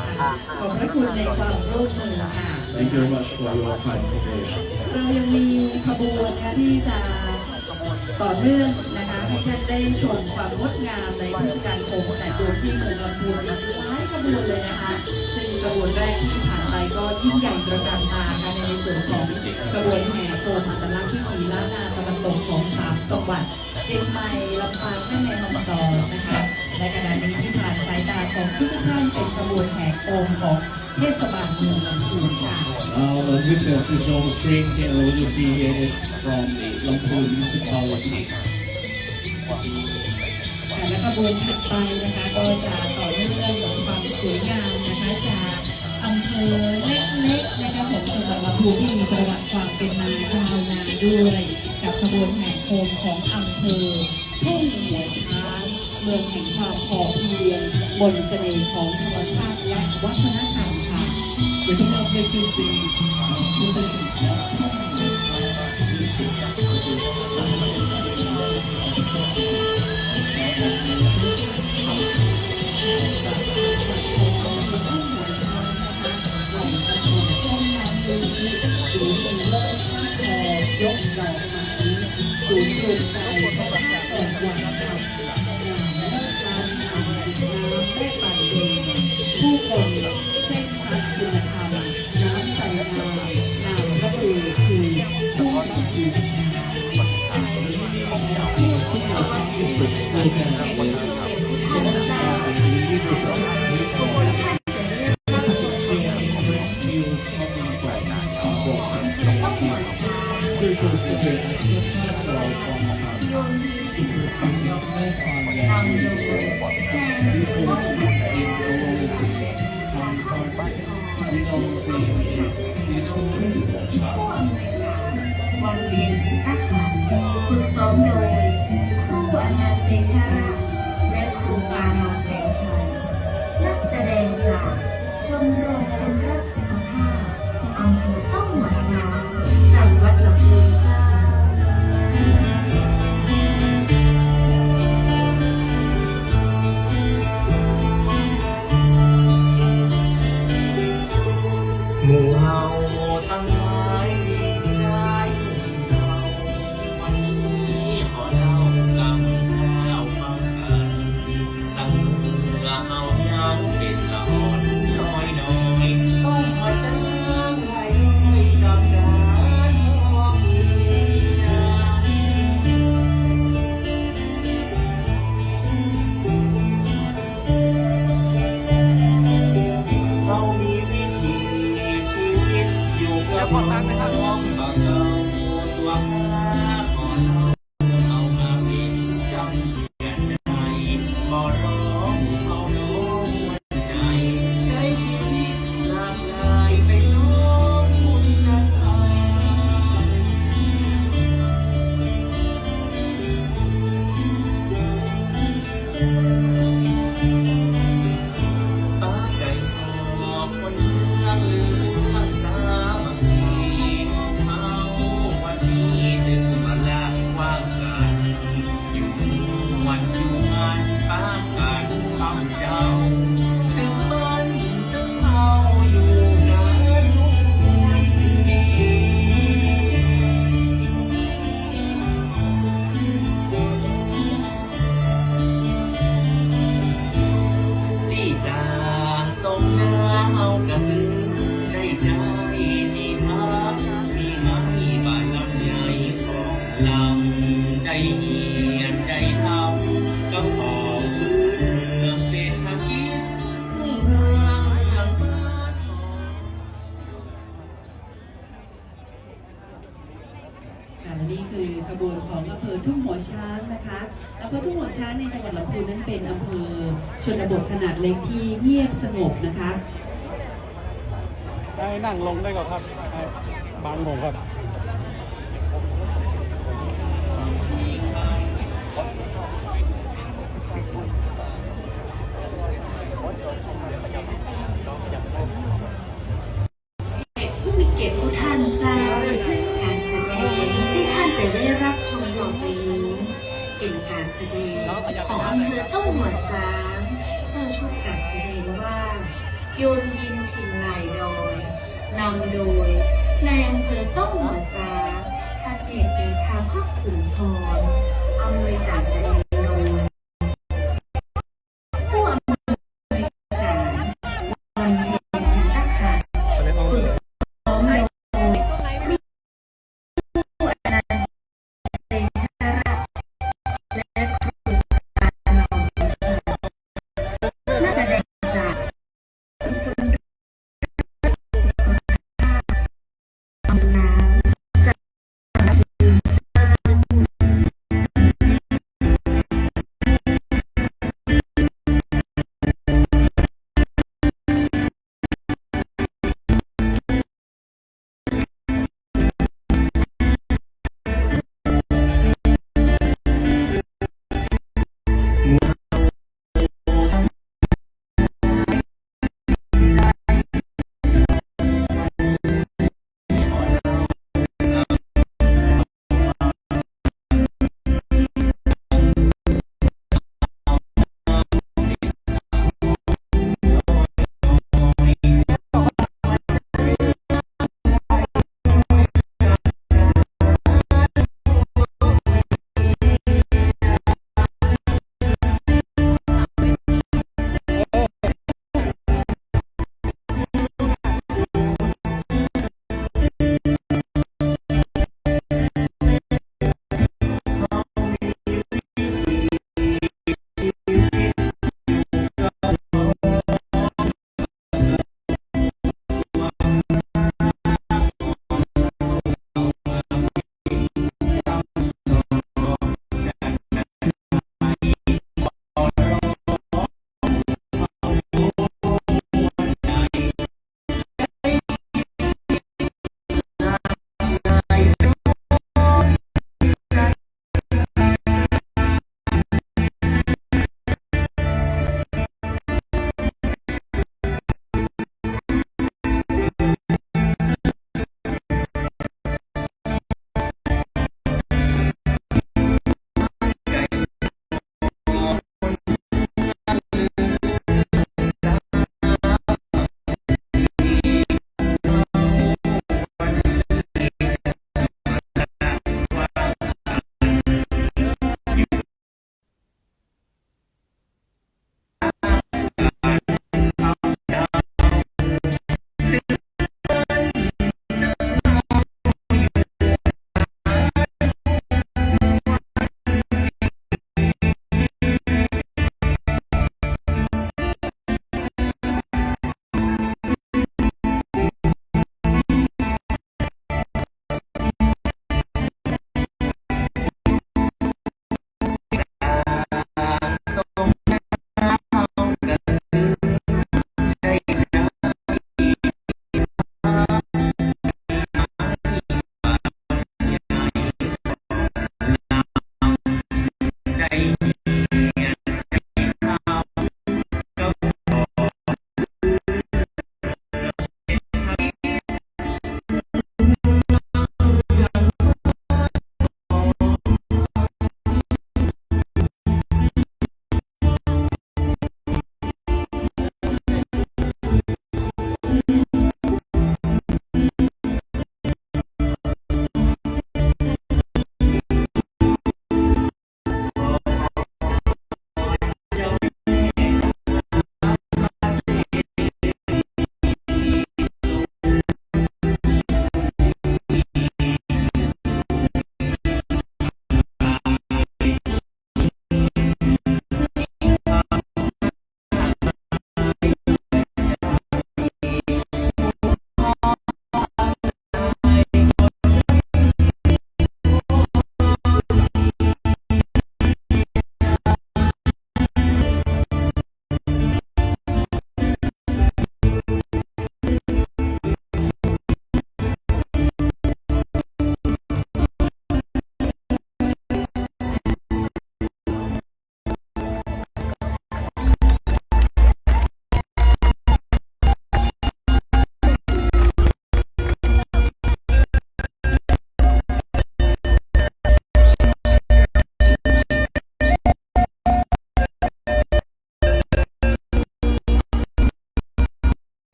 ขอบพระคุณในความร่วมมือค่ะ Thank you very much for your kind cooperation. เรายังมีขบวนนะคะที่จะต่อเนื่องนะคะให้ท่านได้ชมความงดงามในเทศกาลโคมแสนดวงที่เมืองลำพูนหลายขบวนเลยนะคะซึ่งขบวนแรกที่ผ่านไปก็ยิ่งใหญ่ตระการตาค่ะในส่วนของขบวนแห่โคมอัตลักษณ์วิถีล้านนาตะวันตกของ3จังหวัดเชียงใหม่ลำปางและแม่ฮ่องสอนนะคะและขณะนี้ที่ผ่านสายตาของทุกท่านเป็นขบวนแห่โคมของเทศบาลเมืองลำพูนค่ะ Now the witness is on the screen here. What you see here is from the Lampur municipality. และขบวนถัดไปนะคะก็จะต่อเนื่องความสวยงามนะคะจากอำเภอเล็กๆนะคะของจังหวัดลำพูนที่มีประวัติความเป็นมายาวนานด้วยกับขบวนแห่โคมของอำเภอทุ่งหัวช้างเมืองแห่งความพอเพียงบนเสน่ห์ของธรรมชาติและวัฒนธรรมค่ะ We can now place the position. ยกดอกไม้สูงรวมใจแห่วันธรรมและการทำจิตน้ำและปั่นเองผู้คนเส้นทางคุณธรรมน้ำใจงามนามพระบุตรคือผู้ดีSpiritual spirit is the platform from secret beauty of mankind and people's in reality from party. We know being is incredible child. วันเวียนทหารฝึกซ้อมโดยครูอนันต์เตชะราชและครูปานนท์แสงชัยนักแสดงจากชมรมคนรักสุขภาพอำเภอต้องหมายน้ำจังหวัดลำพูนเจ้า หมู่เฮาทั้งหลายมีได้เราวันนี้ขอเล่ากับเจ้าฟังกันตั้งเมื่อเฮายังเป็นละอ่อนน้อยต้องมาจ้างให้กับการมองเรามีวิถีชีวิตอยู่กับน้องบางเราตัวข้าก่อนเอามาเป็นจำเสียใจบ่ร้องเอาน้องวันใจใช้ชีวิตหลากหลายไปน้องคุณนักอาป้าใจพอคนเมืองลืมสามัคคีเมาวันนี้ถึงมาลาว่างกันอยู่วันอยู่งานป้ากันคำเจ้าถึงมันถึงเมาอยู่นานลูกไม่ดี ที่ต่างตรงหน้าเอากระตือได้ใจมีพักมีไม้บ้านลำใหญ่ของลำได้เหียนได้ทำกับของพื้นเมืองเศรษฐกิจเมืองยังเปิดทอง ค่ะและนี่คือขบวนของอำเภอทุ่งหัวช้างนะคะอำเภอทุ่งหัวช้างในจังหวัดลำพูนนั้นเป็นอำเภอชนบทขนาดเล็กที่เงียบสงบนะคะ ให้นั่งลงได้ก่อนครับให้บางผมครับ เป็นการแสดงของอำเภอต้องหัวช้างเจ้าชุดการแสดงว่าโยนยินถิ่นลายดอยนำโดยนายอำเภอต้องหัวช้างท่านเอกเดชาพักสุนทรอำนวยการแสดงโดยผู้อำนวยการวันเพ็ญทหารฝึกซ้อมโดยผู้อนันต์เดชรัตน์และครูการนอมวิชานักแสดงจากอำนาจจาก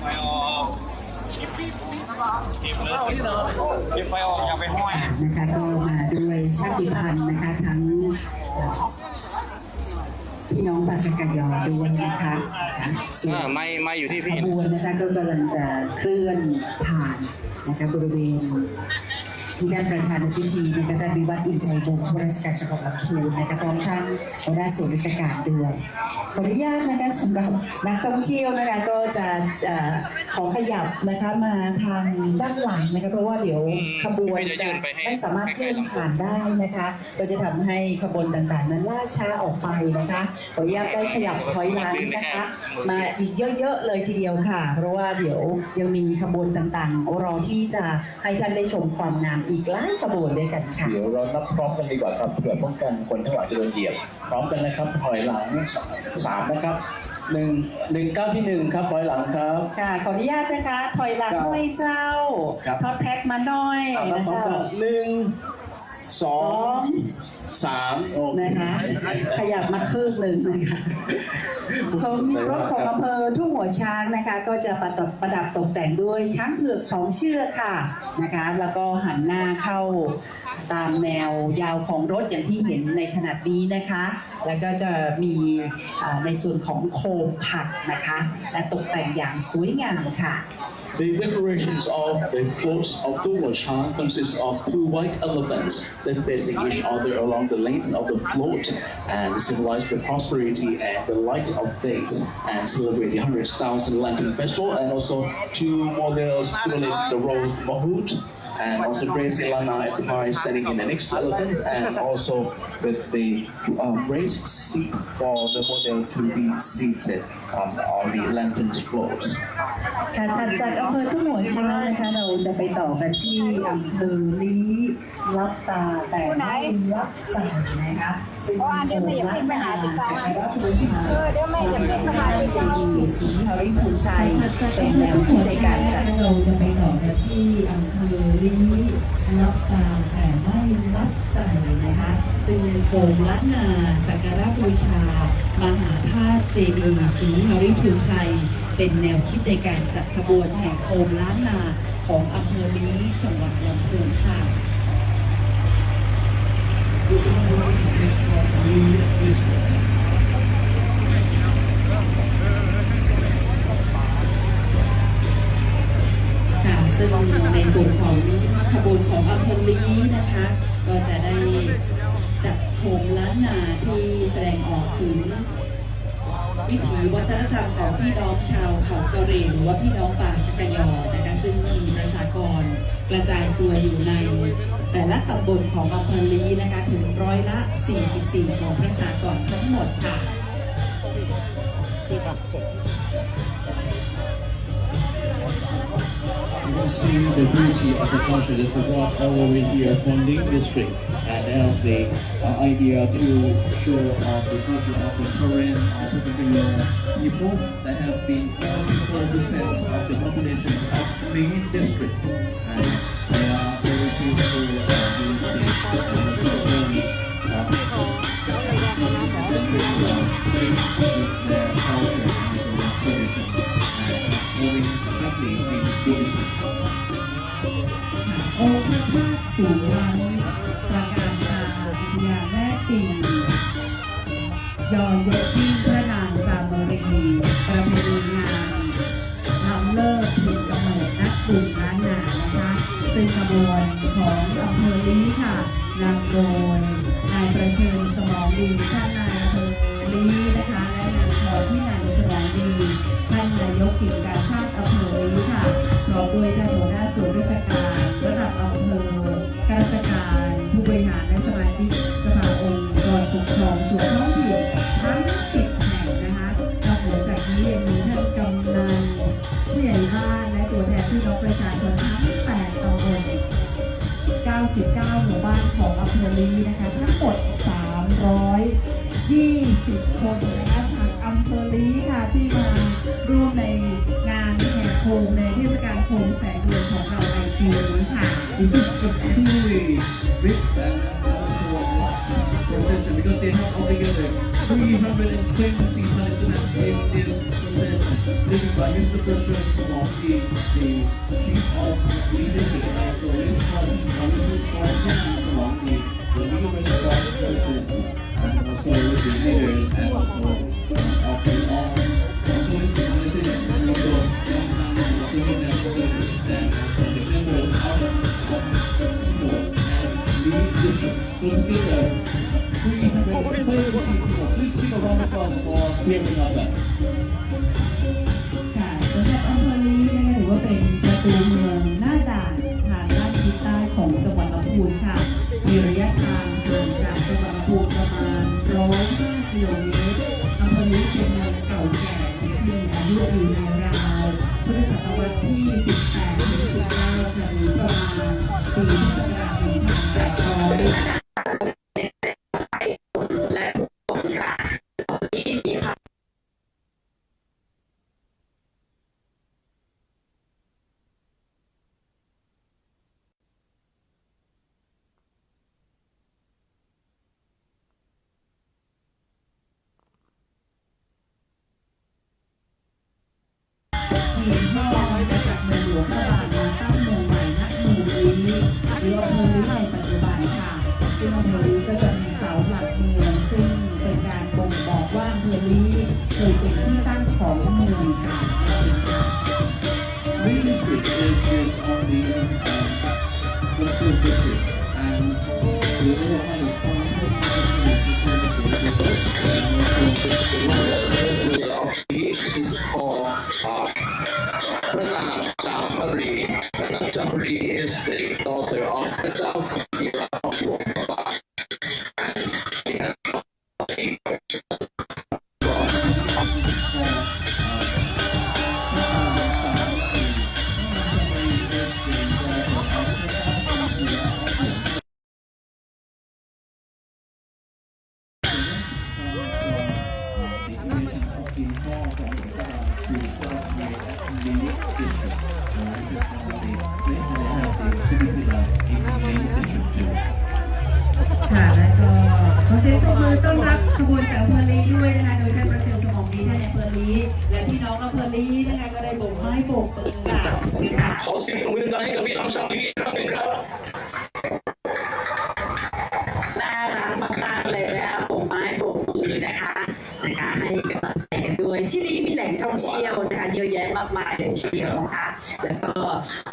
ไฟออกเก็บเลยเก็บไฟออกอย่าไปห้อย นะคะก็มาด้วยชาติพันธุ์นะคะทั้งพี่น้องบาตกยอด้วยนะคะไม่อยู่ที่พี่ ขบวนนะคะก็กำลังจะเคลื่อนผ่านนะคะบริเวณที่ด้านประธานพิธีนะคะท่านวิวัฒน์อินชัยวงศ์ผู้ราชการจังหวัดลำพูนนะคะพร้อมทั้งหัวหน้าส่วนราชการด้วยขออนุญาตนะคะสำหรับนักท่องเที่ยวนะคะก็จะขอขยับนะคะมาทางด้านหลังนะคะเพราะว่าเดี๋ยวขบวนจะไม่สามารถเคลื่อนผ่านได้นะคะก็จะทำให้ขบวนต่างๆนั้นล่าช้าออกไปนะคะขออนุญาตได้ขยับถอยหลังนะคะมาอีกเยอะๆเลยทีเดียวค่ะเพราะว่าเดี๋ยวยังมีขบวนต่างๆรอที่จะให้ท่านได้ชมความงามอีกหลายขบวนด้วยกันค่ะเดี๋ยวเรานับพร้อมกันดีกว่าครับเพื่อป้องกันคนทั้งหลายจะโดนเหยียบพร้อมกันนะครับถอยหลัง3นะครับ1 9ที่1ครับถอยหลังครับค่ะขออนุญาตนะคะถอยหลังหน่อยเจ้าทอดแท็กมาหน่อยนะเจ้า1 2 3นะคะขยับมาครึ่งหนึ่งนะคะรถของอำเภอทุ่งหัวช้างนะคะก็จะประดับตกแต่งด้วยช้างเผือก2 เชือกค่ะนะคะแล้วก็หันหน้าเข้าตามแนวยาวของรถอย่างที่เห็นในขณะนี้นะคะแล้วก็จะมีในส่วนของโคมผักนะคะและตกแต่งอย่างสวยงามค่ะThe decorations of the floats of Tung Hua Chang consist of 2 white elephants that facing each other along the length of the float and symbolize the prosperity and the light of faith and celebrate the 100,000 Lantern Festival and also 2 models simulate the rose Mahout and also raised Lana Empire standing in the next to elephants and also with the raised seat for the model to be seated on the lantern's float. การถัดจากอำเภอทุ่งหัวช้างนะคะเราจะไปต่อกันที่อำเภอลี้ลับตาแต่ไม่ลับใจนะคะซึ่งเป็นโคมล้านนาสักการะบูชาพระเจดีย์ศรีหฤภูมิชัยเป็นแนวคิดในการจัดเราจะไปต่อกันที่อำเภอลี้ลับตาแต่ไม่ลับใจนะคะซึ่งเป็นโคมล้านนาสักการะบูชามหาธาตุเจดีย์ศรีหฤภูมิชัยเป็นแนวคิดในการจัดขบวนแห่โคมล้านนาของอำเภอลี้จังหวัดลำพูนค่ะซึ่งในส่วนของขบวนของอำเภอลี้นะคะก็จะได้จัดโคมล้านนาที่แสดงออกถึงวิถีวัฒนธรรมของพี่น้องชาวเขากะเหรี่ยงหรือว่าพี่น้องปากกะยอนะคะซึ่งมีประชากรกระจายตัวอยู่ในแต่ละตำบลของอำเภอลี้นะคะถึง44%ของประชากรทั้งหมดค่ะ You see the beauty of the culture that's brought all over here from Ling District, and as the idea to show the culture of the Korean particular people that have been 44% of the population of Ling District, and they are very beautiful music and ceremony with their culture and their tradition, and moving smartly in Buddhism. องค์พระธาตุสูงล้ำตระการตาอุทยานแม่ปิงยอเยอะยิ่งพระนางจามรีประเพณีงานนำเลิกถึงกำเนิดนักบุญล้านนานะคะซึ่งขบวนของอำเภอลี้ค่ะนำโดยนายประเชิญสมองดีท่านนายอำเภอลี้นะคะและนางทองที่นางสมองดีท่านนายกกิ่งกาชาติอำเภอลี้ค่ะพร้อมด้วยท่านหัวหน้าส่วนราชการระดับอำเภอข้าราชการผู้บริหารและสมาชิกสภาองค์กรปกครองส่วนท้องถิ่นทั้ง10 แห่งนะคะนอกเหนือจากนี้ยังมีท่านกำนันผู้ใหญ่บ้านและตัวแทนพี่น้องประชาชนทั้ง8 ตำบล99 หมู่บ้านของอำเภอลี้นะคะทั้งหมด320 คนนะคะจากอำเภอลี้ค่ะที่มาร่วมในงานแห่โคมในเทศกาลโคมแสงเดือนของเราในปีนี้ค่ะ This is a truly big and also a lot procession because they have altogether 320 Palestinians in this procession, led by Mr. President of the chief of leadership, also Mrs. Scott along the legal presidents, and also with the leaders and also of the all political organizations, and also senior them also the members of the district. So together, 320 people. Please give a round of applause for clearing up that. ค่ะสำหรับอำเภอลีนะคะถือว่าเป็นประตูเมืองหน้าด่านทางด้านทิศใต้ของจังหวัดลำพูนค่ะมีระยะทางห่างจากจังหวัดลำพูนประมาณ105 กิโลเมตรอำเภอลีเป็นเมืองเก่าแก่ที่มีอายุอยู่ในราวพุทธศตวรรษที่ 18 ถึง 19 ค่ะหรือประมาณปีพุทธศักราช 1800และผู้คนค่ะที่มีค่ะ เห็นพ่อมาจากเมืองหลวงพระบางมาตั้งเมืองใหม่ณเมืองลีหรืออำเภอลีในปัจจุบันค่ะซึ่งอำเภอลีก็จะมีเสาหลักเมืองซึ่งเป็นการบ่งบอกว่าอำเภอลีเคยเป็นที่ตั้งของเมืองค่ะ Main district is based on the local district, and the overall is Jamri is the daughter of Pratap Kumira of Wongpaba. district. So this is one of the places they have the city villas in main district too. ค่ะและก็ขอเสียงปรบมือต้อนรับขบวนจากอำเภอลีด้วยนะคะโดยท่านประเทืองสมองดีท่านในอำเภอลีและพี่น้องอำเภอลีนะคะก็ได้โบกไม้โบกมือกล่าวนะคะ ขอเสียงปรบมือดังๆให้กับพี่น้องชาวลีอีกครั้งหนึ่งครับ น่ารักมากๆเลยนะคะโบกไม้โบกมือนะคะให้กำลังใจกันด้วยที่นี่มีแหล่งท่องเที่ยวนะคะเยอะแยะมากมายเลยทีเดียวนะคะแล้วก็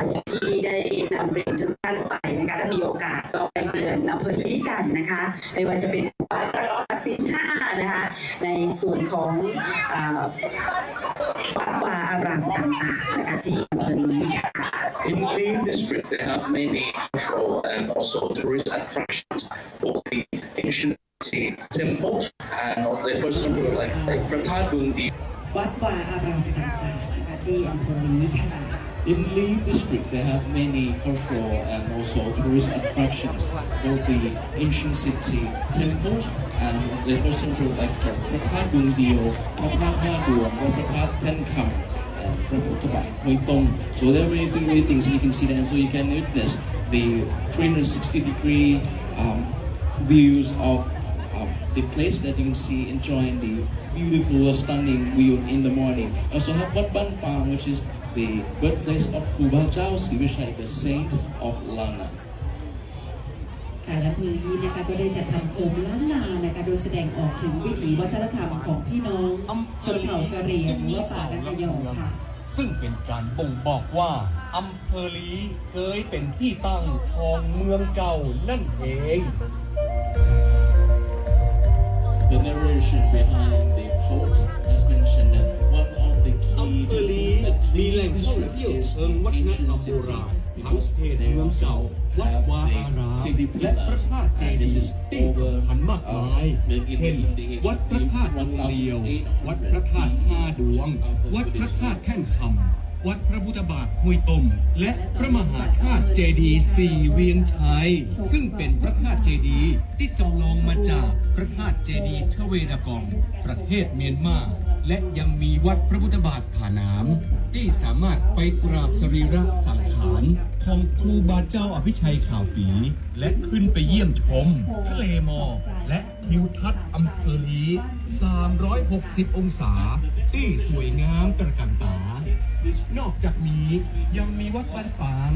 อย่างที่ได้นำเรียนทุกท่านไปนะคะถ้ามีโอกาสก็ไปเยือนอำเภอลีกันนะคะไม่ว่าจะเป็นวัดรักษาศีล 5นะคะในส่วนของวัดวาอารามต่างๆนะคะที่อำเภอลีค่ะ In Lee District, they have many cultural and also tourist attractions, both the ancient temples and for example like Pratap Bundi. วัดวาอารามต่างๆนะคะที่อำเภอลีค่ะ In Lee District, they have many cultural and also tourist attractions, both the ancient city temples and for example like Pratap Bundi, Pratap Haduam, or Pratap Tenkam, and Pratap Hoitong. So there are many things you can see there, so you can witness the 360-degree views of the place that you can see enjoying the beautiful, stunning view in the morning. Also have Wat Ban Pang, which is the birthplace of Kuba Chao Sivishai, the saint of Lana. ค่ะและพื้นที่นะคะก็ได้จัดทำโคมล้านนานะคะโดยแสดงออกถึงวิถีวัฒนธรรมของพี่น้องชนเผ่ากะเหรี่ยงหรือว่าป่าดังกะยอค่ะ ซึ่งเป็นการบ่งบอกว่าอำเภอลีเคยเป็นที่ตั้งของเมืองเก่านั่นเอง The narration behind the quote has mentioned that one of the key that the district is an ancient city because they also have the city pillars and this is over เช่นวัดพระธาตุดวงเดียววัดพระธาตุ5 ดวงวัดพระธาตุแท่นคำวัดพระพุทธบาทห้วยต้มและพระมหาธาตุเจดีย์4 เวียงชัยซึ่งเป็นพระธาตุเจดีย์ที่จำลองมาจากพระธาตุเจดีย์ชเวดากองประเทศเมียนมา และยังมีวัดพระพุทธบาทผาน้ำที่สามารถไปกราบสรีระสังขารของครูบาเจ้าอภิชัยข่าวปีและขึ้นไปเยี่ยมชมทะเลหมอกและทิวทัศน์อำเภอลี360 องศาที่สวยงามตระการตานอกจากนี้ยังมีวัดบ้านปาง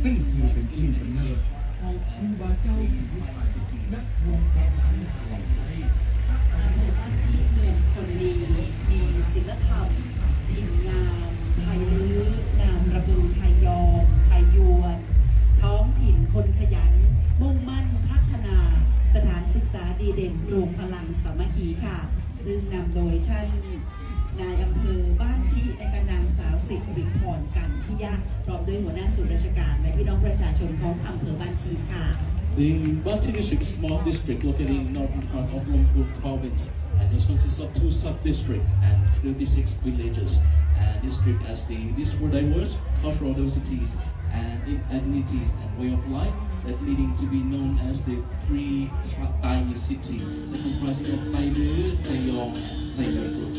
ซึ่งคือเป็นที่กำเนิดของครูบาเจ้าศรีวิชัยนักวงการล้านนาแห่งไทยที่เป็นคนดีมีศิลธรรมถิ่นงามไทยลื้องามระบือไทยยอมไทยยวนท้องถิ่นคนขยันมุ่งมั่นพัฒนาสถานศึกษาดีเด่นรวมพลังสามัคคีค่ะซึ่งนำโดยท่านนายอำเภอบ้านชีและก็นางสาวสิริพรกันทิยะพร้อมด้วยหัวหน้าส่วนราชการและพี่น้องประชาชนของอำเภอบ้านชีค่ะ The Banchi district is a small district located in northern part of Lumpur province, and it consists of 2 sub-districts and 36 villages. And district as these were diverse cultural diversities and identities and way of life that leading to be known as the 3 tiny city, comprising of Thai Lue, Thai Yong, and Thai Lue group.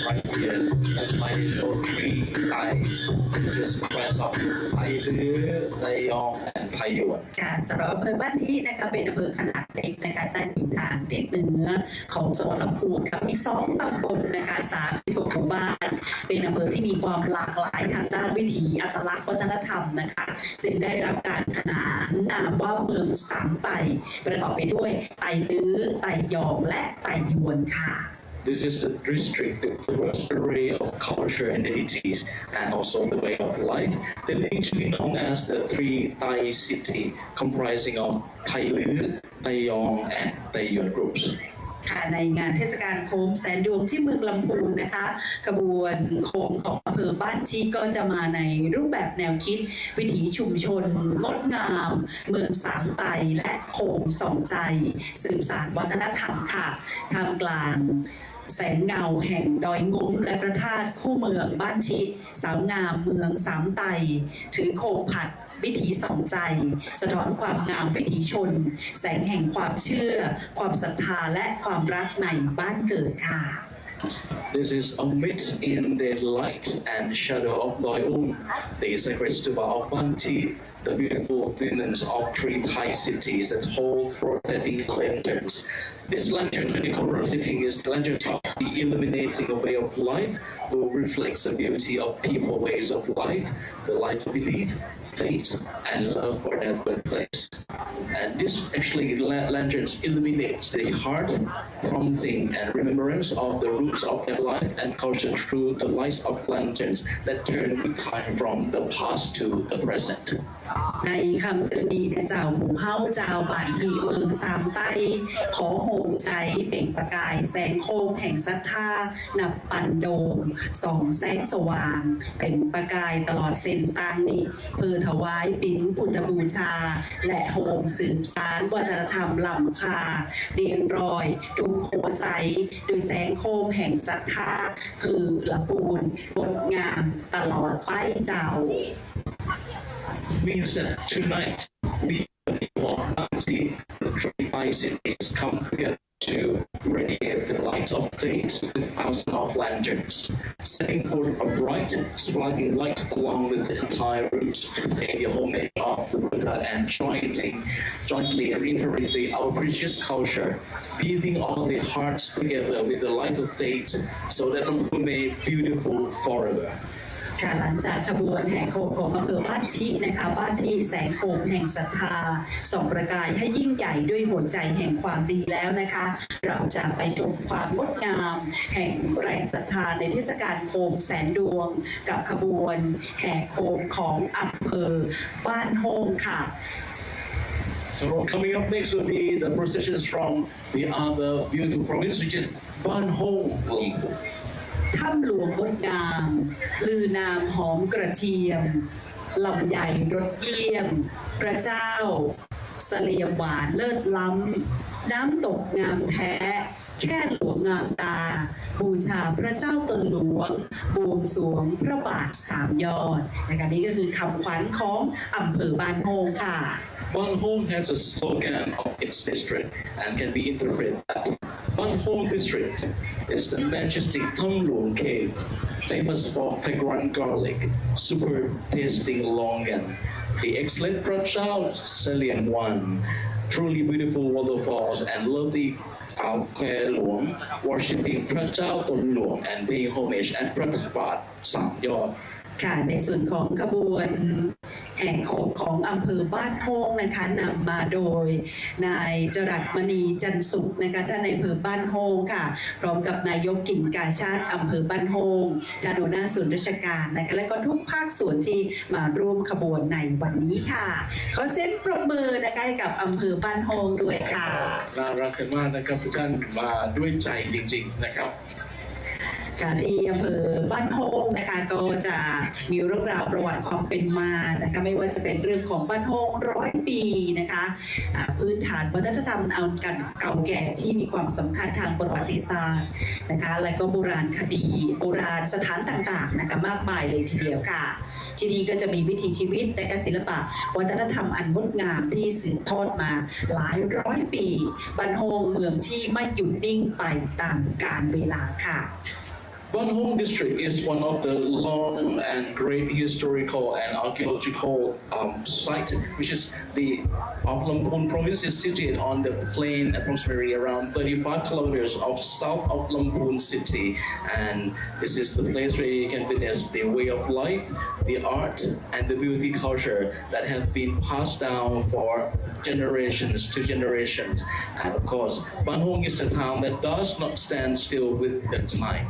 right here. That's my initial three Thais, which is comprised of Thai Lue, Thai Yong, and Thai Yuan. ค่ะสำหรับอำเภอบ้านที่นะคะเป็นอำเภอขนาดเล็กนะคะตั้งอยู่ทางทิศเหนือของจังหวัดลำพูนค่ะมี2ตำบลนะคะ36หมู่บ้านเป็นอำเภอที่มีความหลากหลายทางด้านวิถีอัตลักษณ์วัฒนธรรมนะคะจึงได้รับการขนานนามว่าเมืองสามไต่ประกอบไปด้วยไต่ลื้อไต่ยองและไต่ยวนค่ะ This is the district with the vast array of culture and identities and also the way of life. They literally known as the three Thai city comprising of Thai Lue, Thai Yong and Thai Yuan groups. ค่ะในงานเทศกาลโคมแสนดวงที่เมืองลำพูนนะคะขบวนโคมของอำเภอบ้านชีก็จะมาในรูปแบบแนวคิดวิถีชุมชนงดงามเมืองสามไต่และโคมส่องใจสืบสานวัฒนธรรมค่ะท่ามกลางแสงเงาแห่งดอยงุ้มและพระธาตุคู่เมืองบ้านชิสาวงามเมืองสามไต่ถือโคมผัดวิถีส่องใจสะท้อนความงามวิถีชนแสงแห่งความเชื่อความศรัทธาและความรักในบ้านเกิดค่ะ This is amid in the light and shadow of Doi Um, the sacred stupa of Banti, the beautiful women of three Thai cities that hold rotating lanterns. This lantern medical rotating is the lantern of the illuminating a way of life, who reflects the beauty of people ways of life, the life of belief, faith, and love for that birthplace. And this actually lanterns illuminates the heart, prompting and remembrance of the roots of their life and culture through the lights of lanterns that turn with time from the past to the present. ในคำเตือนดีนะเจ้าหมู่เฮาเจ้าบ้านที่เมืองสามไต้ขอโหมใจเปล่งประกายแสงโคมแห่งศรัทธานับปันโดมส่องแสงสว่างเป็นประกายตลอดเส้นทางนี้เพื่อถวายปิ่นพุทธบูชาและโหมสืบสานวัฒนธรรมล้ำค่าเรียงรอยทุกหัวใจโดยแสงโคมแห่งศรัทธาคือละปูนงดงามตลอดไปเจ้าMeans that tonight we, the people of Banti, the three Thai cities, come together to radiate the lights of faith with thousands of lanterns, setting forth a bright, sparkling light along with the entire route to pay the homage of the Buddha and jointly reiterate our precious culture, weaving all the hearts together with the light of faith, so that Lampur may be beautiful forever. ค่ะหลังจากขบวนแห่โคมของอำเภอบ้านทินะคะบ้านที่แสงโคมแห่งศรัทธาส่องประกายให้ยิ่งใหญ่ด้วยหัวใจแห่งความดีแล้วนะคะเราจะไปชมความงดงามแห่งแรงศรัทธาในเทศกาลโคมแสนดวงกับขบวนแห่โคมของอำเภอบ้านโฮงค่ะ So coming up next will be the processions from the other beautiful province, which is Ban Hong Lampur. ถ้ำหลวงงดงามลือนามหอมกระเทียมลำใหญ่รสเยี่ยมพระเจ้าเสลียมหวานเลิศล้ำน้ำตกงามแท้แค่หลวงงามตาบูชาพระเจ้าตนหลวงบวงสรวงพระบาทสามยอดนะคะนี่ก็คือคำขวัญของอำเภอบ้านโฮงค่ะ Ban Hong has a slogan of its district and can be interpreted that Ban Hong district is the majestic Tham Luang cave, famous for fragrant garlic, super tasting longan, the excellent Prachao Selian Wan, truly beautiful waterfalls and lovely Ao Kwe Luang, worshipping Prachao Ton Luang and paying homage at Pratapat Sam Yod. ค่ะในส่วนของขบวนแห่โคมของอำเภอบ้านโฮงนะคะนำมาโดยนายจรัสมณีจันสุขนะคะท่านในอำเภอบ้านโฮงค่ะพร้อมกับนายกกิ่งกาชาติอำเภอบ้านโฮงท่านหัวหน้าส่วนราชการนะคะและก็ทุกภาคส่วนที่มาร่วมขบวนในวันนี้ค่ะขอเสียงปรบมือนะคะให้กับอำเภอบ้านโฮงด้วยค่ะน่ารักกันมากนะครับทุกท่านมาด้วยใจจริงๆนะครับการที่อำเภอบ้านโฮงนะคะก็จะมีเรื่องราวประวัติความเป็นมานะคะไม่ว่าจะเป็นเรื่องของบ้านโฮง100 ปีนะคะพื้นฐานวัฒนธรรมเอากันเก่าแก่ที่มีความสำคัญทางประวัติศาสตร์นะคะและก็โบราณคดีโบราณสถานต่างๆนะคะมากมายเลยทีเดียวค่ะที่นี่ก็จะมีวิถีชีวิตและศิลปะวัฒนธรรมอันงดงามที่สืบทอดมาหลายร้อยปีบ้านโฮงเมืองที่ไม่หยุดนิ่งไปตามกาลเวลาค่ะ Ban Hong district is one of the long and great historical and archaeological site, which is the of Lamphun province is situated on the plain approximately around 35 kilometers of south of Lamphun city, and this is the place where you can witness the way of life, the art, and the beauty culture that have been passed down for generations to generations. And of course, Ban Hong is the town that does not stand still with the time.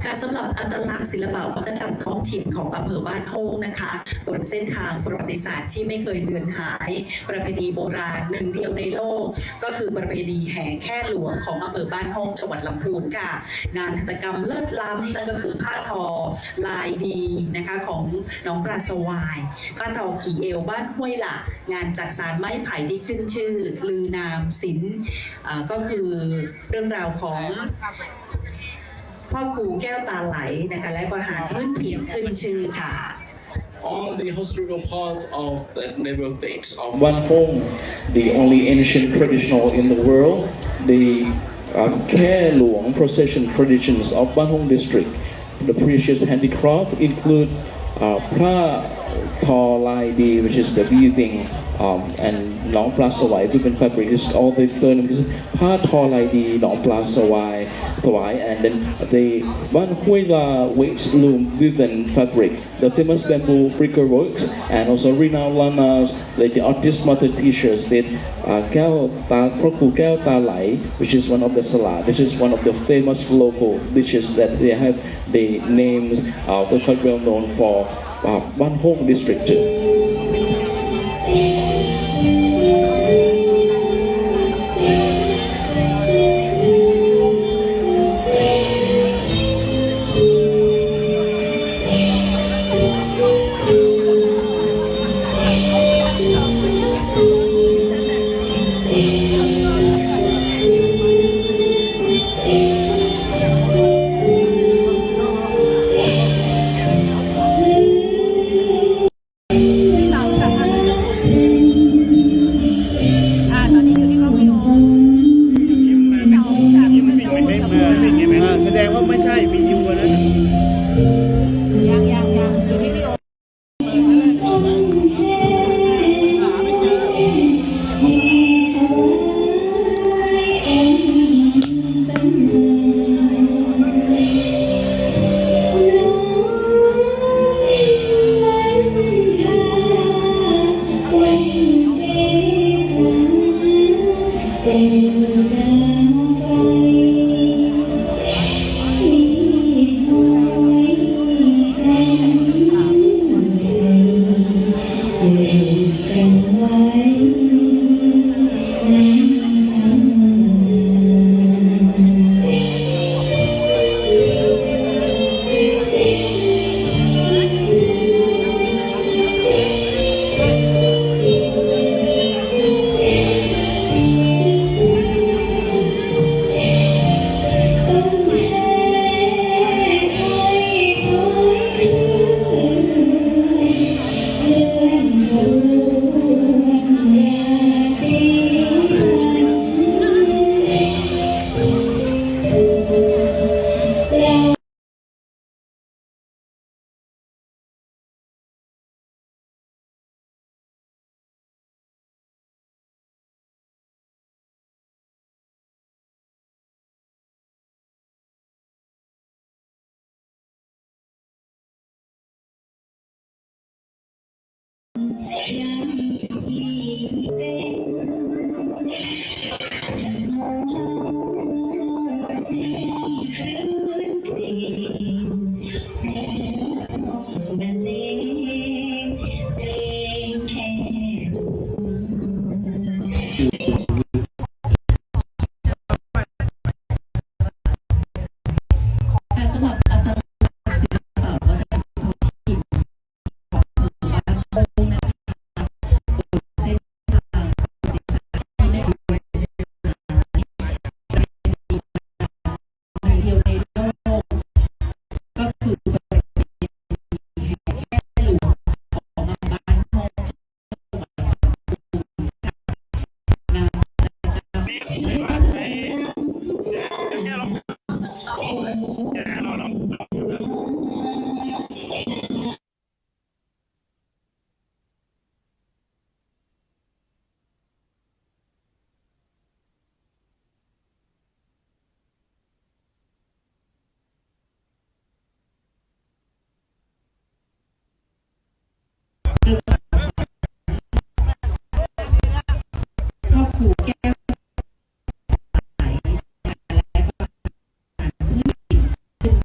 ค่ะสำหรับอัตลักษณ์ศิลปะวัฒนธรรมท้องถิ่นของอำเภอบ้านโฮงนะคะบนเส้นทางประวัติศาสตร์ที่ไม่เคยเลือนหายประเพณีโบราณหนึ่งเดียวในโลกก็คือประเพณีแห่แค่หลวงของอำเภอบ้านโฮงจังหวัดลำพูนค่ะงานหัตถกรรมเลิศล้ำนั่นก็คือผ้าทอลายดีนะคะของน้องปลาสวายผ้าทอกี่เอวบ้านห้วยหล่ะงานจักสานไม้ไผ่ที่ขึ้นชื่อลือนามศิลป์ก็คือเรื่องราวของพ่อครูแก้วตาไหลนะคะและก็อาหารพื้นถิ่นขึ้นชื่อค่ะ On the historical part of the naval fix of Ban Hong, the only ancient traditional in the world, the Khae Luang procession traditions of Ban Hong district. The precious handicraft include Pra Tho Lai Di, which is the weaving, and Nong Pla Sawai, woven fabric is all the term is Pa Tho Lai Di, Nong Pla Sawai, and then the Ban Hui La weight loom woven fabric, the famous bamboo fricker works, and also renowned lanas, like the artist mother t-shirts with Proku Keo Ta Lai, which is one of the salad. This is one of the famous local dishes that they have the names, they're quite well known for Ban Hong district too.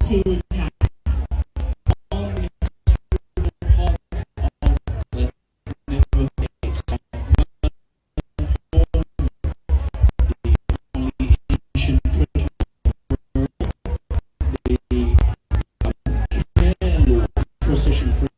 ชื่อค่ะ Procession for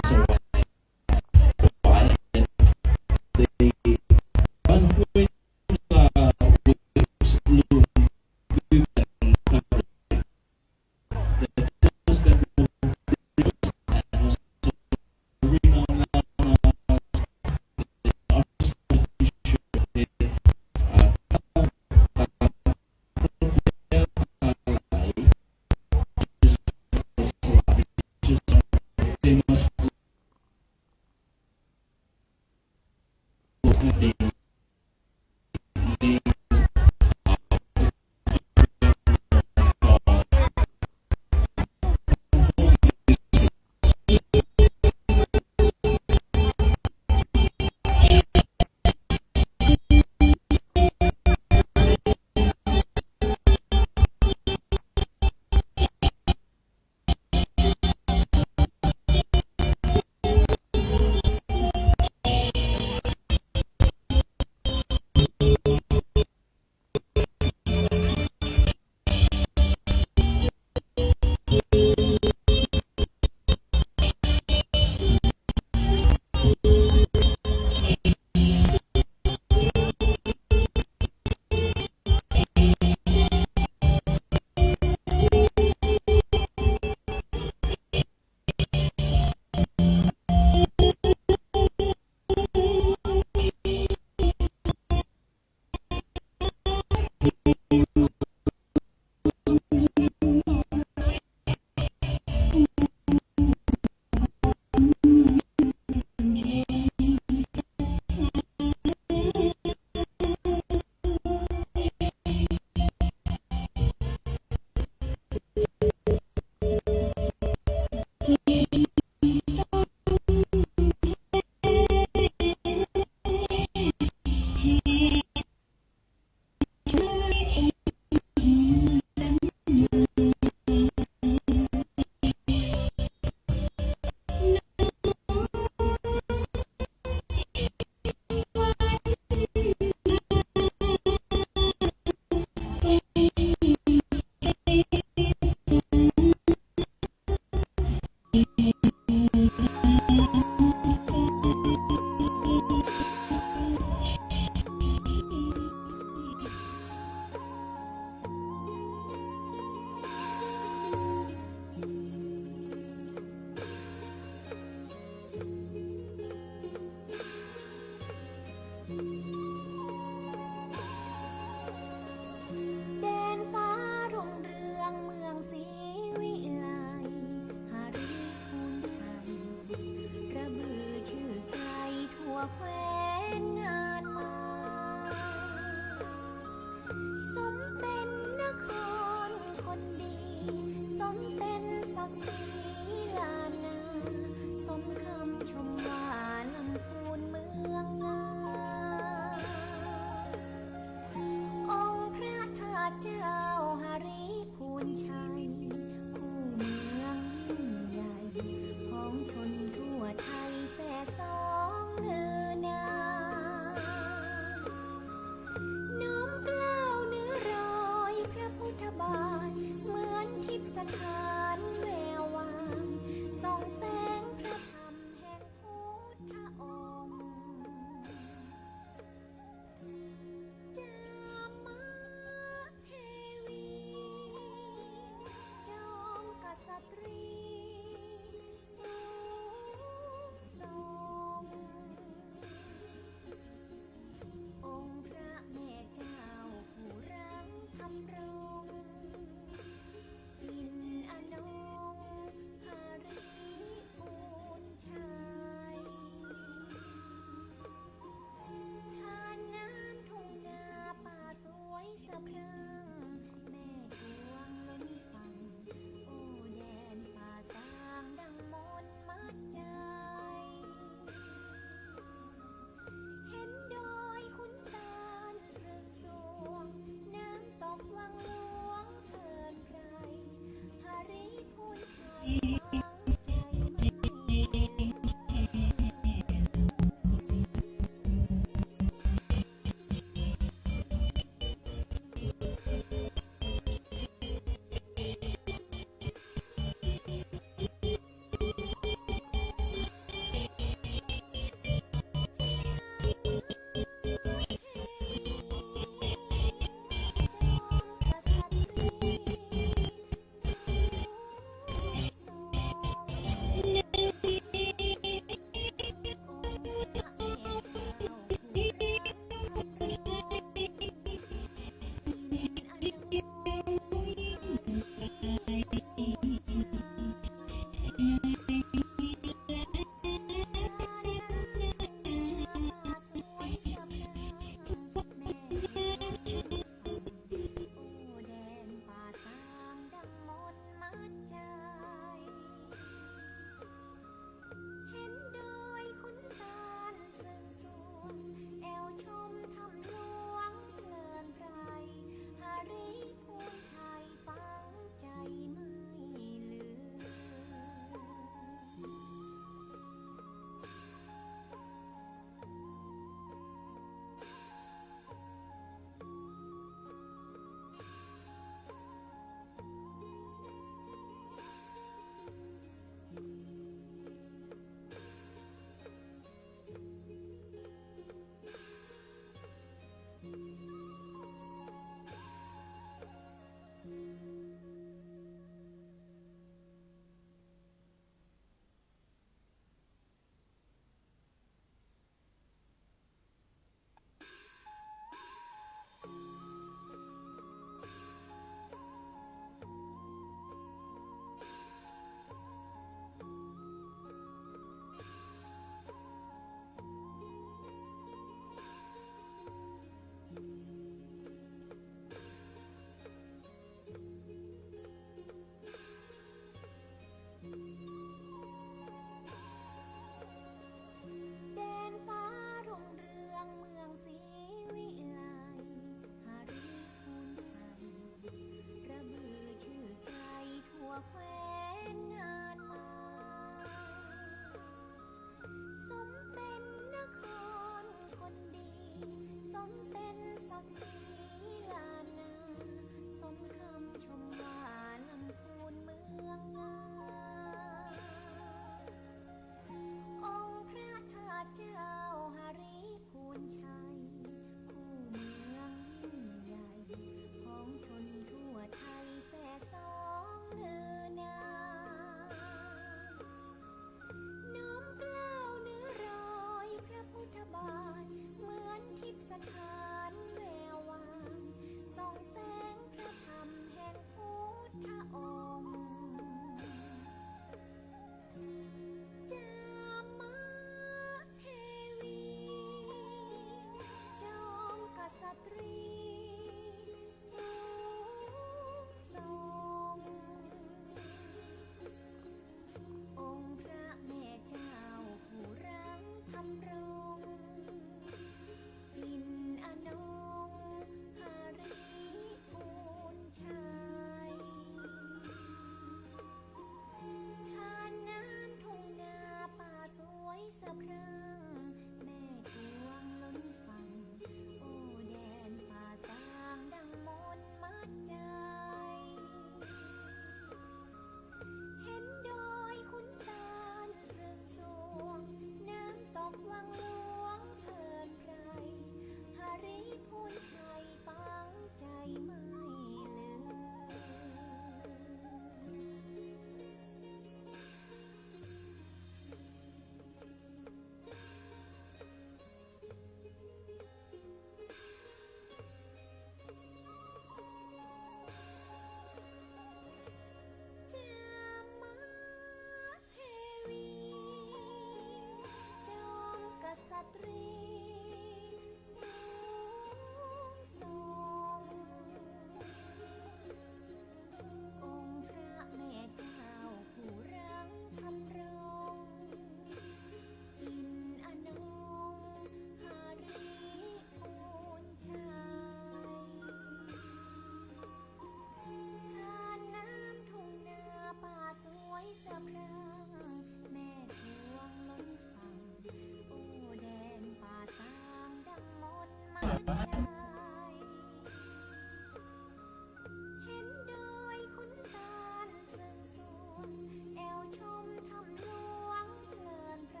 เห็นดอยขุนตาลเรืองสวงแอวชมทำหลวงเพลินไพร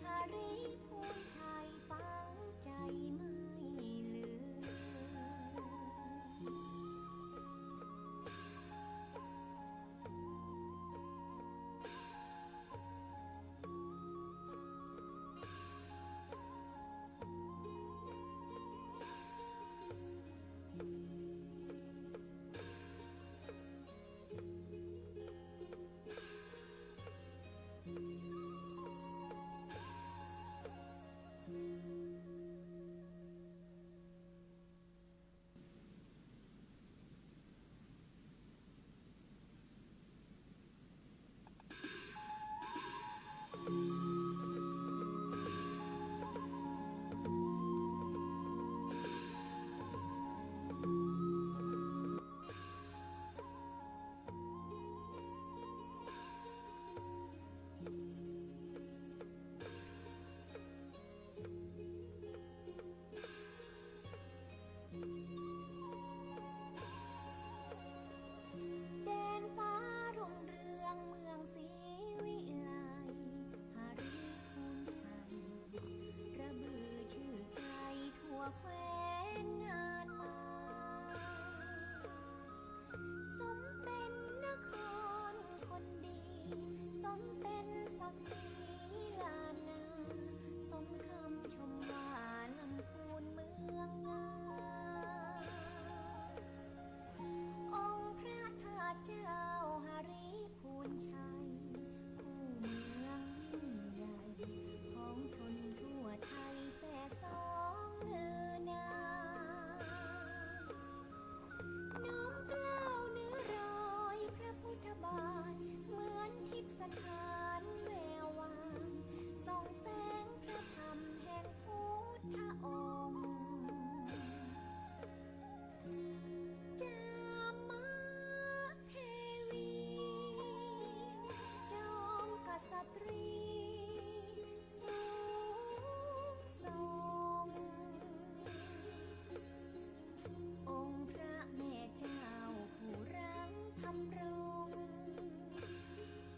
หาริพูนชัยฟังใจไม่ลืม แดนฟ้ารุ่งเรืองเมืองศรีวิไลหาริพูนชัยระบือชื่อใจทั่วแคว้นงานมา สมเป็นนครคนดี สมเป็นศักดิ์ศรีลานนาสมคำชมว่าลำพูนเมืองงาม องค์พระธาตุเจ้าหาริพูนชัยคู่เมืองยิ่งใหญ่ของชนทั่วไทยแส่สองเลือนามน้อมเกล้าเนื้อรอยพระพุทธบาทเหมือนทิพย์สถานแวววานส่องแสงพระธรรมแห่งพุทธองค์ จามเทวีจอมกษัตรีสูงส่งองค์พระแม่เจ้าผู้รังทำรง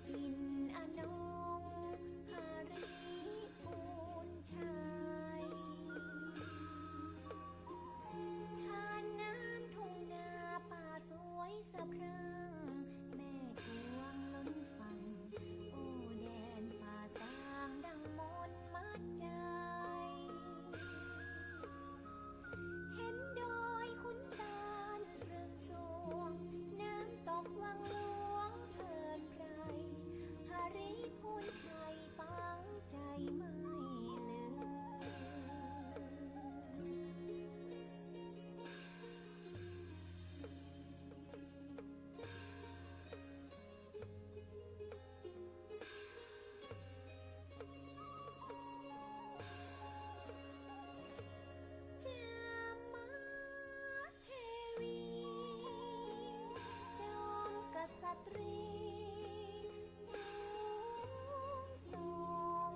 ปิ่นอนงหาริพูนชัย ทานน้ำทุ่งนาป่าสวยสะพรั่งแม่กวงล้นฟังโอ้แดนป่าสางดังมนต์มัดใจ เห็นดอยขุนตาลเรืองสวงน้ำตกวังหลวงเพลินไพรหาริพูนชัยปังใจไม่ลืม จามเทวีจอมกษัตรีสูงส่ง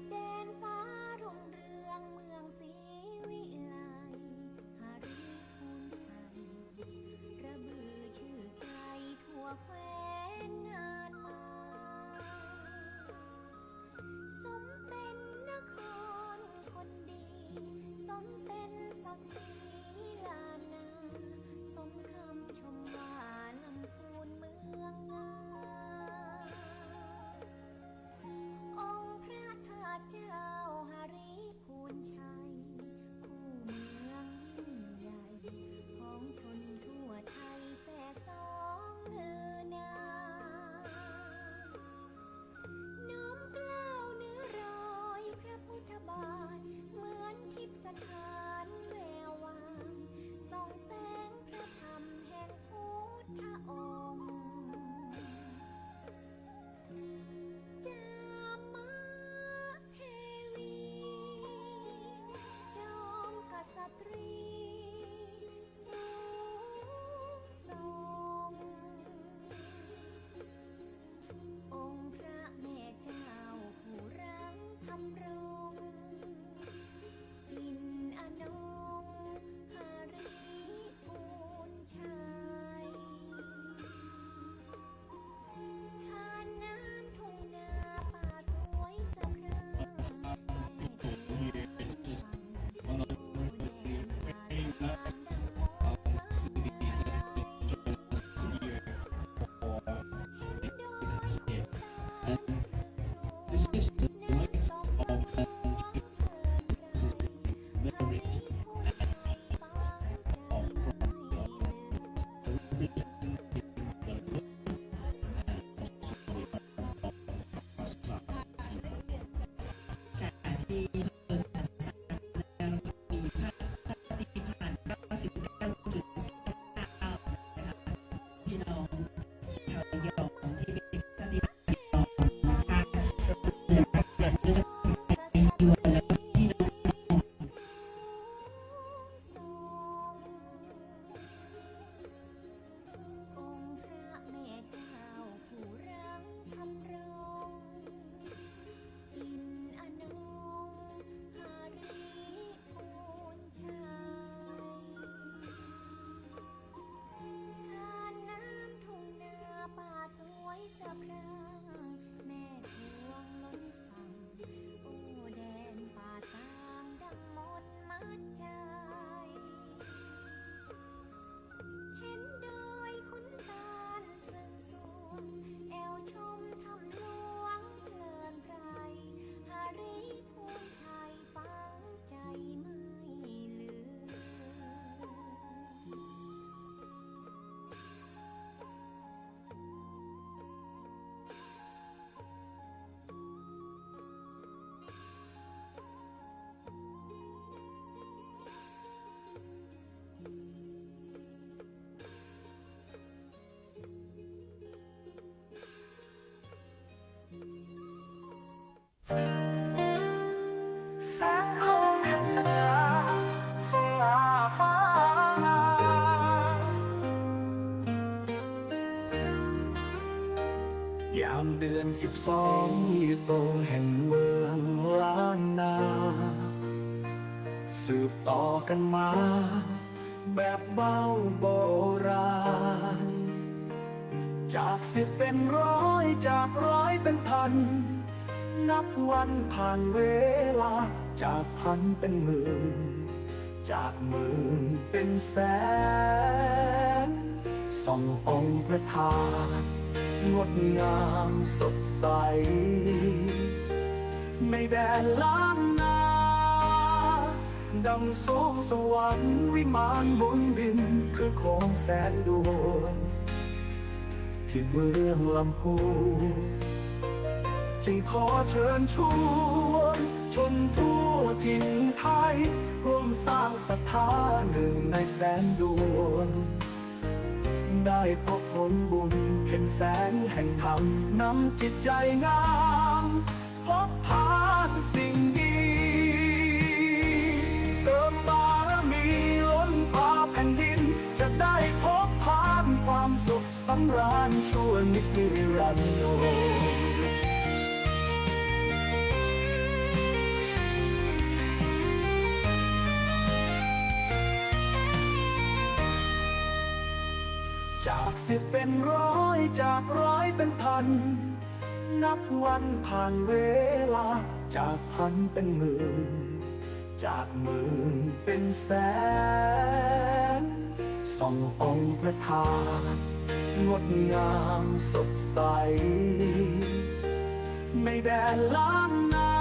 แดนฟ้ารุ่งเรืองเมืองศรีวิไลหาริพูนชัยระบือชื่อใจทั่วแคว้นนานมาสมเป็นนครคนดีสมเป็นศักดิ์ศรีลานนาสมคำชมว่าลำพูนเมืองงามองค์พระธาตุเจ้าหาริพูนชัยคู่เมืองยิ่งใหญ่ของชนทั่วไทยแส่สองเลือนามน้อมเกล้าเนื้อรอยพระพุทธบาทเหมือนทิพย์สถานแวววาวส่องแสงพระธรรมแห่งพุทธองค์จามเทวีจอมกษัตรีสูงส่งองค์พระแม่เจ้าผู้รังธรรมรงค์อินอนงหาริพูนชัยทานน้ำทุ่งนาป่าสวยสะพรั่งแม่เทียนฟังโอแดนป่าสางดังมนต์มาเห็นดอยคุณตาสูงน้ำตกน้ำเพลินไรหาริพูนชัยปังใจเลย การที่เปิดอาสาแล้วมีภาพที่ผ่าน99.99นะคะพี่น้องชาวยองที่เป็นชาติพันธุ์ยองนะคะอยากจะไปยวนแล้วพี่น้ององค์พระแม่เจ้าผู้รังธรรมรงค์อินอนงหาริพูนชัยทานน้ำทุ่งนาป่าสวยสะพรั่งแม่ทวงล้นฝั่งโอ้แดนป่าสางดังมนต์มัดใจ เห็นดอยขุนตาลเรืองสวงแอวชมทำหลวงเพลินไพรหาริพูนชัยฟังใจไม่ลืม แสงคงเห็นชะตาสง่าฟ้างามยามเดือน12อยู่ตรงแห่งเมืองล้านนาสืบต่อกันมาแบบเบาโบราณจาก10เป็นร้อยจากร้อยเป็นพันนับวันผ่านเวลาจากพันเป็นหมื่นจากหมื่นเป็นแสนส่ององค์พระธาตุงดงามสดใสในแดนล้านนาดังสูงสวรรค์วิมานบนดินคือโคงแสนดวงที่เมืองลำพูนจึงขอเชิญชวนชนทั่วถิ่นไทยร่วมสร้างศรัทธาหนึ่งในแสนดวงได้พบผลบุญเห็นแสงแห่งธรรมนำจิตใจงามพบผ่านสิ่งดีเสริมบารมีล้นฟ้าแผ่นดินจะได้พบผ่านความสุขสำราญชั่วนิรันดร์ มอยู่จาก10เป็นร้อยจากร้อยเป็นพันนับวันผ่านเวลาจากพันเป็นหมื่นจากหมื่นเป็นแสนส่ององค์พระธาตุงดงามสดใสในแดนล้านนา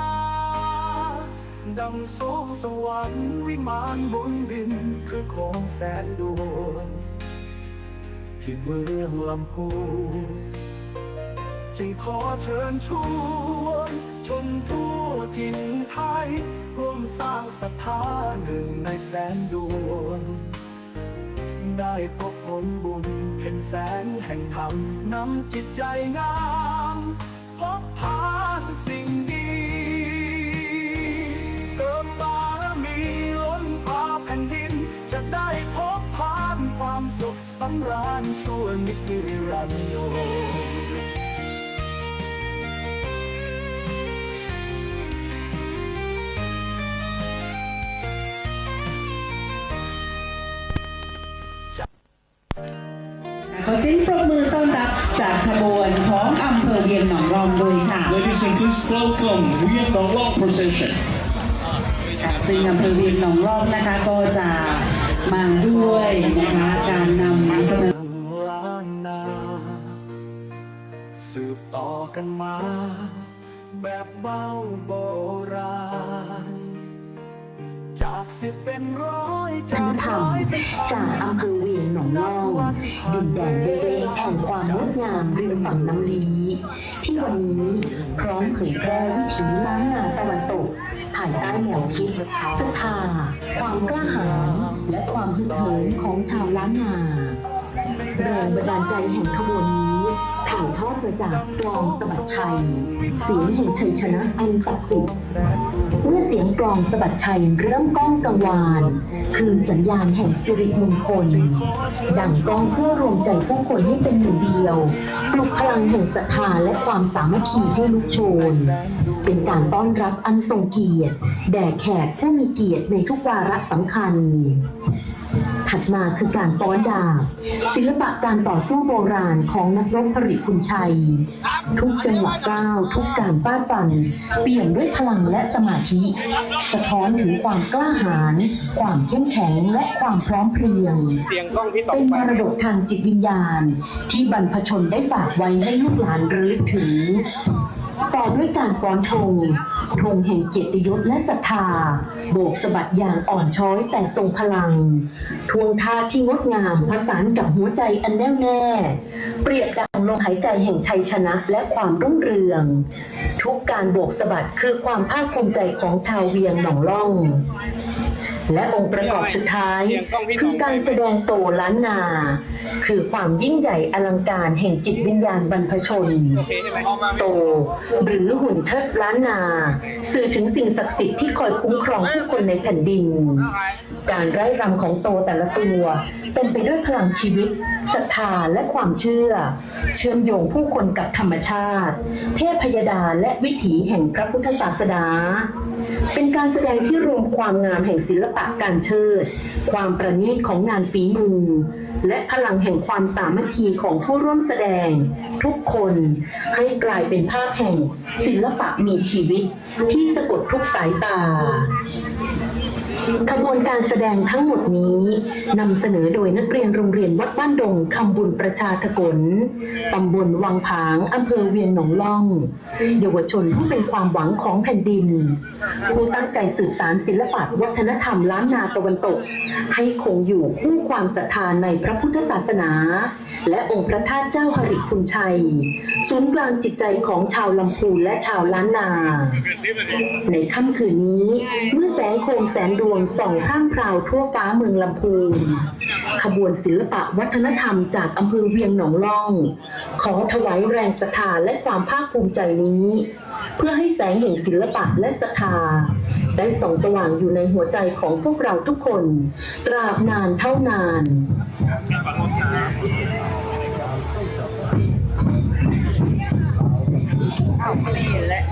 ดังสวงสวรรค์วิมานบนดินคือโคงแสนดวงที่เมืองลำพูนจึงขอเชิญชวนชมทั่วถิ่นไทยร่วมสร้างศรัทธาหนึ่งในแสนดวงได้พบผลบุญเห็นแสงแห่งธรรมนำจิตใจงามพบผ่านสิ่งดีเสริมบารมีล้นฟ้าแผ่นดินจะได้พบผ่านความสุขสำราญชั่วนิรันดร์ขอเสียงปรบมือต้อนรับจากขบวนของอำเภอเวียงหนองรองด้วยค่ะ Ladies and please welcome Viet Nong Long procession. ซึ่งอำเภอเวียงหนองรองนะคะก็จะมาด้วยนะคะการนำเสนอ ล้านนาสืบต่อกันมาแบบเบาโบราณจาก10เป็นร้อยจากร้อยเป็นพัน จากอำเภอเวียงหนองล่องดินแดนเล็กๆแห่งความงดงามริมฝั่งน้ำลีที่วันนี้พร้อมเผยแพร่วิถีล้านนาตะวันตกภายใต้แนวคิดศรัทธาความกล้าหาญและความฮึกเหิมของชาวล้านนาแรงบันดาลใจแห่งขบวนนี้ถ่ายทอดมาจากกลองสะบัดชัยเสียงแห่งชัยชนะอันศักดิ์สิทธิ์เมื่อเสียงกลองสะบัดชัยเริ่มก้องกังวานคือสัญญาณแห่งสิริมงคลดังก้องเพื่อรวมใจผู้คนให้เป็นหนึ่งเดียวปลุกพลังแห่งศรัทธาและความสามัคคีให้ลุกโชนเป็นการต้อนรับอันทรงเกียรติแด่แขกผู้มีเกียรติในทุกวาระสำคัญถัดมาคือการฟ้อนดาบศิลปะการต่อสู้โบราณของนักรบหริพุนชัยทุกจังหวะก้าวทุกการฟาดฟันเปลี่ยนด้วยพลังและสมาธิสะท้อนถึงความกล้าหาญความเข้มแข็งและความพร้อมเพรียงเป็นมรดกทางจิตวิญญาณที่บรรพชนได้ฝากไว้ให้ลูกหลานระลึกถึงต่อด้วยการฟ้อนธงแห่งเกียรติยศและศรัทธาโบกสะบัดอย่างอ่อนช้อยแต่ทรงพลังทวงท่าที่งดงามผสานกับหัวใจอันแน่วแน่เปรียบดังลมหายใจแห่งชัยชนะและความรุ่งเรืองทุกการโบกสะบัดคือความภาคภูมิใจของชาวเวียงหนองล่องและองค์ประกอบสุดท้ายคือการแสดงโตล้านนาคือความยิ่งใหญ่อลังการแห่งจิตวิญญาณบรรพชนโตหรือหุ่นเชิดล้านนาสื่อถึงสิ่งศักดิ์สิทธิ์ที่คอยคุ้มครองผู้คนในแผ่นดินการไร้รำของโตแต่ละตัวเต็มไปด้วยพลังชีวิตศรัทธาและความเชื่อเชื่อมโยงผู้คนกับธรรมชาติเทพยดาและวิถีแห่งพระพุทธศาสนาเป็นการแสดงที่รวมความงามแห่งศิลปะการเชิดความประณีตของงานฝีมือและพลังแห่งความสามัคคีของผู้ร่วมแสดงทุกคนให้กลายเป็นภาพแห่งศิลปะมีชีวิตที่สะกดทุกสายตาขบวนการแสดงทั้งหมดนี้นำเสนอโดยนักเรียนโรงเรียนวัดบ้านดงคำบุญประชาถกลตำบลวังผางอำเภอเวียงหนองล่องเยาวชนผู้เป็นความหวังของแผ่นดินผู้ตั้งใจสืบสานศิลปะวัฒนธรรมล้านนาตะวันตกให้คงอยู่คู่ความศรัทธาในพระพุทธศาสนาและองค์พระธาตุเจ้าหริพุนชัยศูนย์กลางจิตใจของชาวลำพูนและชาวล้านนาในค่ำคืนนี้เมื่อแสงโคมแสนดวงส่องพร่างพราวทั่วฟ้าเมืองลำพูนขบวนศิลปะวัฒนธรรมจากอำเภอเวียงหนองล่องขอถวายแรงศรัทธาและความภาคภูมิใจนี้เพื่อให้แสงแห่งศิลปะและศรัทธาได้ส่องสว่างอยู่ในหัวใจของพวกเราทุกคนตราบนานเท่านาน เอาเปลี่ยนแล้ว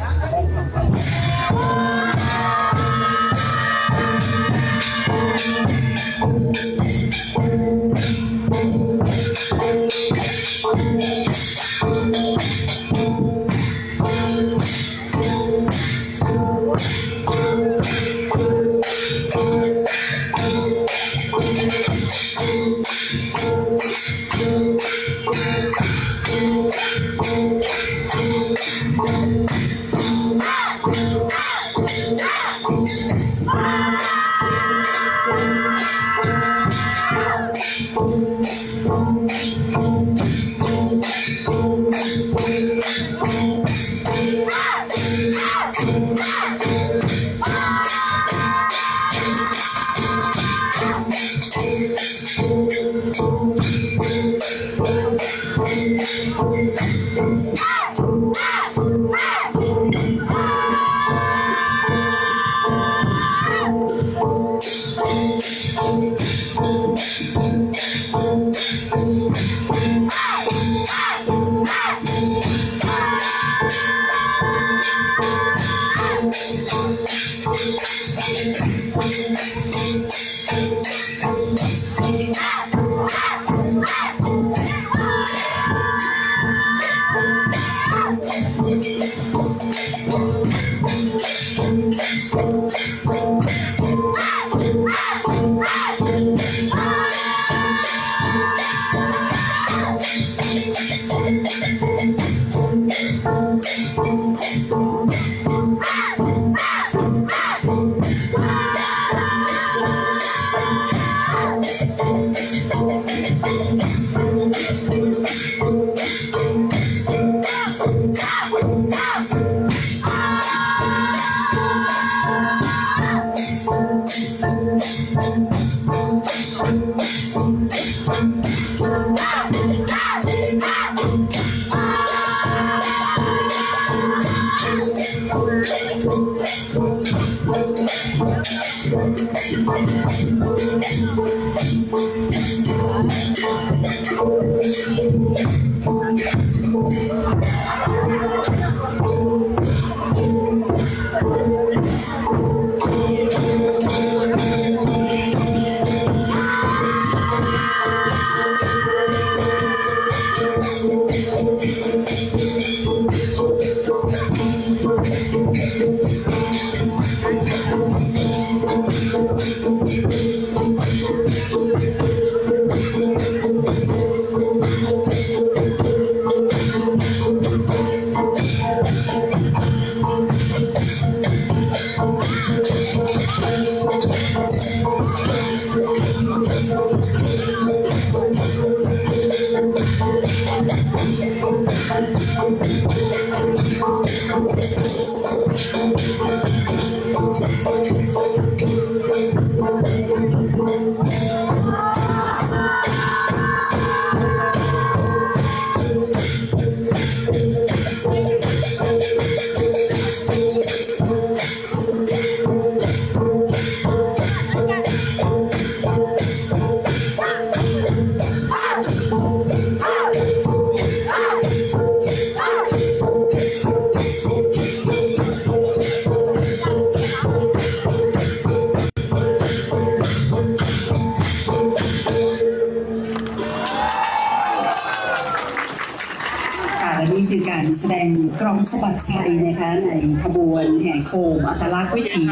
คือการแสดงกลองสะบัดชัยนะคะในขบวนแห่โคมอัตลักษณ์วิถี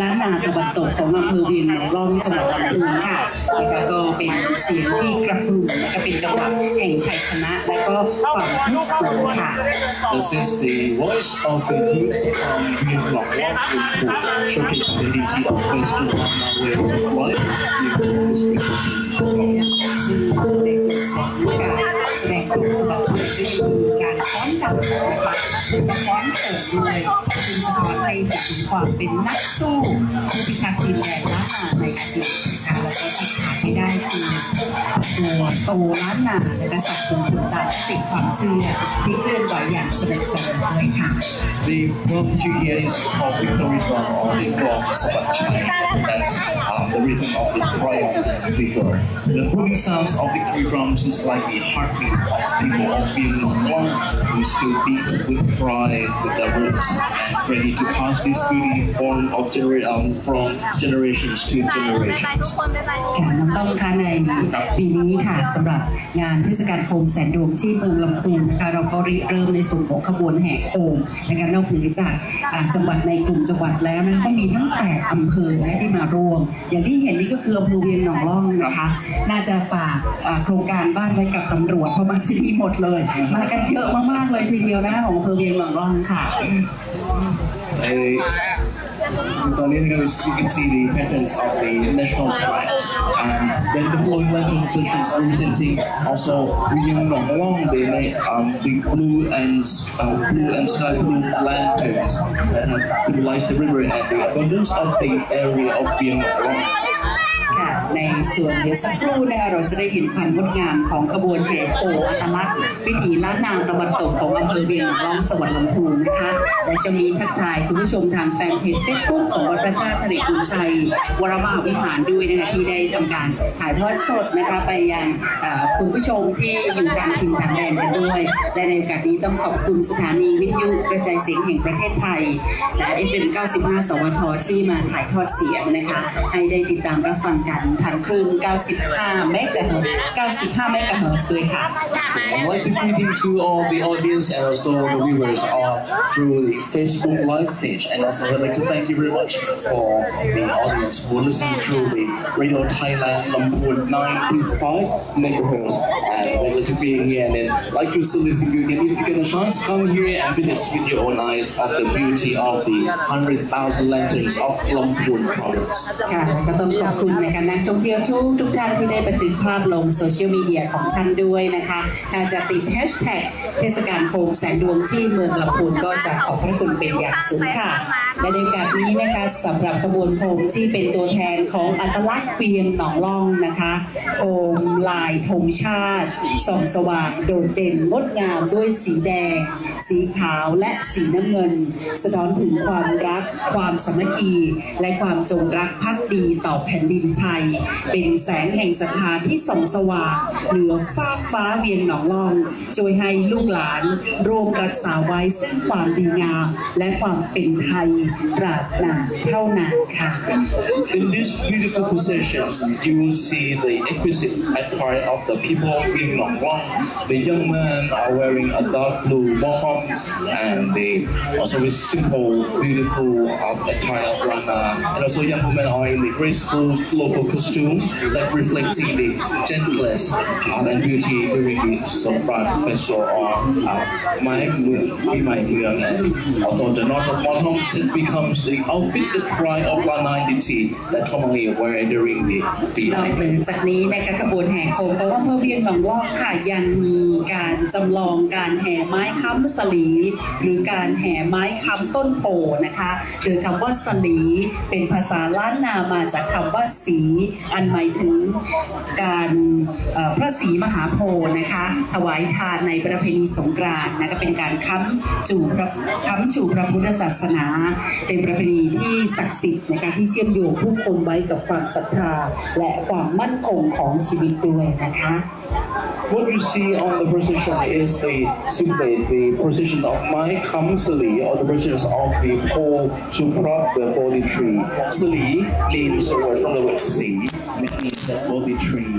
ล้านนาตะวันตกของอำเภอเวียงหนองร่องจังหวัดลำพูนค่ะนะคะก็เป็นเสียงที่กระหึ่มและก็เป็นจังหวะแห่งชัยชนะและก็ความฮึกเหิมค่ะ This is the voice of the youth from Yin Block One Lingpu, showcasing the unity of those who are now way of life in the district. แสดงกลองสะบัดชัยก็มีการฟ้อนรำนะคะและฟ้อนเสิร์ฟด้วยซึ่งสะท้อนให้ถึงความเป็นนักสู้ผู้พิทักษ์ดินแดนล้านนาในอดีต ค่ะแล้วก็ที่ขาดไม่ได้คือตัวโตล้านนาและกษัตริย์ขุนตาติดความเชื่อที่เคลื่อนไหวอย่างสนุกสนานด้วยค่ะ The drum you hear is called victory drum or the drum sebastian. That's the rhythm of the triumph and vigor. The booming sounds of victory drums is like the heartbeat of people of being one who still beat with pride with their roots and ready to pass this beauty from generations to generations. ค่ะน้องต้องคะในปีนี้ค่ะสำหรับงานเทศกาลโคมแสนดวงที่เมืองลำพูนนะคะเราก็เริ่มในส่วนของขบวนแห่โคมนะคะนอกเหนือจากจังหวัดในกลุ่มจังหวัดแล้วนั้นก็มีทั้ง8อำเภอที่มาร่วมอย่างที่เห็นนี่ก็คืออำเภอเวียงหนองล่องนะคะน่าจะฝากโครงการบ้านไว้กับตำรวจเพราะมาที่นี่หมดเลยมากันเยอะมากๆเลยทีเดียวนะของอำเภอเวียงหนองล่องค่ะ You can see the patterns of the national flag, and then the flowing lantern processions representing also Ring Nong Long. They made the blue and sky blue lanterns that have symbolized the river and the abundance of the area of Ring Nong Long. ค่ะในส่วนเดี๋ยวสักครู่นะคะเราจะได้เห็นความงดงามของขบวนแห่โคมอัตลักษณ์วิถีล้านนาตะวันตกของอำเภอเวียงหนองล่องจังหวัดลำพูนนะคะและจะมีทักทายคุณผู้ชมทางแฟนเพจ Facebook ของวัดพระธาตุธริพุนชัยวรมหาวิหารด้วยนะคะที่ได้ทำการถ่ายทอดสดนะคะไปยังคุณผู้ชมที่อยู่ต่างถิ่นต่างแดนกันด้วยและในโอกาสนี้ต้องขอบคุณสถานีวิทยุกระจายเสียงแห่งประเทศไทยและ FM 95 สวทที่มาถ่ายทอดเสียงนะคะให้ได้ติดตามรับฟังกันทางคลื่น95 เมกะเฮิรตซ์95 เมกะเฮิรตซ์ด้วยค่ะ I'd like to greet to all the audience and also the viewers through the Facebook live page, and also I'd like to thank you very much for the audience who listen through the Radio Thailand Lamphun 95 megahertz. And I'd like to be here and then like to solicit you if you get a chance, come here and witness with your own eyes of the beauty of the 100,000 lanterns of Lamphun province. ค่ะก็ต้องขอบคุณนะคะนักท่องเที่ยวทุกท่านที่ได้บันทึกภาพลงโซเชียลมีเดียของท่านด้วยนะคะถ้าจะติดแฮชแท็กเทศกาลโคมแสนดวงที่เมืองลำพูนก็จะขอบพระคุณเป็นอย่างสูงค่ะและในโอกาสนี้นะคะสำหรับขบวนโคมที่เป็นตัวแทนของอัตลักษณ์เวียงหนองล่องนะคะโคมลายธงชาติส่องสว่างโดดเด่นงดงามด้วยสีแดงสีขาวและสีน้ำเงินสะท้อนถึงความรักความสามัคคีและความจงรักภักดีต่อแผ่นดินไทยเป็นแสงแห่งศรัทธาที่ส่องสว่างเหนือฟากฟ้าเวียงหนองล่องช่วยให้ลูกหลานร่วมรักษาไว้ซึ่งความดีงามและความเป็นไทยตราบนานเท่านานค่ะ In these beautiful processions, you will see the exquisite attire of the people of Ring Nong Long. The young men are wearing a dark blue mohawk, and they also with simple, beautiful attire of Rana. And also young women are in the graceful local costume that reflecting the gentleness and beauty during the Songkran Festival or Mai Mueang. And although the North of Monhong becomes the outfit, the pride of Rana identity that commonly wear during the นอกจากนี้นะคะขบวนแห่โคมของอำเภอเวียงหนองล่องค่ะยังมีการจำลองการแห่ไม้ค้ำสลีหรือการแห่ไม้ค้ำต้นโพนะคะโดยคำว่าสลีเป็นภาษาล้านนามาจากคำว่าสีอันหมายถึงการพระศรีมหาโพธิ์นะคะถวายทานในประเพณีสงกรานต์นะคะเป็นการค้ำชูพระพุทธศาสนาเป็นประเพณีที่ศักดิ์สิทธิ์ในการที่เชื่อมโยงผู้คนไว้กับความศรัทธาและความมั่นคงของชีวิตด้วยนะคะ What you see on the procession is simply the procession of Mai Kam Sali, or the procession of the pole to prop the Bodhi tree. Sali means a word from the word Si, which means the Bodhi tree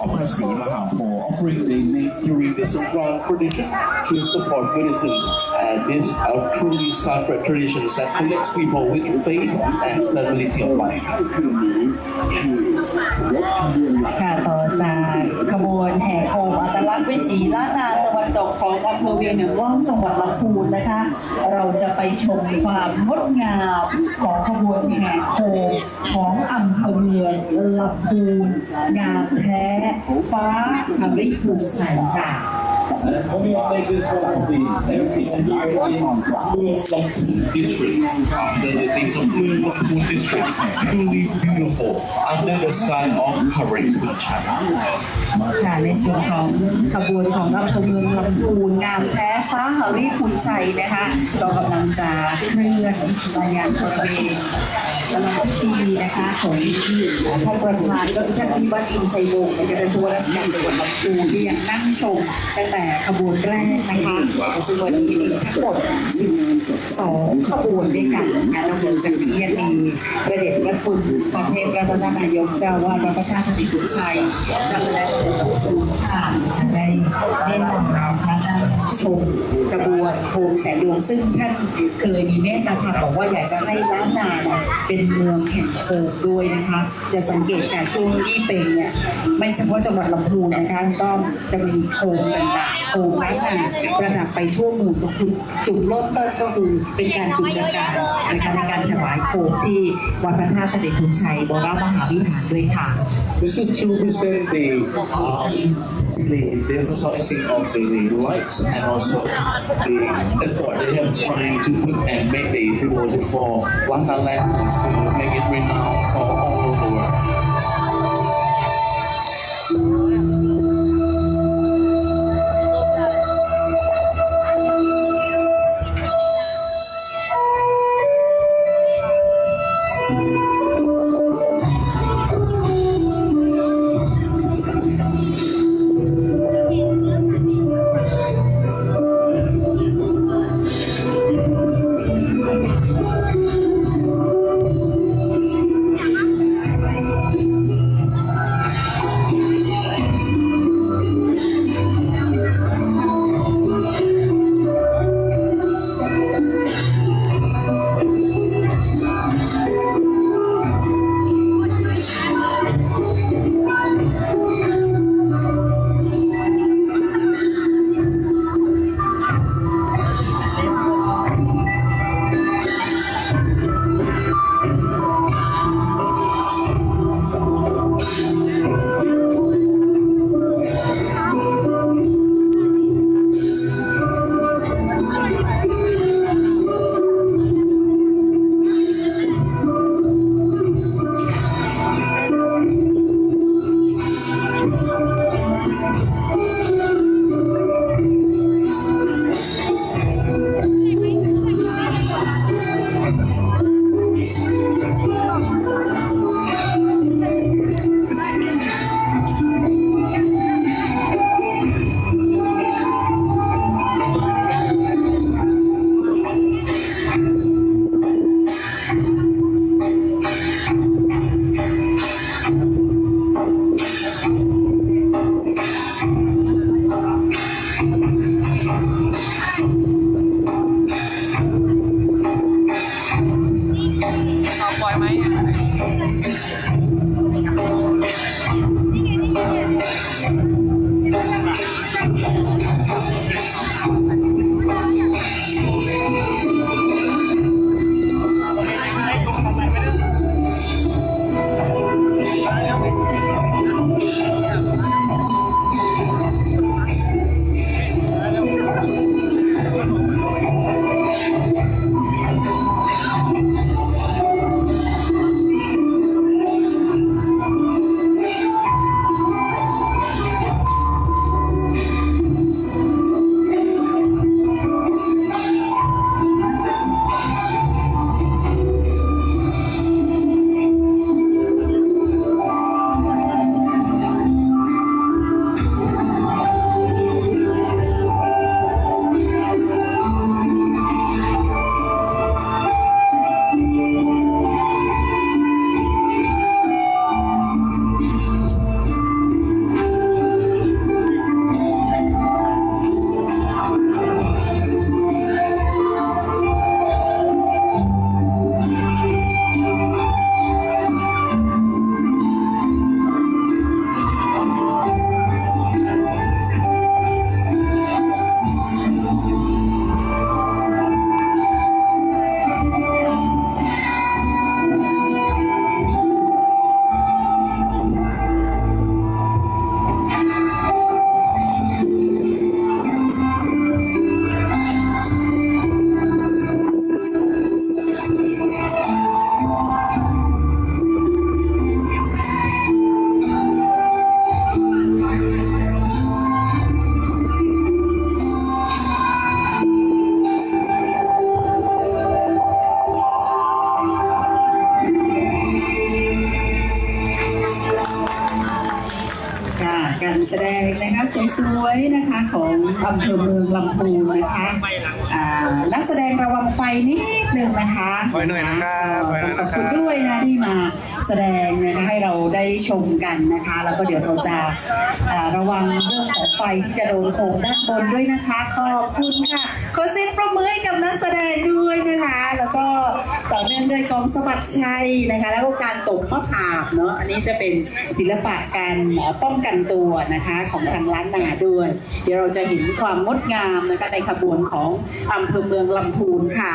of the Si Mahapo, offering they make during the Songkran tradition to support Buddhism. And these are truly sacred traditions that connects people with faith and stability of life. ค่ะต่อจากขบวนแห่โคมอัตลักษณ์วิถีล้านนาตะวันตกของอำเภอเวียงหนองล่องจังหวัดลำพูนนะคะเราจะไปชมความงดงามของขบวนแห่โคมของอำเภอเมืองลำพูนงามแท้ฟ้าอริภูมิชัยค่ะ And coming up next is one of the MP and district. The things of Mương Lampun district, truly beautiful under the sky of Haripunchai. ค่ะในส่วนของขบวนของอำเภอเมืองลำพูนงามแท้ฟ้าหาริพุนชัยนะคะก็กำลังจะเคลื่อนมายังบริเวณตลาดที่นะคะของท่านประธานก็คือท่านพิวัตรอินชัยวงศ์เป็นผู้ว่าราชการจังหวัดลำพูนที่ยังนั่งชมตั้งแต่ขบวนแรกนะคะซึ่งวันนี้มีทั้งหมด12ขบวนด้วยกันนะคะนอกจากนี้ยังมีพระเดชพระคุณพระเทพรัตนนายกเจ้าวาดวัดพระธาตุหริพุนชัยเจ้าคณะตำรวจผ่านได้แนะนำนะคะนั่งชมกระบวนโคมแสนดวงซึ่งท่านเคยมีเมตตาธรรมบอกว่าอยากจะให้ล้านนาเป็นเมืองแห่งโคมด้วยนะคะจะสังเกตการช่วงยี่เป็งเนี่ยไม่เฉพาะจังหวัดลำพูนนะคะต้องจะมีโคมต่างๆโคมล้านนาประดับไปทั่วเมืองก็คือจุดเริ่มต้นก็คือเป็นการจุดประกาศนะคะในการถวายโคมที่วัดพระธาตุหริพุนชัยวรมหาวิหารด้วยค่ะ This is to present the emphasizing of the lights and also the effort they have trying to put and make the promotion for London lanterns to make it renowned for all over the world. อยนะคะของอำเภอเมืองลำพูนนะคะนักแสดงระวังไฟนิดนึงนะคะ ไว้หน่อยนะครับไว้หน่อย ข นะ อบ ครั คุณด้วยนะที่มาแสดงนะคะให้เราได้ชมกันนะคะแล้วก็เดี๋ยวเราจะระวังเรื่องของไฟที่จะโดนโคมด้านบนด้วยนะคะขอบคุณค่ะขอเสียงประมือให้กับนักแสดงด้วยนะคะแล้วก็ต่อเนื่องด้วยกองสะบัดชัยนะคะแล้วก็การตบมะพร้าวเนาะอันนี้จะเป็นศิลปะการป้องกันตัวนะคะของทางล้านนาด้วยเดี๋ยวเราจะเห็นความงดงามนะคะในขบวนของอำเภอเมืองลำพูนค่ะ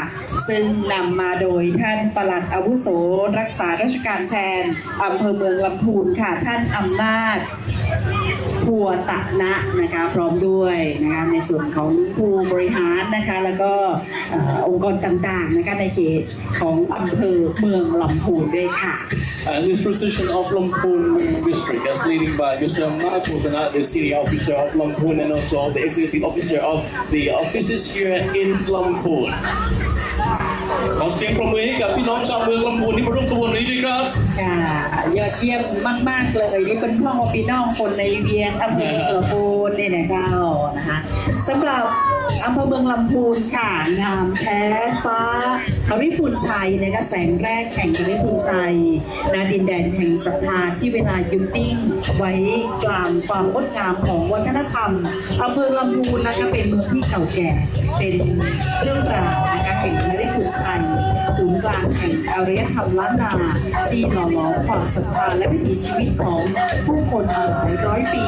ซึ่งนำมาโดยท่านปลัดอาวุโสรักษาราชการแทนอำเภอเมืองลำพูนค่ะท่านอำนาจพัวตะนะนะคะพร้อมด้วยนะคะในส่วนของผู้บริหารนะคะแล้วก็องค์กรต่างๆนะคะในเขตของอำเภอเมืองลำพูนด้วยค่ะ And this procession of Lampun district is leading by Mr. Amnat Putana, the city officer of Lampun and also the executive officer of the offices here in Lampun. ขอเสียงปรบมือให้กับพี่น้องชาวเมืองลำพูนที่มาร่วมขบวนนี้ด้วยครับค่ะยอดเยี่ยมมากๆเลยนี่เป็นพ่อพี่น้องคนในเวียงอำเภอเมืองลำพูนนี่นะเจ้านะคะสำหรับอำเภอเมืองลำพูนค่ะงามแท้ฟ้าหริพูนชัยนะคะแสงแรกแห่งหริพูนชัยณดินแดนแห่งศรัทธาที่เวลาหยุดนิ่งไว้กลางความงดงามของวัฒนธรรมอำเภอลำพูนนะคะเป็นเมืองที่เก่าแก่เป็นเรื่องราวนะคะแห่งหริพูนชัยศูนย์กลางแห่งอารยธรรมล้านนาที่หล่อหลอมความศรัทธาและวิถีชีวิตของผู้คนมาหลายร้อยปี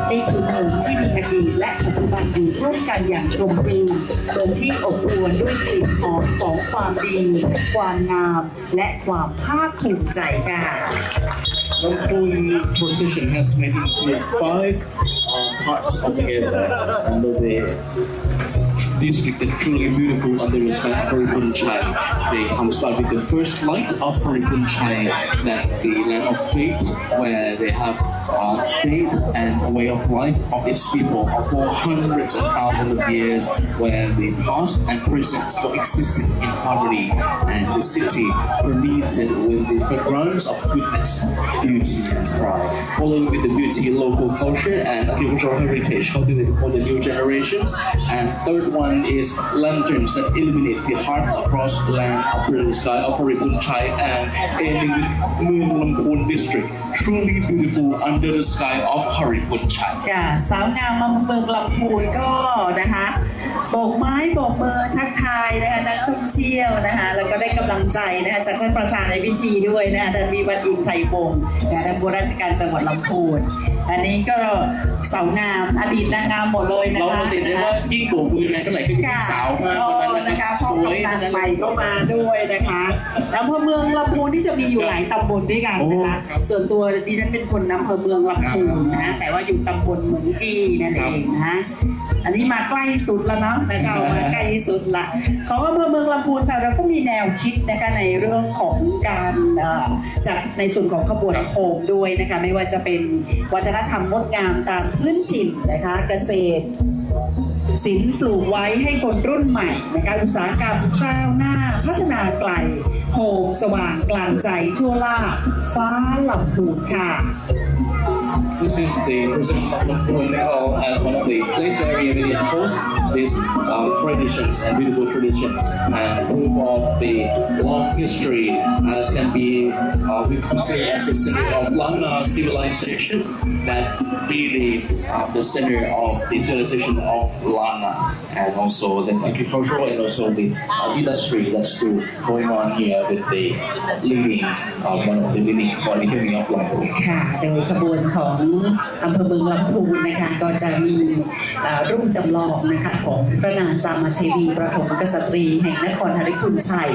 ในคือเมืองที่มีอดีตและปัจจุบันอยู่ร่วมกันอย่างกลมกลืนเมืองที่อบอวลด้วยกลิ่นหอมของความดีความงามและความภาคภูมิใจค่ะ Lampun procession has made into 5 parts altogether under the district that truly beautiful under the sky of Haripun Chai. They come start with the first light of Haripun Chai, that the land of faith, where they have faith and a way of life of its people for hundreds of thousands of years, where the past and present coexisted in harmony, and the city permeated with the fragrance of goodness, beauty, and pride. Following with the beauty, local culture, and agricultural heritage cultivated for the new generations. And third one is lanterns that illuminate the heart across land under the sky of Haripun Chai, and ending with Mueang Lampun district, truly beautiful under the sky of Haripun Chai. ค่ะสาวงามมาเมืองลำพูนก็นะคะโบกไม้โบกมือทักทายนะคะนักท่องเที่ยวนะคะแล้วก็ได้กำลังใจนะคะจากท่านประธานในพิธีด้วยนะคะท่านวิวัฒน์อินไพรวงศ์นะคะท่านผู้ราชการจังหวัดลำพูนอันนี้ก็สาวงามอดีตนางงามหมดเลยนะคะเราติดเลยว่ายิ่งโบกมือแรงเท่าไหร่ก็ยิ่งสาวมากนะคะพ่อกำนันใหม่ก็มาด้วยนะคะอำเภอเมืองลำพูนที่จะมีอยู่หลายตำบลด้วยกันนะคะส่วนตัวดิฉันเป็นคนอำเภอเมืองลำพูนนะแต่ว่าอยู่ตำบลเหมืองจี้นั่นเองนะอันนี้มาใกล้สุดแล้วเนาะนะเจ้ามาใกล้สุดละของอำเภอเมืองลำพูนค่ะเราก็มีแนวคิดนะคะในเรื่องของการจัดในส่วนของขบวนโคมด้วยนะคะไม่ว่าจะเป็นวัฒนธรรมงดงามตามพื้นถิ่นนะคะเกษตรศิลป์ปลูกไว้ให้คนรุ่นใหม่นะคะอุตสาหกรรมก้าวหน้าพัฒนาไกลโคมสว่างกลางใจทั่วล่าฟ้าลำพูนค่ะ This is the procession of Lampun as one of the place area that it hosts these traditions and beautiful traditions and proof of the long history as can be we consider as a center of Lana civilizations that really the center of the civilization of Lana and also the agricultural and also the industry that's still going on here with the leading one of the leading polyhedron of Lampun. ค่ะโดยขบวนของอำเภอเมืองลำพูนนะคะก็จะมีรูปจำลองนะคะของพระนางจามเทวีประถมกษัตรีแห่งนครหฤพูนชัย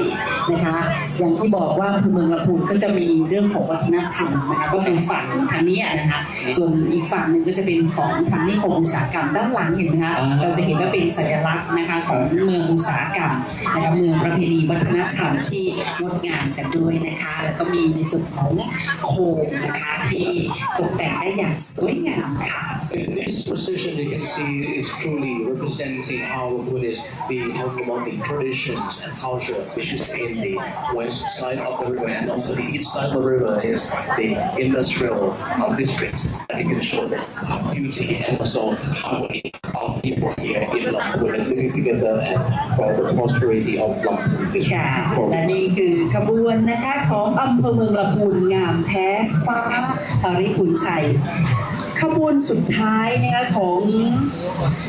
นะคะอย่างที่บอกว่าอำเภอเมืองลำพูนก็จะมีเรื่องของวัฒนธรรมนะคะก็เป็นฝั่งทางนี้นะคะส่วนอีกฝั่งหนึ่งก็จะเป็นของทางนิคมอุตสาหกรรมด้านหลังเห็นไหมคะเราจะเห็นว่าเป็นสัญลักษณ์นะคะของเมืองอุตสาหกรรมนะคะเมืองประเพณีวัฒนธรรมที่งดงามกันด้วยนะคะแล้วก็มีในส่วนของโคมนะคะที่ตกแต่งได้อย่างสวยงามค่ะ In this procession, you can see is truly representing how Lampun is being talking about the traditions and culture, which is in the west side of the river, and also the east side of the river is the industrial district. it can show the beauty and also harmony of people here in Lampur and living together and for the prosperity of Lampur ค่ะ district. และนี่คือขบวนนะคะของอำเภอเมืองลำพูนงามแท้ฟ้าหริพูนชัยขบวนสุดท้ายนะคะของ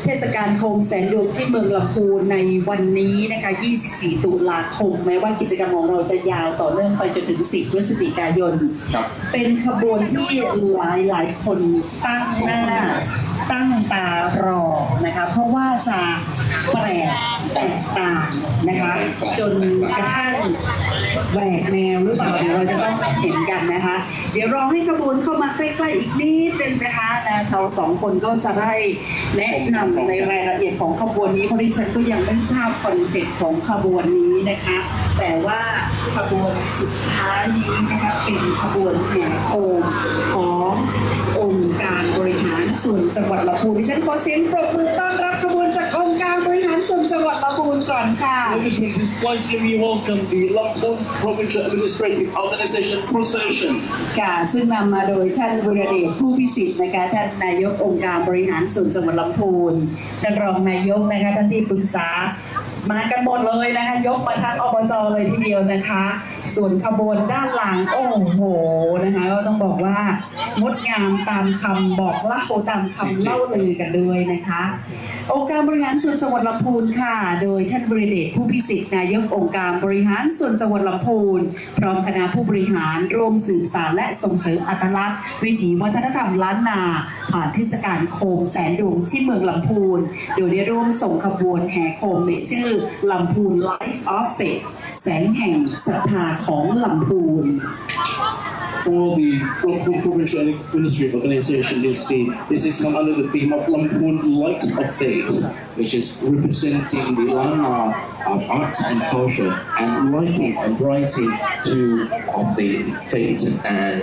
เทศกาลโคมแสนดวงที่เมืองลำพูนในวันนี้นะคะ24 ตุลาคมแม้ว่ากิจกรรมของเราจะยาวต่อเนื่องไปจนถึง 10 พฤศจิกายนเป็นขบวนที่หลายคนตั้งหน้าตั้งตารอนะคะเพราะว่าจะแปลกแตกต่างนะคะจนกระทั่งแหวกแนวหรือเปล่าเดี๋ยวเราจะต้องเห็นกันนะคะเดี๋ยวรอให้ขบวนเข้ามาใกล้ๆอีกนิดนึงนะคะเราสองคนก็จะได้แนะนำในรายละเอียดของขบวนนี้เพราะดิฉันก็ยังไม่ทราบคอนเซ็ปต์ของขบวนนี้นะคะแต่ว่าขบวนสุดท้ายนี้นะคะเป็นขบวนแห่โคมขององค์การบริหารส่วนจังหวัดลำพูนดิฉันขอเสียงปรบมือต้อนรับขบวนจากองค์การบริหารส่วนจังหวัดลำพูนก่อนค่ะ This point we welcome the Lampur Provincial Administrative Organization Procession. ค่ะซึ่งนำมาโดยท่านบุรเดชผู้พิสิทธิ์นะคะท่านนายกองค์การบริหารส่วนจังหวัดลำพูนท่านรองนายกนะคะท่านที่ปรึกษามากันหมดเลยนะคะยกมาทั้งอบจเลยทีเดียวนะคะส่วนขบวนด้านหลังโอ้โหนะคะก็ต้องบอกว่างดงามตามคำบอกเล่าตามคำเล่าลือกันด้วยนะคะองค์การบริหารส่วนจังหวัดลำพูนค่ะโดยท่านบุรเดชผู้พิสิทธิ์นายกองค์การบริหารส่วนจังหวัดลำพูนพร้อมคณะผู้บริหารร่วมสืบสานและส่งเสริมอัตลักษณ์วิถีวัฒนธรรมล้านนาผ่านเทศกาลโคมแสนดวงที่เมืองลำพูนโดยได้ร่วมส่งขบวนแห่โคมในชื่อลำพูน Life of Faith แสงแห่งศรัทธาของลำพูน For the Lampur Provincial Administrative Organization, this is come under the theme of Lampur Light of Faith, which is representing the Lama arts and culture and lighting and brightening to the faith and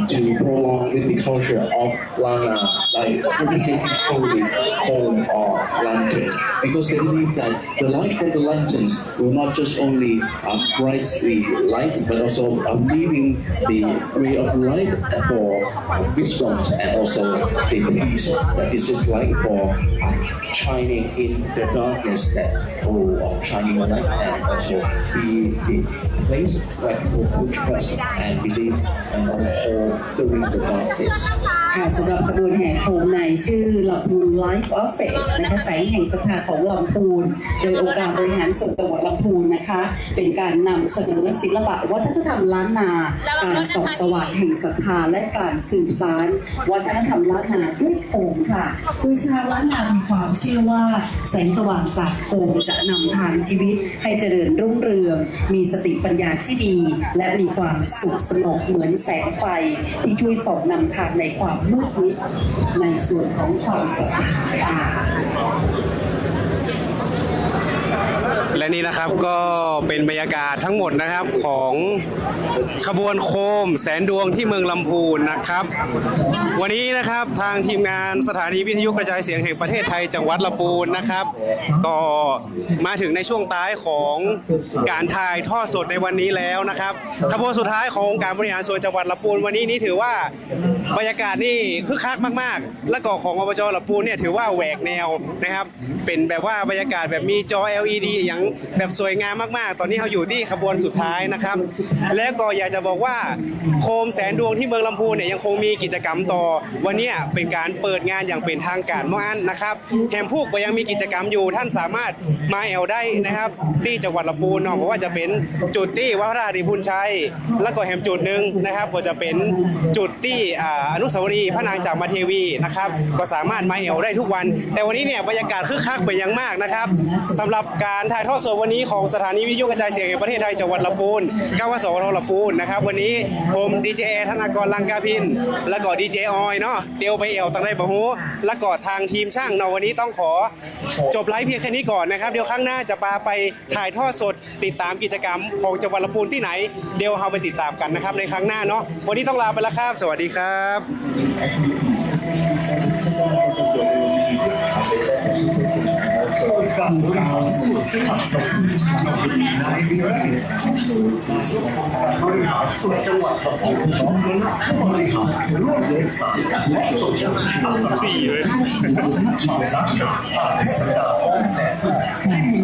to prolong the culture of Lana, like representing holy home or lanterns, because they believe that the light from the lanterns will not just only bright the light, but also leaving the way of light for wisdom and also the peace that is just like for shining in the darkness that shining the light and also be the place where people put trust and believe and hold during the darkness. ค่ะสำหรับขบวนแห่โคมในชื่อลำพูน Life of Faith นะคะแสงแห่งศรัทธาของลำพูนโดยองค์การบริหารส่วนจังหวัดลำพูนนะคะเป็นการนำเสนอศิลปะวัฒนธรรมล้านนาการส่องสว่างแห่งศรัทธาและการสืบสานวัฒนธรรมล้านนาด้วยโคมค่ะโดยชาวล้านนามีความเชื่อว่าแสงสว่างจากโคมจะนำทางชีวิตให้เจริญรุ่งเรืองมีสติปัญญาที่ดีและมีความสุขสงบเหมือนแสงไฟที่ช่วยส่องนำทางในความมืดมิดในส่วนของความศรัทธา และนี่นะครับก็เป็นบรรยากาศทั้งหมดนะครับของขบวนโคมแสนดวงที่เมืองลำพูนนะครับวันนี้นะครับทางทีมงานสถานีวิทยุกระจายเสียงแห่งประเทศไทยจังหวัดลำพูนนะครับก็มาถึงในช่วงท้ายของการถ่ายทอดสดในวันนี้แล้วนะครับขบวนสุดท้ายของการบริหารส่วนจังหวัดลำพูนวันนี้นี่ถือว่าบรรยากาศนี่คึกคักมากๆและก็ของอบจลำพูนเนี่ยถือว่าแหวกแนวนะครับเป็นแบบว่าบรรยากาศแบบมีจอ LED อย่างแบบสวยงามมากๆตอนนี้เราอยู่ที่ขบวนสุดท้ายนะครับแล้วก็อยากจะบอกว่าโคมแสนดวงที่เมืองลำพูนเนี่ยยังคงมีกิจกรรมต่อวันนี้เป็นการเปิดงานอย่างเป็นทางการเมื่ออันนะครับแหมพูกก็ยังมีกิจกรรมอยู่ท่านสามารถมาแอลได้นะครับที่จังหวัดลำพูนเนาะเพราะว่าจะเป็นจุดที่วัดพระธาตุพูนชัยแล้วก็แหมจุดหนึ่งนะครับก็จะเป็นจุดที่อนุสาวรีย์พระนางจามเทวีนะครับก็สามารถมาแอลได้ทุกวันแต่วันนี้เนี่ยบรรยากาศคึกคักเป็นอย่างมากนะครับสำหรับการถ่ายทอดสดวันนี้ของสถานีวิทยุกระจายเสียงแห่งประเทศไทยจังหวัดลำพูนกวสทลำพูนนะครับวันนี้ผมดีเจธนากรลังกาพินแล้วก็ดีเจออยเนาะเตียวไปเอวตั้งได้ปะฮูแล้วก็ทางทีมช่างเนาะวันนี้ต้องขอจบไลฟ์เพียงแค่นี้ก่อนนะครับเดี๋ยวครั้งหน้าจะพาไปถ่ายทอดสดติดตามกิจกรรมของจังหวัดลำพูนที่ไหนเดี๋ยวเราไปติดตามกันนะครับในครั้งหน้าเนาะวันนี้ต้องลาไปแล้วครับสวัสดีครับ โครงก การบริหารส่วนจังหวัดนนทบุรีในเดือนนี้ในส่วนของการบริหารส่วนจังหวัดนนทบุรีของคณะผู้บริหารร่วมเดินสายและส่วนจังหวัด14เลยมารับการผ่านสัญญาของแสนที่มี